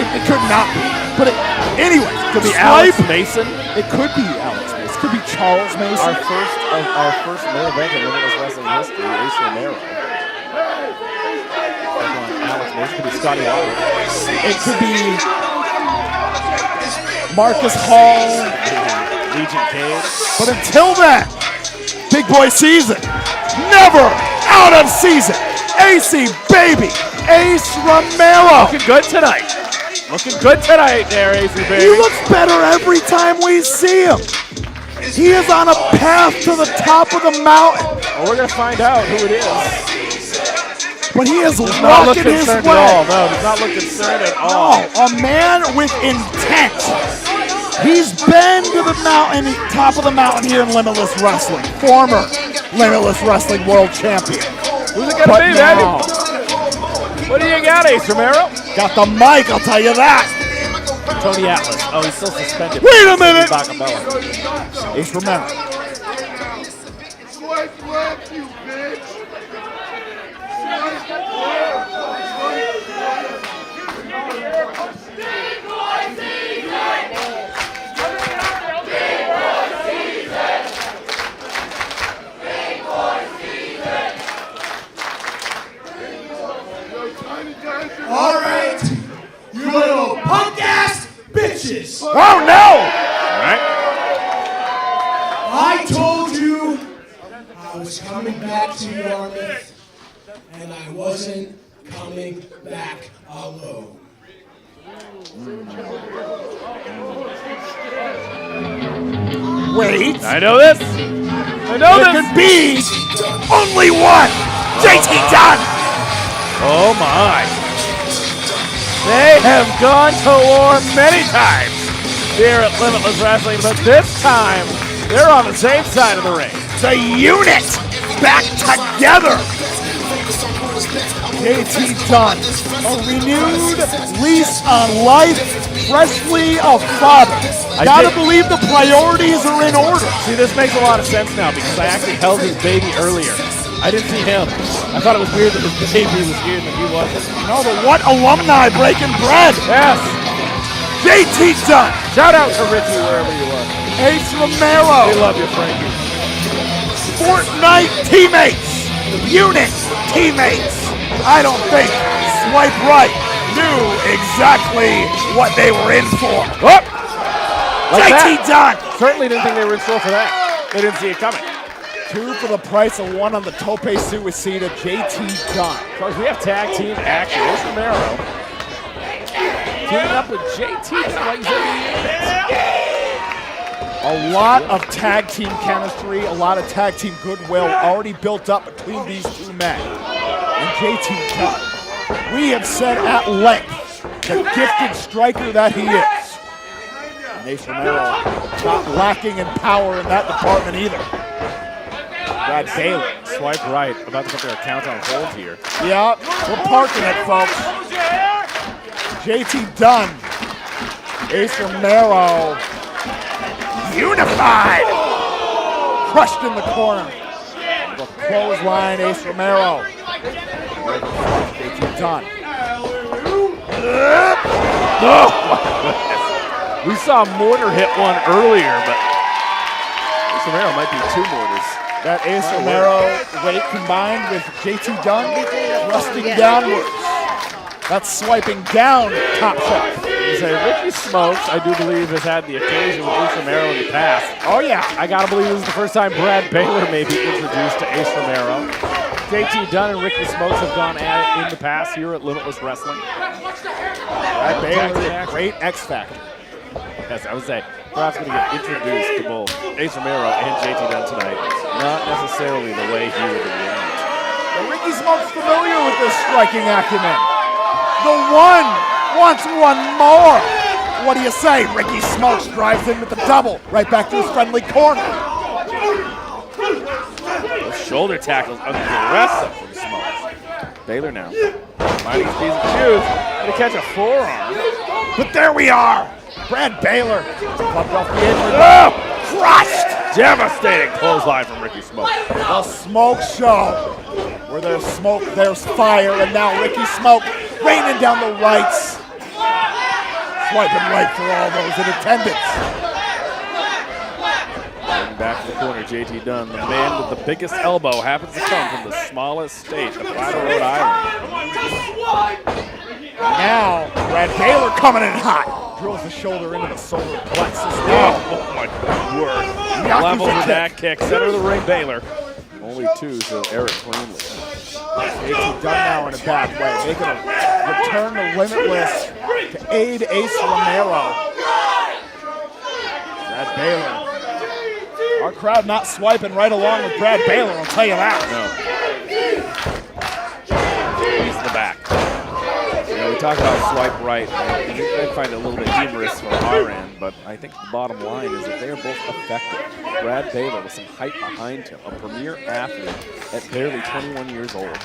It could not be. But anyway, could be Alex Mason. It could be Alex Mason. It could be Charles Mason. Our first main event in Limitless Wrestling history, Ace Romero. Alex Mason, could be Scotty Hall. It could be Marcus Hall, Legion Cage. but until then, big boy season, never out of season. AC baby, Ace Romero. Looking good tonight. Looking good tonight there, AC baby. He looks better every time we see him. He is on a path to the top of the mountain. Well, we're going to find out who it is. But he is Not look rocking his concerned way. at all. No, does not look concerned at all. No, a man with intent. He's been to the mountain, top of the mountain here in Limitless Wrestling. Former Limitless Wrestling World Champion. Who's it going to be, baby? What do you got, Ace Romero? Got the mic, I'll tell you that. Tony Atlas. Oh, he's still suspended. Wait a minute. Bacabella. Ace Romero. All right, you little punk ass bitches. Oh no! All right. I told you I was coming back to Yarmouth, and I wasn't coming back alone. Wait. I know this. I know There this. could be only one. JT Dunn. Oh my. They have gone to war many times here at Limitless Wrestling, but this time they're on the same side of the ring. The unit back together. JT Dunn, a renewed lease on life, freshly a father. Gotta believe the priorities are in order. See, this makes a lot of sense now because I actually held his baby earlier. I didn't see him. I thought it was weird that his baby was here and that he wasn't. No, but what alumni breaking bread? Yes. JT Dunn. Shout out to Ricky wherever you are. Ace Romero. We love you, Frankie. Fortnite teammates. Unit teammates. I don't think Swipe Right knew exactly what they were in for. Oh! Like JT Dunn. Certainly didn't think they were in store for that. They didn't see it coming. 2 for the price of 1 on the Tope Suicida, JT Dunn. Because we have tag team action. Ace Romero teaming up with JT Dunn. A lot of tag team chemistry, a lot of tag team goodwill already built up between these two men. And JT Dunn, we have said at length, the gifted striker that he is. And Ace Romero not lacking in power in that department either. Brad Bailey, Swipe Right, about to put their account on hold here. Yeah, we're parking it, folks. JT Dunn, Ace Romero, unified, crushed in the corner. The clothesline, Ace Romero. JT Dunn. Oh my goodness. We saw Mortar hit one earlier, but Ace Romero might be 2 mortars. That Ace Romero weight combined with JT Dunn thrusting downwards. That's swiping down top shelf. Ricky Smokes, I do believe, has had the occasion with Ace Romero in the past. Oh yeah. I gotta believe this is the first time Brad Baylor may be introduced to Ace Romero. JT Dunn and Ricky Smokes have gone at it in the past here at Limitless Wrestling. Brad Baylor is a great X Factor. Yes, I would say perhaps going to get introduced to both Ace Romero and JT Dunn tonight. Not necessarily the way he would have wanted. But Ricky Smokes familiar with this striking acumen. The one wants one more. What do you say? Ricky Smokes drives in with the double, right back to his friendly corner. Those shoulder tackles aggressive from Smokes. Baylor now, minding his P's and Q's, going to catch a forearm. But there we are. Brad Baylor popped off the apron. Oh, crushed! Devastating clothesline from Ricky Smokes. The Smoke Show. Where there's smoke, there's fire, and now Ricky Smoke raining down the rights. Swiping right for all those in attendance. Back to the corner, JT Dunn, the man with the biggest elbow, happens to come from the smallest state, the Platte, Rhode Island. Now, Brad Baylor coming in hot. drills the shoulder into the solar plexus. Oh my word. Levels with that kick. Center of the ring, Baylor. Only 2, so Eric cleanly. JT Dunn now in a bad way, making a return to Limitless to aid Ace Romero. Brad Baylor. Our crowd not swiping right along with Brad Baylor, I'll tell you that. No. He's in the back. We talk about swipe right, and I find it a little bit humorous from our end, but I think the bottom line is that they are both effective. Brad Baylor with some hype behind him, a premier athlete at barely 21 years old.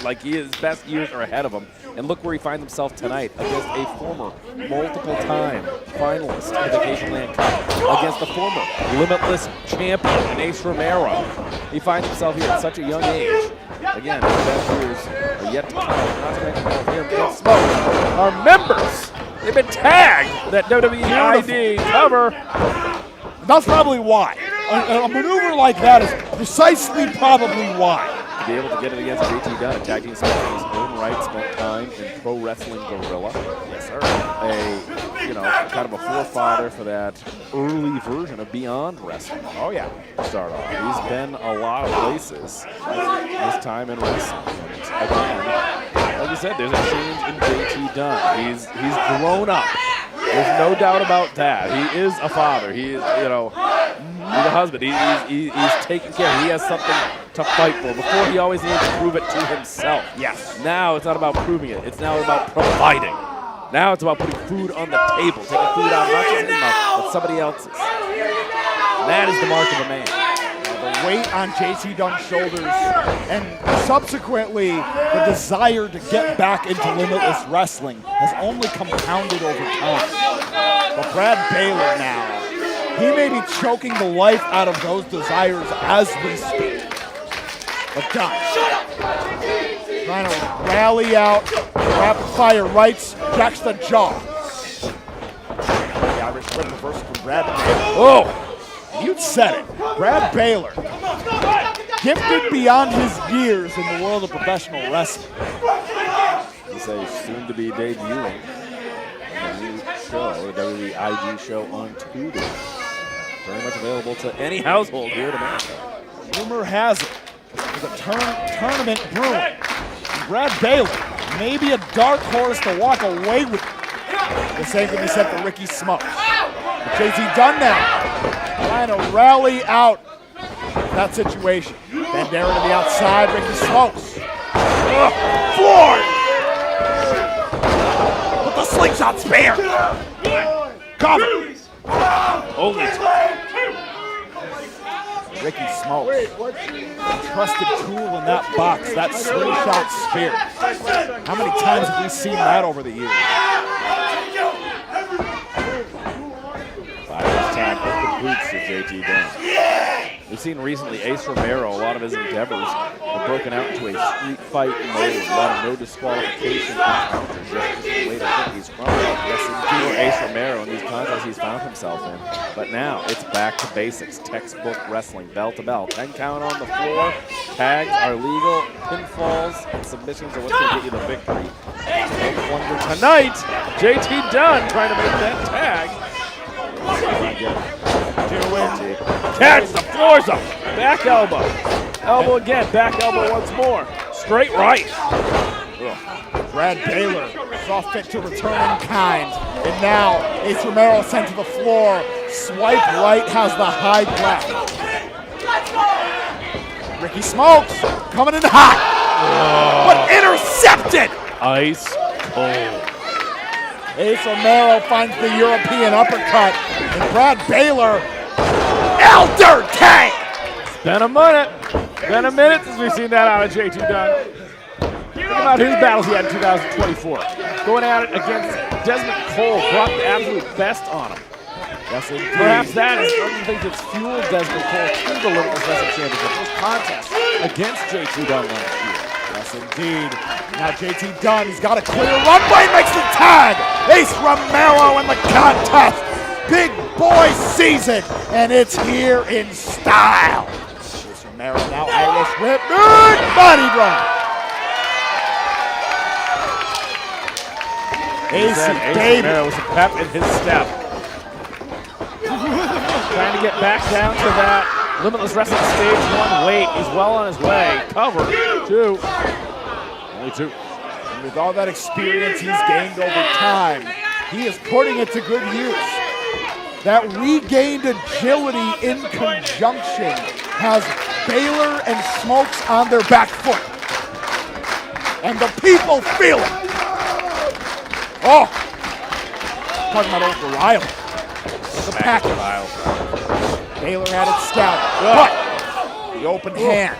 Like his best years are ahead of him, and look where he finds himself tonight against a former multiple-time finalist in the Vacation Land Cup, against the former Limitless champion, Ace Romero. He finds himself here at such a young age. Again, his best years are yet to come. Not to mention here against Smoke. Our members, they've been tagged that WWE ID cover. That's probably why. A maneuver like that is precisely probably why. To be able to get it against JT Dunn, a tag team spent in his own right, spent time in Pro Wrestling Gorilla. Yes, sir. Kind of a forefather for that early version of Beyond Wrestling. Oh, yeah. To start off. He's been a lot of places this time in wrestling. And again, like you said, there's a change in JT Dunn. He's grown up. There's no doubt about that. He is a father. He is, he's a husband. He's taking care. He has something to fight for. Before, he always needed to prove it to himself. Yes. Now it's not about proving it. It's now about providing. Now it's about putting food on the table, taking food out not just his mouth, but somebody else's. And that is the mark of a man. The weight on JT Dunn's shoulders, and subsequently the desire to get back into Limitless Wrestling has only compounded over time. But Brad Baylor now, he may be choking the life out of those desires as we speak. But Dunn, trying to rally out, rapid fire rights, jacks the jaw. The Irish whip reversal from Brad Baylor. Oh, you said it. Brad Baylor, gifted beyond his years in the world of professional wrestling. He says soon to be debuting on a new show, the WWE ID show on Tuesday. Very much available to any household here in America. Rumor has it there's a tournament brewing. And Brad Baylor may be a dark horse to walk away with it. The same can be said for Ricky Smokes. JT Dunn now trying to rally out that situation. Bandera to the outside, Ricky Smokes. Floored! But the slingshot spear! Cover! Only Ricky Smokes, trusted tool in that box, that slingshot spear. How many times have we seen that over the years? 5 this time, open boots for JT Dunn. We've seen recently Ace Romero, a lot of his endeavors have broken out into a street fight mode, a lot of no disqualification encounters. Just the way to think he's from. Yes, indeed, Ace Romero in these contests he's found himself in. But now it's back to basics, textbook wrestling, bell to bell. 10 count on the floor, tags are legal, pinfalls and submissions are what's going to get you the victory. Wonder tonight, JT Dunn trying to make that tag. Catch, the floor's up. Back elbow. Elbow again. Back elbow once more. Straight right. Brad Baylor saw fit to return in kind. And now Ace Romero sent to the floor. Swipe right has the high ground. Ricky Smokes coming in hot. But intercepted. Ice cold. Ace Romero finds the European uppercut. And Brad Baylor, Elder Tank! It's been a minute since we've seen that out of JT Dunn. Think about his battles he had in 2024. Going at it against Desmond Cole, brought the absolute best on him. Yes, indeed. Perhaps that is one of the things that's fueled Desmond Cole to the Limitless Wrestling Championship. This contest against JT Dunn last year. Yes, indeed. Now JT Dunn, he's got a clear runway, makes the tag. Ace Romero in the contest. Big boy season, and it's here in style. Ace Romero now Irish whip, big body drop. Ace Ace Romero with some pep in his step. Trying to get back down to that Limitless Wrestling Stage 1 weight. He's well on his way. Cover, 2. Only 2. And with all that experience he's gained over time, he is putting it to good use. That regained agility in conjunction has Baylor and Smokes on their back foot. And the people feel it. Oh, talking about old Riley. The package. Baylor had it scouted, but the open hand.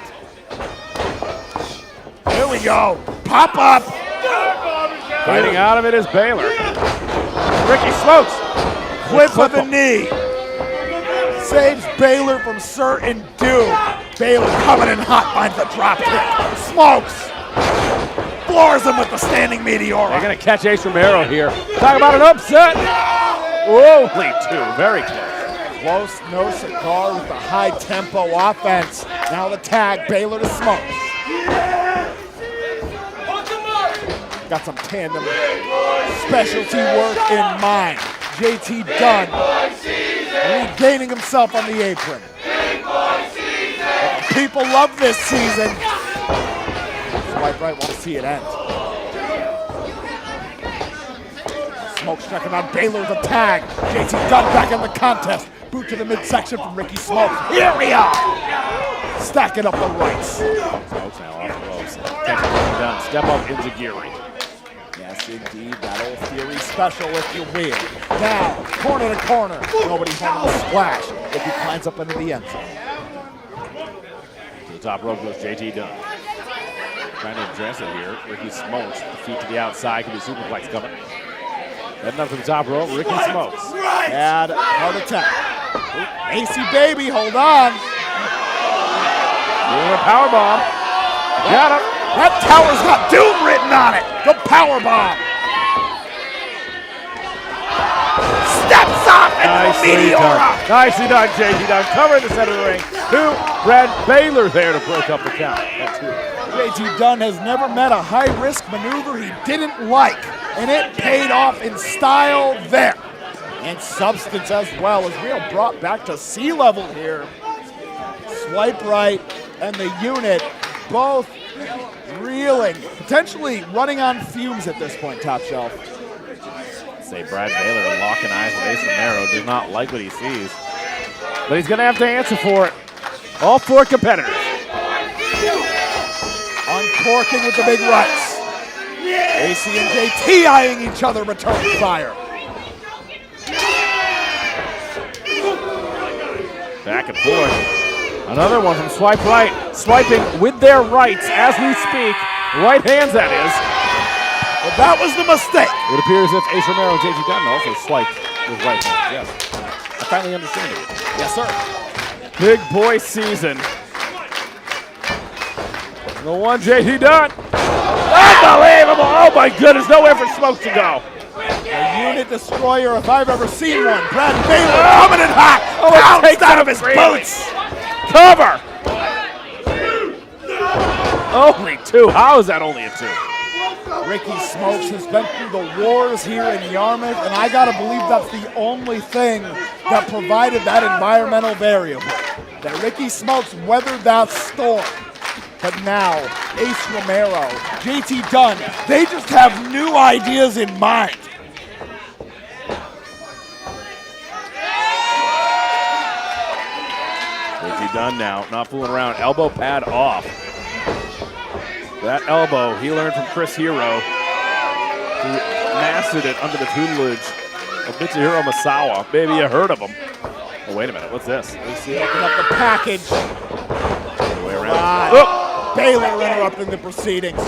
Here we go. Pop up. Fighting out of it is Baylor. Ricky Smokes. Clip of the knee. Saves Baylor from certain doom. Baylor coming in hot, finds the drop kick. Smokes. Floors him with the standing meteor. They're going to catch Ace Romero here. Talk about an upset. Only 2. Very close. Close, no cigar with the high tempo offense. Now the tag, Baylor to Smokes. Got some tandem specialty work in mind. JT Dunn regaining himself on the apron. People love this season. Swipe right, want to see it end. Smokes checking on Baylor's tag. JT Dunn back in the contest. Boot to the midsection from Ricky Smokes. Here we are. Stacking up the rights. Smokes now off the ropes. Catching Dunn. Step up into Geary. Yes, indeed. That old Theory special if you will. Now, corner to corner. Nobody home the splash if he climbs up into the end zone. To the top rope goes JT Dunn. Trying to address it here. Ricky Smokes. The feet to the outside. Could be superplex coming. Heading up to the top rope. Ricky Smokes. Bad heart attack. AC baby, hold on. Doing a powerbomb. Got him. That tower's got doom written on it. The powerbomb. Steps up and the meteora. Nicely done, JT Dunn. Covering the center of the ring. 2. Brad Baylor there to break up the count. That's 2. JT Dunn has never met a high-risk maneuver he didn't like, and it paid off in style there. And substance as well, as we are brought back to sea level here. Swipe right and the unit both reeling, potentially running on fumes at this point, Top Shelf. Say Brad Baylor locking eyes with Ace Romero, does not like what he sees. But he's going to have to answer for it. All 4 competitors. Uncorking with the big rights. AC and JT eyeing each other, returning fire. Back and forth. Another one from Swipe Right. Swiping with their rights as we speak. Right hands, that is. But that was the mistake. It appears as if Ace Romero and JT Dunn also swiped with right hands. Yes. I finally understand it. Yes, sir. Big boy season. The one JT Dunn. Unbelievable. Oh my goodness. Nowhere for Smokes to go. A unit destroyer if I've ever seen one. Brad Baylor coming in hot. Oh, takes out of his boots. Cover. Only 2. How is that only a 2? Ricky Smokes has been through the wars here in Yarmouth, and I gotta believe that's the only thing that provided that environmental variable. That Ricky Smokes weathered that storm. But now, Ace Romero, JT Dunn, they just have new ideas in mind. JT Dunn now, not fooling around. Elbow pad off. That elbow he learned from Chris Hero, who mastered it under the tutelage of Mitsuhiro Masawa. Maybe you heard of him. Oh, wait a minute. What's this? AC open up the package. Other way around. Baylor interrupting the proceedings.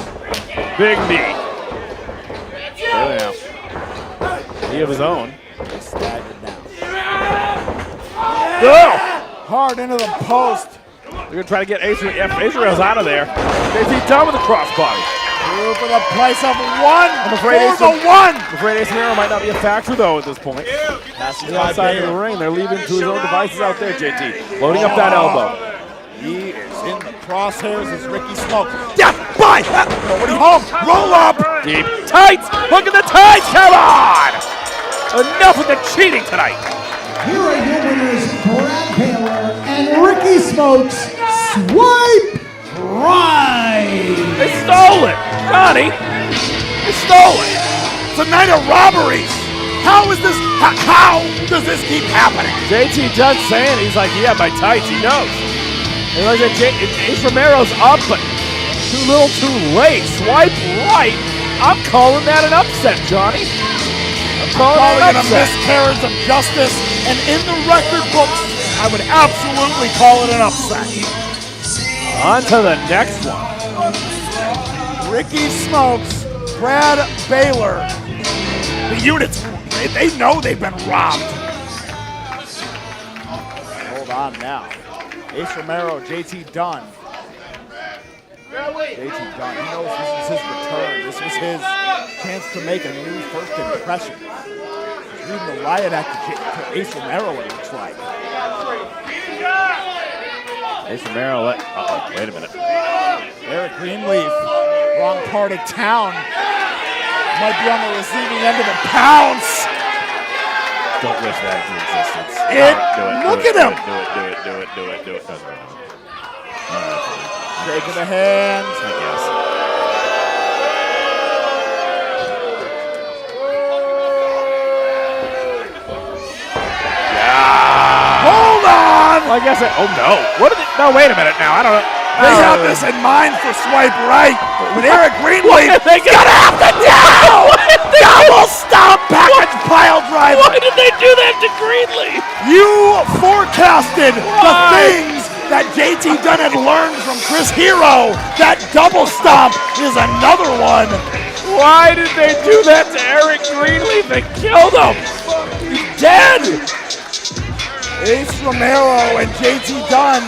Big knee. Baylor now. Knee of his own. He's staggered now. Hard into the post. They're going to try to get Israel's out of there. JT Dunn with a crossbody. Through for the price of 1. I'm afraid Ace Romero might not be a factor, though, at this point. Passes outside of the ring. They're leaving to his own devices out there, JT. Loading up that elbow. He is in the crosshairs as Ricky Smoke. Death by nobody home. Roll up. Deep tights. Look at the tights. Come on. Enough with the cheating tonight. Here are your winners, Brad Baylor and Ricky Smokes. Swipe right. They stole it. Johnny, they stole it. It's a night of robberies. How is this? How does this keep happening? JT Dunn saying, he's like, yeah, by tights, he knows. And like that, Ace Romero's up, but too little too late. Swipe right. I'm calling that an upset, Johnny. I'm calling it a miscarriage of justice, and in the record books, I would absolutely call it an upset. On to the next one. Ricky Smokes, Brad Baylor. The units, they know they've been robbed. Hold on now. Ace Romero, JT Dunn. JT Dunn, he knows this is his return. This was his chance to make a new first impression. He's leading the riot act to Ace Romero, it looks like. Ace Romero, wait a minute. Eric Greenleaf, wrong part of town. Might be on the receiving end of a pounce. Don't wish that into existence. Look at him. Do it. Shaking the hands. I guess. Yeah. Hold on. Well, I guess oh no. What did no, wait a minute now. I don't know. They have this in mind for swipe right. With Eric Greenleaf, gonna have to down! Double stomp package pile driver. Why did they do that to Greenleaf? You forecasted the things that JT Dunn had learned from Chris Hero. That double stomp is another one. Why did they do that to Eric Greenleaf? They killed him. He's dead. Ace Romero and JT Dunn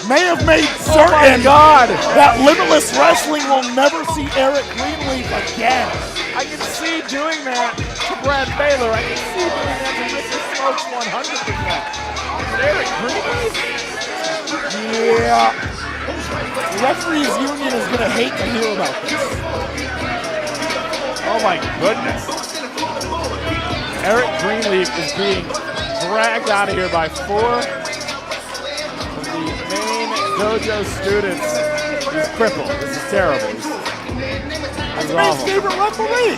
may have made certain that Limitless Wrestling will never see Eric Greenleaf again. I can see doing that to Brad Baylor. I can see doing that to Ricky Smokes 100%. But Eric Greenleaf? Yeah. The referees union is going to hate to hear about this. Oh my goodness. Eric Greenleaf is being dragged out of here by 4 of the main dojo students. He's crippled. This is terrible. That's my favorite referee.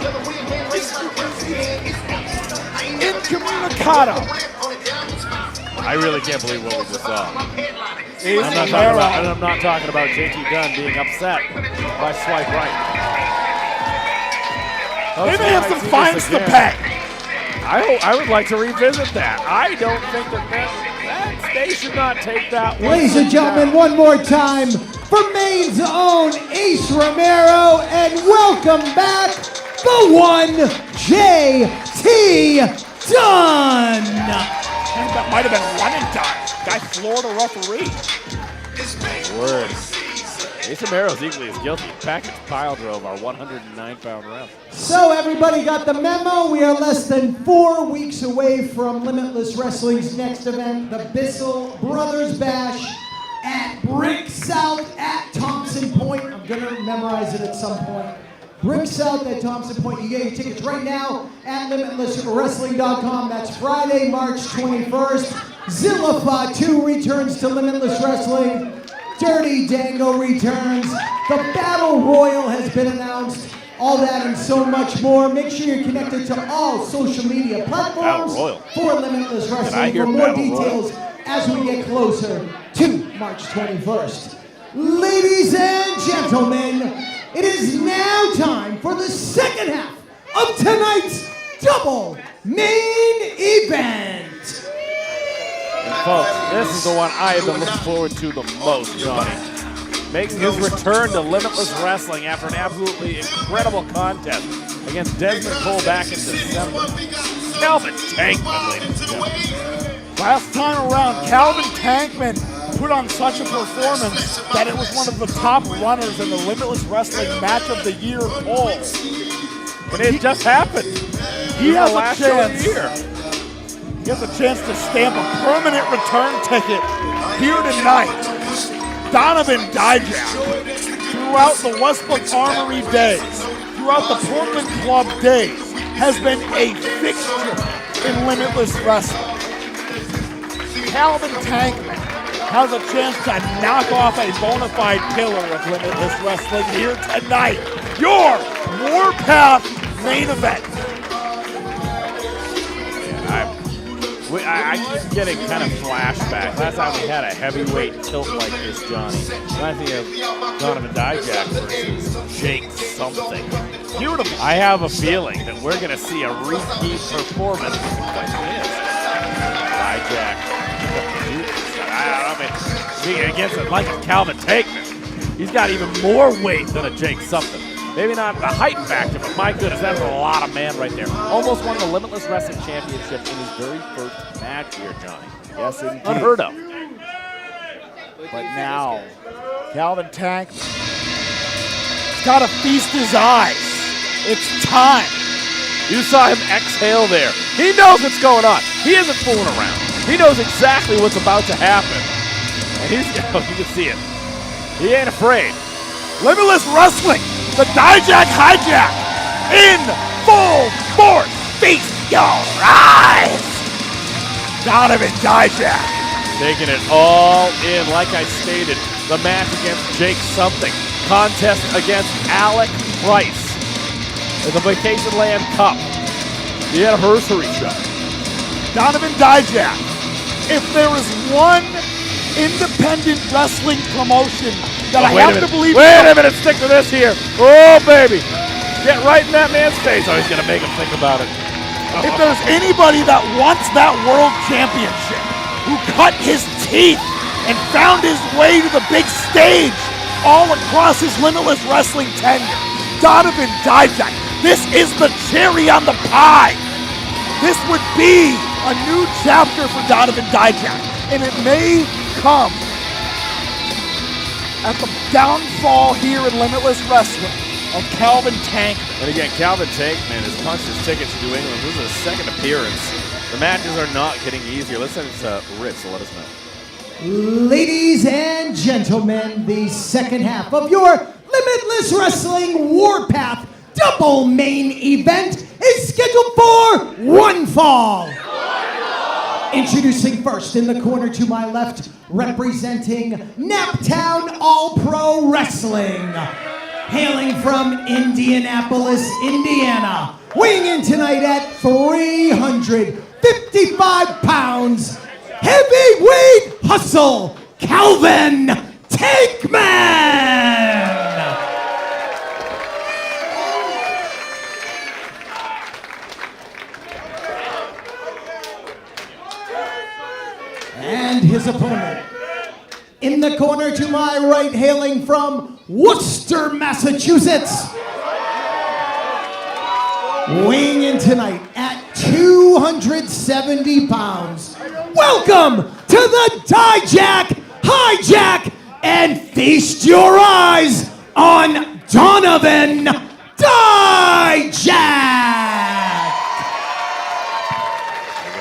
Incommunicado. I really can't believe what we just saw. I'm not talking about JT Dunn being upset by swipe right. They may have some fines to pay. I would like to revisit that. I don't think that they should not take that one. Ladies and gentlemen, one more time for Maine's own Ace Romero, and welcome back the one JT Dunn. That might have been one and done. Guy floored a referee. Word. Ace Romero's equally as guilty. Package pile drove our 109-pound ref. So everybody got the memo. We are less than 4 weeks away from Limitless Wrestling's next event, the Bissell Brothers Bash at Brick South at Thompson Point. I'm going to memorize it at some point. Brick South at Thompson Point. You get your tickets right now at limitlesswrestling.com. That's Friday, March 21st. Zillifa 2 returns to Limitless Wrestling. Dirty Dango returns. The Battle Royal has been announced. All that and so much more. Make sure you're connected to all social media platforms for Limitless Wrestling for more details as we get closer to March 21st. Ladies and gentlemen, it is now time for the second half of tonight's double main event. And folks, this is the one I have been looking forward to the most, Johnny. Making his return to Limitless Wrestling after an absolutely incredible contest against Desmond Cole back in December. Calvin Tankman, ladies and gentlemen. Last time around, Calvin Tankman put on such a performance that it was one of the top runners in the Limitless Wrestling Match of the Year poll. But it just happened. He has a chance. He has a chance to stamp a permanent return ticket here tonight. Donovan Dijak, throughout the Westbrook Armory days, throughout the Portland Club days, has been a fixture in Limitless Wrestling. Calvin Tankman has a chance to knock off a bona fide pillar of Limitless Wrestling here tonight. Your Warpath main event. I keep getting kind of flashbacks. Last time we had a heavyweight tilt like this, Johnny. Reminds me of Donovan Dijak versus Jake something. Beautiful. I have a feeling that we're going to see a repeat performance. The question is, Dijak, I mean, against it like a Calvin Tankman, he's got even more weight than a Jake something. Maybe not the height factor, but my goodness, that's a lot of man right there. Almost won the Limitless Wrestling Championship in his very first match here, Johnny. Yes, indeed. Unheard of. But now, Calvin Tankman's got to feast his eyes. It's time. You saw him exhale there. He knows what's going on. He isn't fooling around. He knows exactly what's about to happen. And he's, you can see it. He ain't afraid. Limitless Wrestling, the Dijak hijack, in full force. Feast your eyes. Donovan Dijak. Taking it all in, like I stated. The match against Jake something. Contest against Alec Price. In the Vacation Land Cup. The anniversary show. Donovan Dijak. If there is one independent wrestling promotion that I have to believe in. Wait a minute, stick to this here. Oh, baby. Get right in that man's face. Oh, he's going to make him think about it. If there's anybody that wants that world championship, who cut his teeth and found his way to the big stage all across his Limitless Wrestling tenure, Donovan Dijak. This is the cherry on the pie. This would be a new chapter for Donovan Dijak, and it may come at the downfall here in Limitless Wrestling of Calvin Tankman. And again, Calvin Tankman has punched his ticket to New England. This is his second appearance. The matches are not getting easier. Let's send it to Rich to let us know. Ladies and gentlemen, the second half of your Limitless Wrestling Warpath double main event is scheduled for one fall. Introducing first in the corner to my left, representing Naptown All-Pro Wrestling. Hailing from Indianapolis, Indiana. Weighing in tonight at 355 pounds, heavyweight hustle, Calvin Tankman! And his opponent. In the corner to my right, hailing from Worcester, Massachusetts. Weighing in tonight at 270 pounds. Welcome to the Dijak Hijack, and feast your eyes on Donovan Dijak!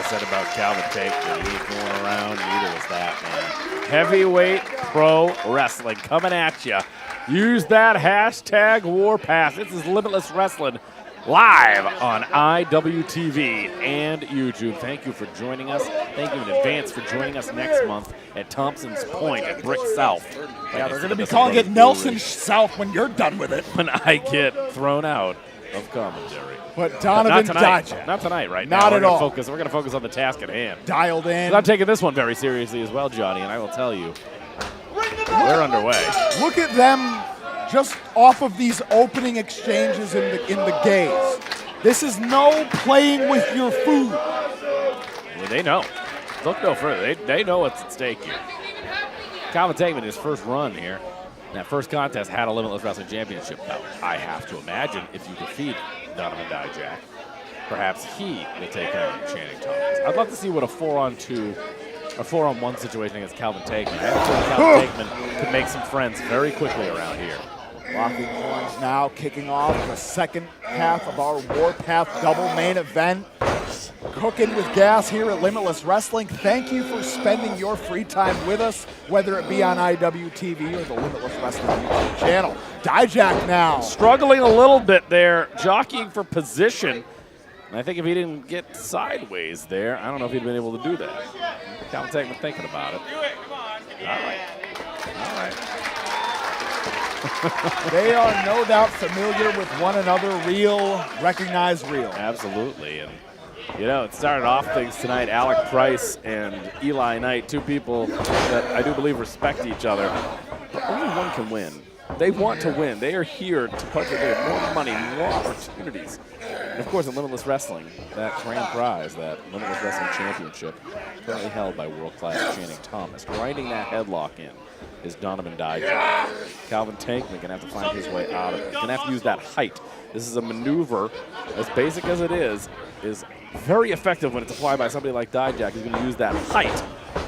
Said about Calvin Tankman, he was going around, neither was that, man. Heavyweight Pro Wrestling coming at you. Use that hashtag Warpath. This is Limitless Wrestling live on IWTV and YouTube. Thank you for joining us. Thank you in advance for joining us next month at Thompson's Point at Brick South. Yeah, they're going to be calling it Nelson South when you're done with it. When I get thrown out of commentary. But Donovan Dijak. Not tonight, right now. Not at all. We're going to focus on the task at hand. Dialed in. I'm taking this one very seriously as well, Johnny, and I will tell you, we're underway. Look at them just off of these opening exchanges in the gaze. This is no playing with your food. Well, they know. Look no further. They know what's at stake here. Calvin Tankman, his first run here, that first contest had a Limitless Wrestling Championship belt. I have to imagine if you defeat Donovan Dijak, perhaps he will take on Channing Thomas. I'd love to see what a 4-on-2 or 4-on-1 situation against Calvin Tankman. I have a feeling Calvin Tankman could make some friends very quickly around here. Locking horns now, kicking off the second half of our Warpath double main event. cooking with gas here at Limitless Wrestling. Thank you for spending your free time with us, whether it be on IWTV or the Limitless Wrestling YouTube channel. Dijak now. Struggling a little bit there, jockeying for position. And I think if he didn't get sideways there, I don't know if he'd been able to do that. Calvin Tankman thinking about it. Do it, come on. All right. All right. They are no doubt familiar with one another, real, recognize real. Absolutely. And, you know, it started off things tonight. Alec Price and Eli Knight, two people that I do believe respect each other. But only one can win. They want to win. They are here to cultivate more money, more opportunities. And, of course, in Limitless Wrestling, that grand prize, that Limitless Wrestling Championship, currently held by world-class Channing Thomas. Grinding that headlock in is Donovan Dijak. Calvin Tankman going to have to find his way out of it. Going to have to use that height. This is a maneuver, as basic as it is very effective when it's applied by somebody like Dijak. He's going to use that height.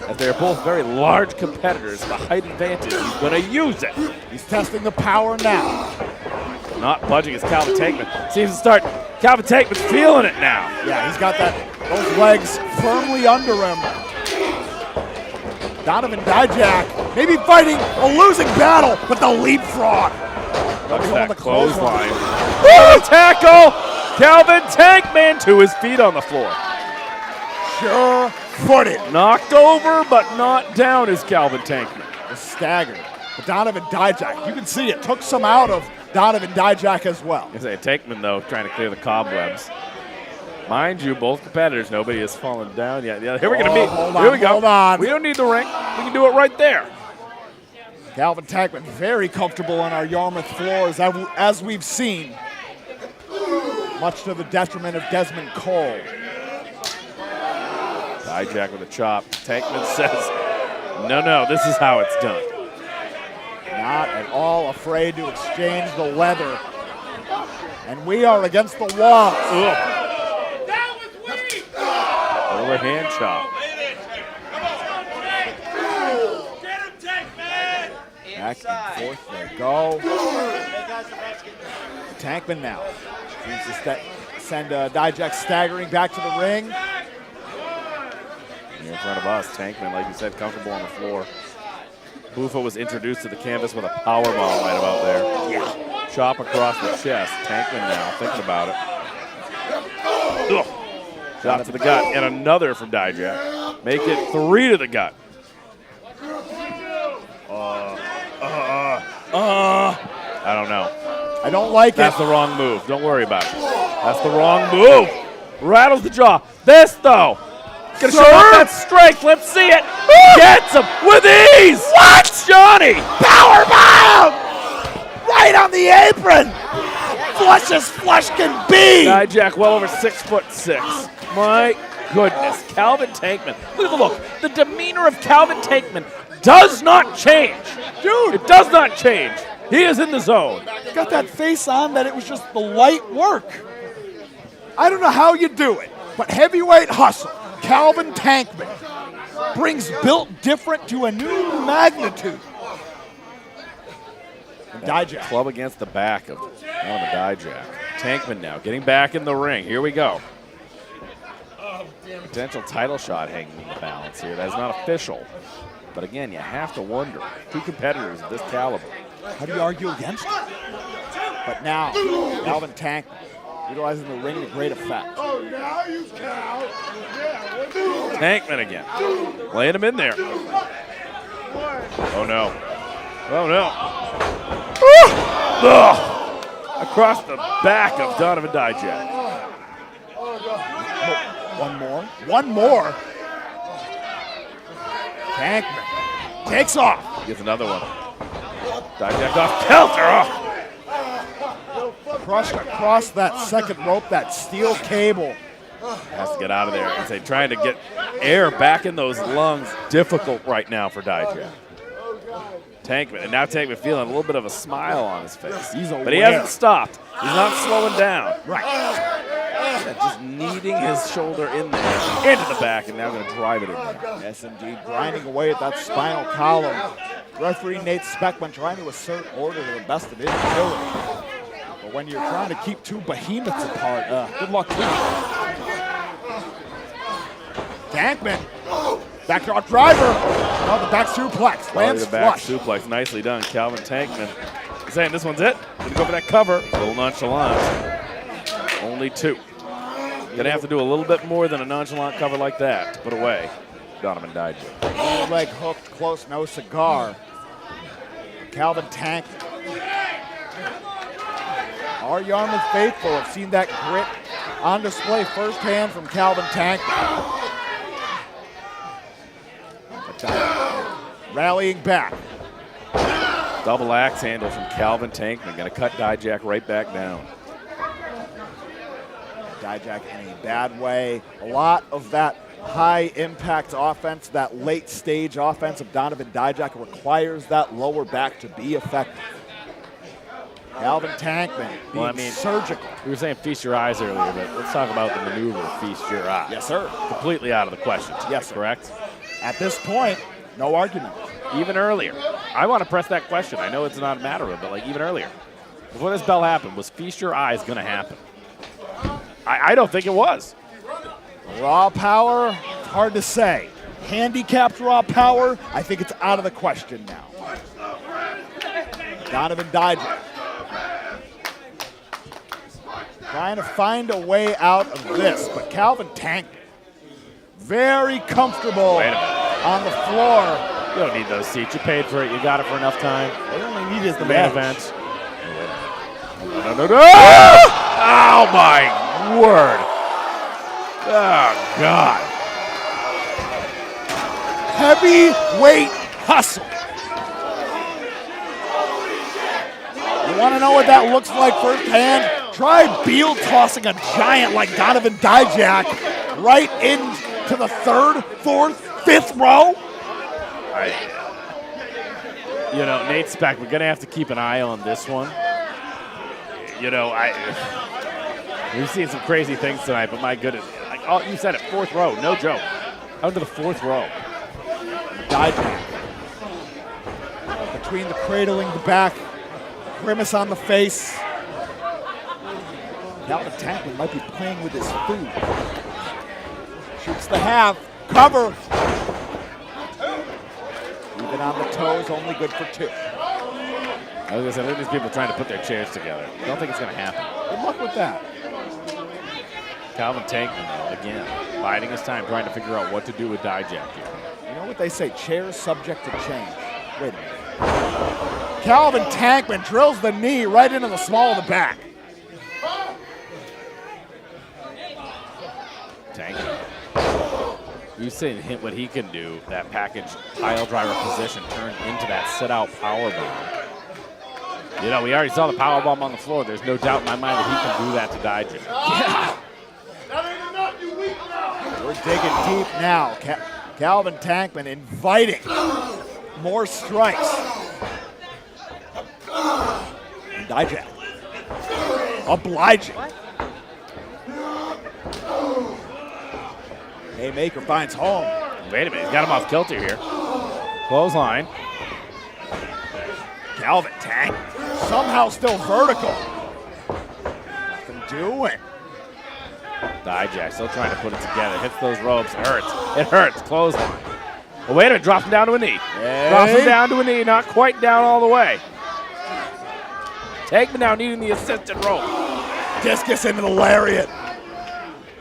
As they're both very large competitors, the height advantage, he's going to use it. He's testing the power now. Not budging as Calvin Tankman seems to start. Calvin Tankman's feeling it now. Yeah, he's got those legs firmly under him. Donovan Dijak maybe fighting a losing battle, but the leapfrog. Look at that clothesline. Woo! Tackle! Calvin Tankman to his feet on the floor. Sure-footed. Knocked over, but not down is Calvin Tankman. Staggered. But Donovan Dijak, you can see it took some out of Donovan Dijak as well. I say Tankman, though, trying to clear the cobwebs. Mind you, both competitors, nobody has fallen down yet. Yeah, here we're going to meet. Here we go. Hold on. We don't need the ring. We can do it right there. Calvin Tankman very comfortable on our Yarmouth floors, as we've seen, much to the detriment of Desmond Cole. Dijak with a chop. Tankman says, no, this is how it's done. Not at all afraid to exchange the leather. And we are against the wall. That was weak. Overhand chop. Get him, Tankman. Back and forth they go. Tankman now seems to send Dijak staggering back to the ring. Here in front of us, Tankman, like you said, comfortable on the floor. Bufo was introduced to the canvas with a power bomb right about there. Yeah. Chop across the chest. Tankman now thinking about it. Ugh. Shot to the gut, and another from Dijak. Make it 3 to the gut. I don't know. I don't like That's it. the wrong move. Don't worry about it. That's the wrong move. Rattles the jaw. This, though. Gonna show off that strength. Let's see it. Gets him with ease. What? Johnny. Power bomb! Right on the apron. Flush as flush can be. Dijak well over 6'6". My goodness. Calvin Tankman. Look at the look. The demeanor of Calvin Tankman does not change. Dude. It does not change. He is in the zone. Got that face on that it was just the light work. I don't know how you do it, but heavyweight hustle. Calvin Tankman brings built different to a new magnitude. Dijak. Club against the back of Donovan Dijak. Tankman now getting back in the ring. Here we go. Potential title shot hanging in the balance here. That is not official. But again, you have to wonder. Two competitors of this caliber. How do you argue against it? But now, Calvin Tankman utilizing the ring to great effect. Oh, now you count. Tankman again. Laying him in there. Oh, no. Oh, no. Ugh. Across the back of Donovan Dijak. One more. Tankman takes off. Gets another one. Dijak off kilter. Crushed across that second rope, that steel cable. Has to get out of there. And say, trying to get air back in those lungs. Difficult right now for Dijak. Tankman, and now Tankman feeling a little bit of a smile on his face. But he hasn't stopped. He's not slowing down. Right. Just kneading his shoulder in there, into the back, and now going to drive it in there. Yes, indeed. Grinding away at that spinal column. Referee Nate Speckman trying to assert order to the best of his ability. But when you're trying to keep two behemoths apart, good luck to you. Tankman. Backdrop driver. Oh, the back suplex. Lands the back flush. suplex. Nicely done. Calvin Tankman saying this one's it. Gonna go for that cover. A little nonchalant. Only 2. Gonna have to do a little bit more than a nonchalant cover like that to put away Donovan Dijak. Leg hooked close, no cigar. Calvin Tankman. Our Yarmouth faithful have seen that grit on display firsthand from Calvin Tankman. Rallying back. Double axe handle from Calvin Tankman. Gonna cut Dijak right back down. Dijak in a bad way. A lot of that high impact offense, that late stage offense of Donovan Dijak requires that lower back to be effective. Calvin Tankman being surgical. We were saying feast your eyes earlier, but let's talk about the maneuver feast your eyes. Yes, sir. Completely out of the question. Yes, sir. Correct? At this point, no argument. Even earlier. I want to press that question. I know it's not a matter of, but like even earlier. Before this bell happened, was feast your eyes going to happen? I don't think it was. Raw power, hard to say. Handicapped raw power, I think it's out of the question now. Donovan Dijak trying to find a way out of this, but Calvin Tankman very comfortable on the floor. You don't need those seats. You paid for it. You got it for enough time. All you only need is the main match. event. No. Oh, my word. Oh, God. Heavyweight hustle. You want to know what that looks like firsthand? Try Beal tossing a giant like Donovan Dijak right into the 3rd, 4th, 5th row. You know, Nate Speck, we're going to have to keep an eye on this one. You know, we've seen some crazy things tonight, but my goodness. Like, oh, you said it, 4th row, no joke. Out to the 4th row. Dijak. Between the cradling, the back, grimace on the face. Calvin Tankman might be playing with his food. Shoots the half, cover. Even on the toes, only good for 2. I was going to say, look at these people trying to put their chairs together. I don't think it's going to happen. Good luck with that. Calvin Tankman, though, again, biding his time, trying to figure out what to do with Dijak here. You know what they say, chairs subject to change. Wait a minute. Calvin Tankman drills the knee right into the small of the back. Tankman. You've seen what he can do, that package pile driver position turned into that sit-out power bomb. You know, we already saw the power bomb on the floor. There's no doubt in my mind that he can do that to Dijak. Yeah. We're digging deep now. Calvin Tankman inviting more strikes. Dijak obliging. Haymaker finds home. Wait a minute, he's got him off kilter here. Clothesline. Calvin Tankman somehow still vertical. Nothing doing. Dijak still trying to put it together. Hits those ropes. It hurts. It hurts. Clothesline. Oh, wait a minute. Drops him down to a knee. Hey. Drops him down to a knee. Not quite down all the way. Tankman now needing the assisted rope. Discus into the lariat.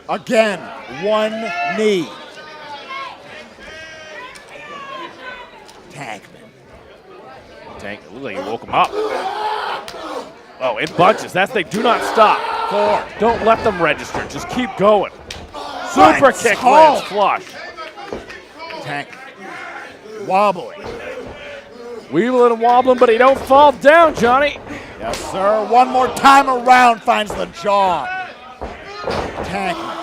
Again, one knee. Tankman. Looked like he woke him up. Oh, in bunches. That's they do not stop. 4. Don't let them register. Just keep going. Super kick lands flush. Tankman wobbling. Weebling and wobbling, but he don't fall down, Johnny. Yes, sir. One more time around finds the jaw. Tankman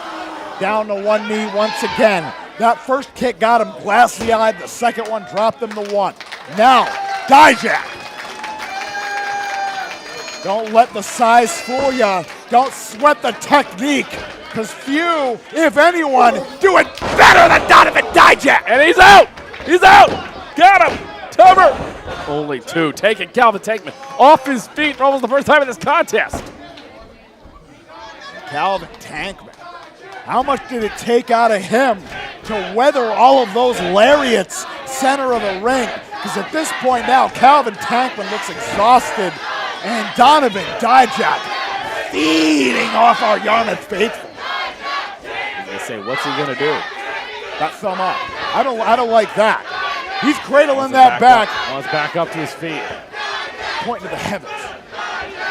down to one knee once again. That first kick got him glassy-eyed. The second one dropped him to 1. Now, Dijak. Don't let the size fool ya. Don't sweat the technique, because few, if anyone, do it better than Donovan Dijak. And he's out. He's out. Got him. Cover. Only 2. Taking Calvin Tankman off his feet for almost the first time in this contest. Calvin Tankman. How much did it take out of him to weather all of those lariats center of the ring. Because at this point now, Calvin Tankman looks exhausted, and Donovan Dijak feeding off our Yarmouth faithful. I was gonna say, what's he gonna do? That thumb up. I don't like that. He's cradling that back. Wants back up to his feet. Pointing to the heavens.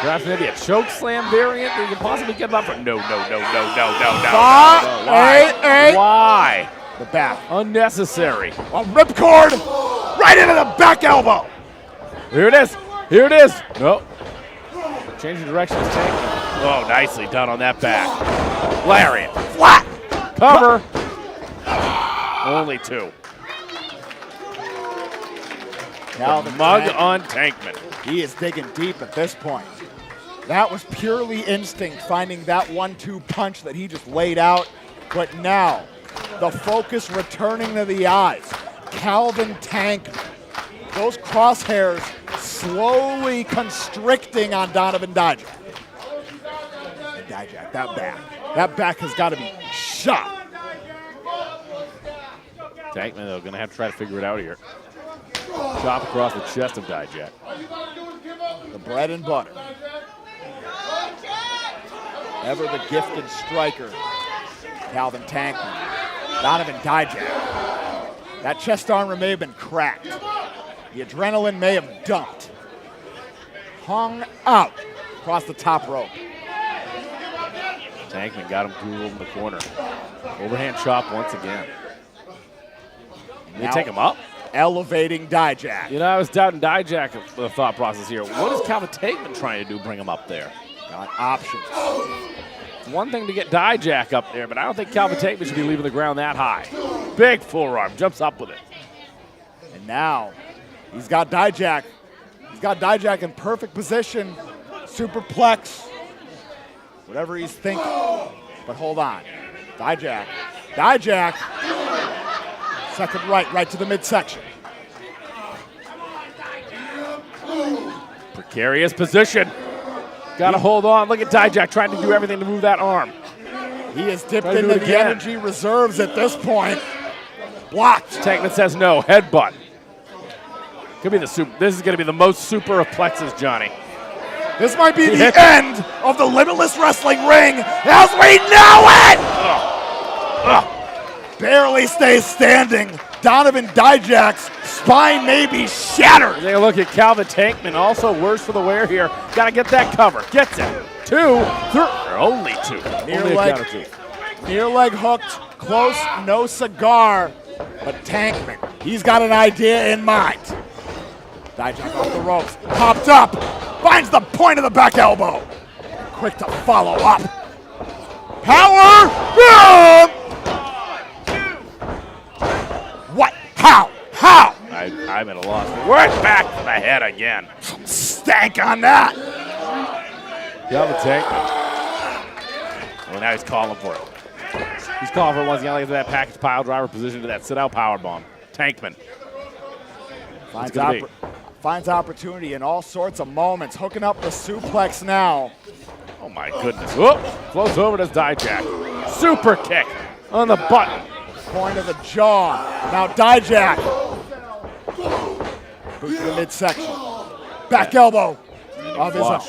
Perhaps maybe a choke slam variant that you can possibly get him up for. No. Why? The back. Unnecessary. A ripcord right into the back elbow. Here it is. No. Changing directions. Oh, nicely done on that back. Lariat. Flat. Cover. Only 2. Calvin The mug Tankman. on Tankman. He is digging deep at this point. That was purely instinct, finding that 1-2 punch that he just laid out. But now, the focus returning to the eyes. Calvin Tankman. Those crosshairs slowly constricting on Donovan Dijak. Dijak, that back has got to be shot. Tankman, though, going to have to try to figure it out here. Chop across the chest of Dijak. The bread and butter. Ever the gifted striker, Calvin Tankman. Donovan Dijak. That chest armor may have been cracked. The adrenaline may have dumped. Hung out across the top rope. Tankman got him drooled in the corner. Overhand chop once again. They take him up? Elevating Dijak. You know, I was doubting Dijak, the thought process here. What is Calvin Tankman trying to do, bring him up there? Got options. It's one thing to get Dijak up there, but I don't think Calvin Tankman should be leaving the ground that high. Big forearm, jumps up with it. And now, he's got Dijak. He's got Dijak in perfect position. Superplex. Whatever he's thinking. But hold on. Dijak. Second right to the midsection. Precarious position. Got to hold on. Look at Dijak trying to do everything to move that arm. He is dipped into the energy reserves at this point. Blocked. Tankman says no. Headbutt. Could be the super. This is going to be the most super of plexes, Johnny. This might be the end of the Limitless Wrestling ring as we know it! Barely stays standing. Donovan Dijak's spine may be shattered. Take a look at Calvin Tankman, also worse for the wear here. Got to get that cover. Gets it. 2, 3. Only 2. Near leg hooked, close, no cigar. But Tankman, he's got an idea in mind. Dijak off the ropes, popped up, finds the point of the back elbow. Quick to follow up. Power! Boom! What? How? I'm at a loss. Right back to the head again. Stank on that. Calvin Tankman. Well, now he's calling for it. He's calling for it once again, like that package pile driver position to that sit-out powerbomb. Tankman. Finds opportunity in all sorts of moments. Hooking up the suplex now. Oh, my goodness. Whoop. Floats over to Dijak. Super kick on the button. Point of the jaw. Now Dijak. Boot to the midsection. Back elbow. Of his own.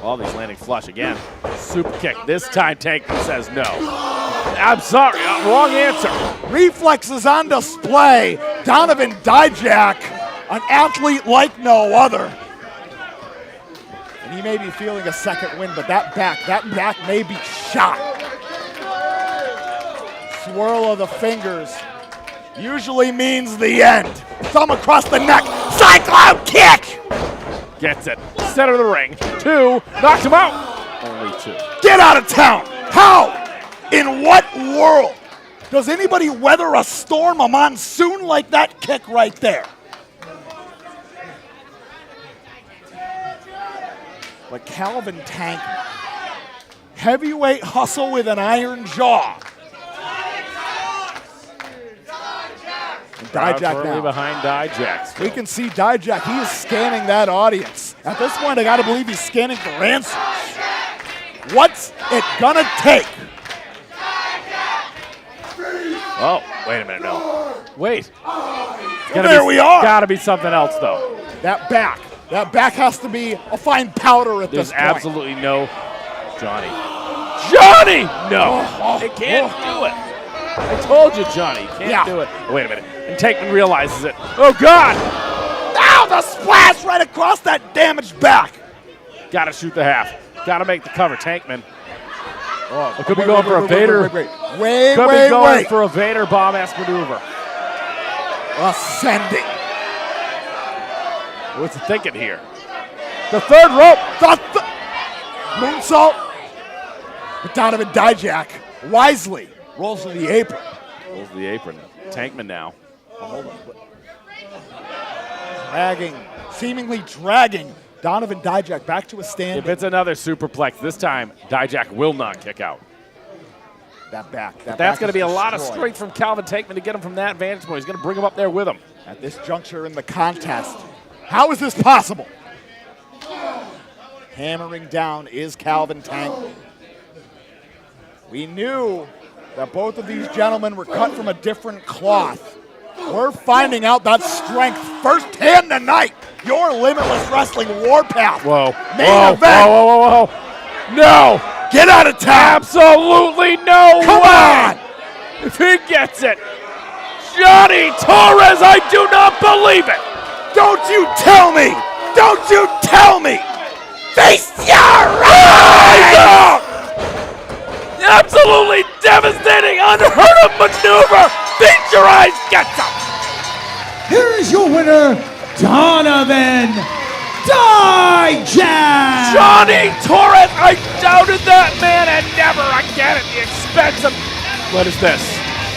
All these landing flush again. Super kick. This time Tankman says no. I'm sorry. Wrong answer. Reflexes on display. Donovan Dijak, an athlete like no other. And he may be feeling a second wind, but that back may be shot. Swirl of the fingers usually means the end. Thumb across the neck. Cyclone kick! Gets it. Center of the ring. 2. Knocks him out. Only 2. Get out of town! How? In what world does anybody weather a storm, a monsoon like that kick right there? But Calvin Tankman, heavyweight hustle with an iron jaw. And Dijak now. Behind Dijak. We can see Dijak. He is scanning that audience. At this point, I got to believe he's scanning for answers. What's it gonna take? Oh, Wait a minute, no. Wait. There we are. Gotta be something else, though. That back has to be a fine powder at There's this point. absolutely no Johnny. Johnny! No. They can't do it. I told you, Johnny. Can't do it. Oh, wait a minute. And Tankman realizes it. Oh, God! Now the splash right across that damaged back. Gotta shoot the half. Gotta make the cover. Tankman. Oh, It could be going for a Vader. Could be going for a Vader bomb-esque maneuver. Ascending. What's he thinking here? The third rope. Moonsault. But Donovan Dijak wisely rolls to the apron. Rolls to the apron. Tankman now. Oh, hold on. Seemingly dragging Donovan Dijak back to a stand. If it's another superplex, this time Dijak will not kick out. That's going to be a lot of strength from Calvin Tankman to get him from that vantage point. He's going to bring him up there with him. At this juncture in the contest, how is this possible? Hammering down is Calvin Tankman. We knew that both of these gentlemen were cut from a different cloth. We're finding out that strength firsthand tonight. Your Limitless Wrestling Warpath. Whoa. Main event. Whoa. No. Get out of town. Absolutely no Come way. on. If he gets it. Johnny Torres, I do not believe it. Don't you tell me. Don't you tell me. Face your eyes. Absolutely devastating, unheard of maneuver. Feature your eyes, gets him. Here is your winner, Donovan Dijak! Johnny Torres, I doubted that man, and never again at the expense of. What is this?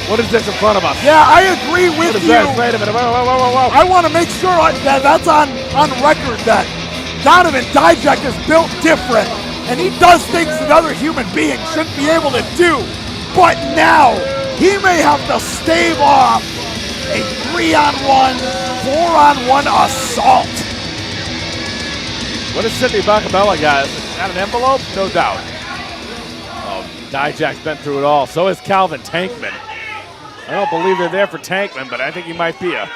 What is this in front of us? Yeah, I agree with you. Wait a minute. Whoa. I want to make sure that that's on record that Donovan Dijak is built different, and he does things that other human beings shouldn't be able to do. But now, he may have to stave off a 3-on-1, 4-on-1 assault. What has Sidney Bacabella got? Got an envelope? No doubt. Oh, Dijak's been through it all. So is Calvin Tankman. I don't believe they're there for Tankman, but I think he might be a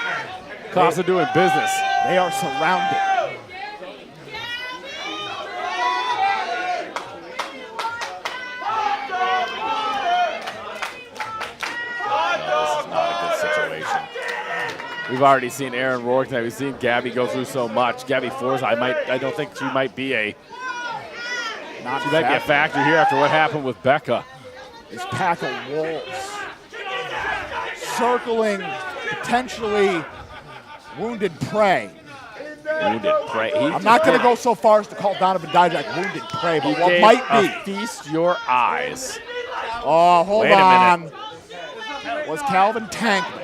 cost of doing business. They are surrounded. We've already seen Aaron Rourke tonight. We've seen Gabby go through so much. Gabby Forza, I don't think she might be a factor here after what happened with Becca. This pack of wolves circling potentially wounded prey. Wounded prey. I'm not going to go so far as to call Donovan Dijak wounded prey, but what might be. Feast your eyes. Oh, hold on. Was Calvin Tankman.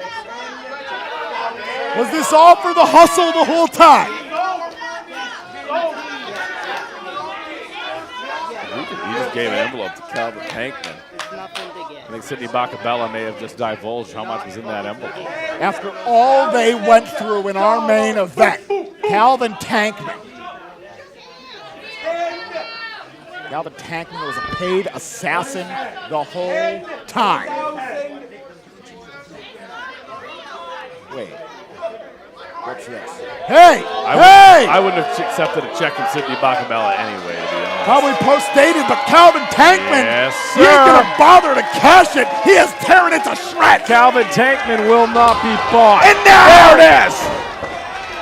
Was this all for the hustle the whole time? He just gave an envelope to Calvin Tankman. I think Sidney Bacabella may have just divulged how much was in that envelope. After all they went through in our main event, Calvin Tankman. Calvin Tankman was a paid assassin the whole time. Wait. What's this? Hey! I wouldn't have accepted a check from Sidney Bacabella anyway, to be honest. Probably post-dated, but Calvin Tankman, Yes, he ain't sir. going to bother to cash it. He is tearing it to shreds. Calvin Tankman will not be bought. And now, there it is.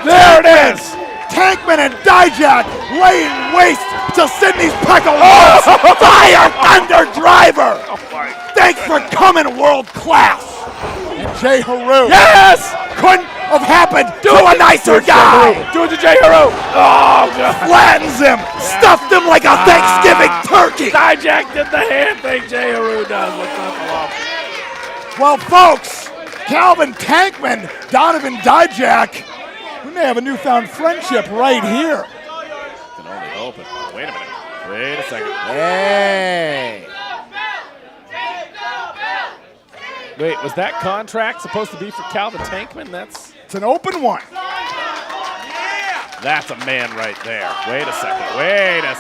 There it is. Tankman and Dijak laying waste to Sidney's pack of wolves. Fire Thunder Driver. Thanks for coming, world class. And Jay Haru. Yes. Couldn't have happened to a nicer guy. Do it to Jay Haru. Oh, God. Flattens him. Stuffed him like a Thanksgiving turkey. Dijak did the hand thing Jay Haru does. What's up, Well, folks, Calvin Tankman, Donovan Dijak, we may have a newfound friendship right here. Can only hope it. Wait a minute. Wait a second. Hey. Wait, was that contract supposed to be for Calvin Tankman? It's an open one. That's a man right there. Wait a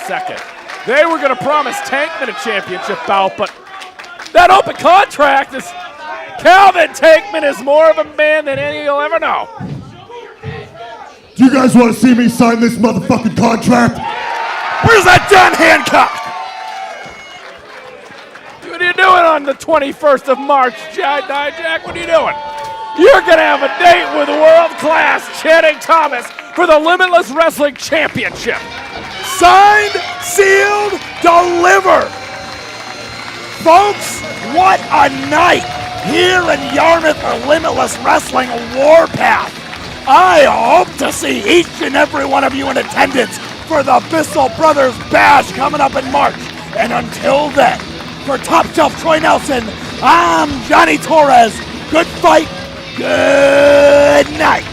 second. They were going to promise Tankman a championship bout, but that open contract is Calvin Takeman is more of a man than any you'll ever know. Do you guys want to see me sign this motherfucking contract? Where's that John Hancock? What are you doing on the 21st of March, Jack? What are you doing? You're going to have a date with world-class Channing Thomas for the Limitless Wrestling Championship. Signed, sealed, delivered. Folks, what a night here in Yarmouth for Limitless Wrestling Warpath. I hope to see each and every one of you in attendance for the Bissell Brothers Bash coming up in March. And until then, for Top Shelf Troy Nelson, I'm Johnny Torres. Good fight, good night.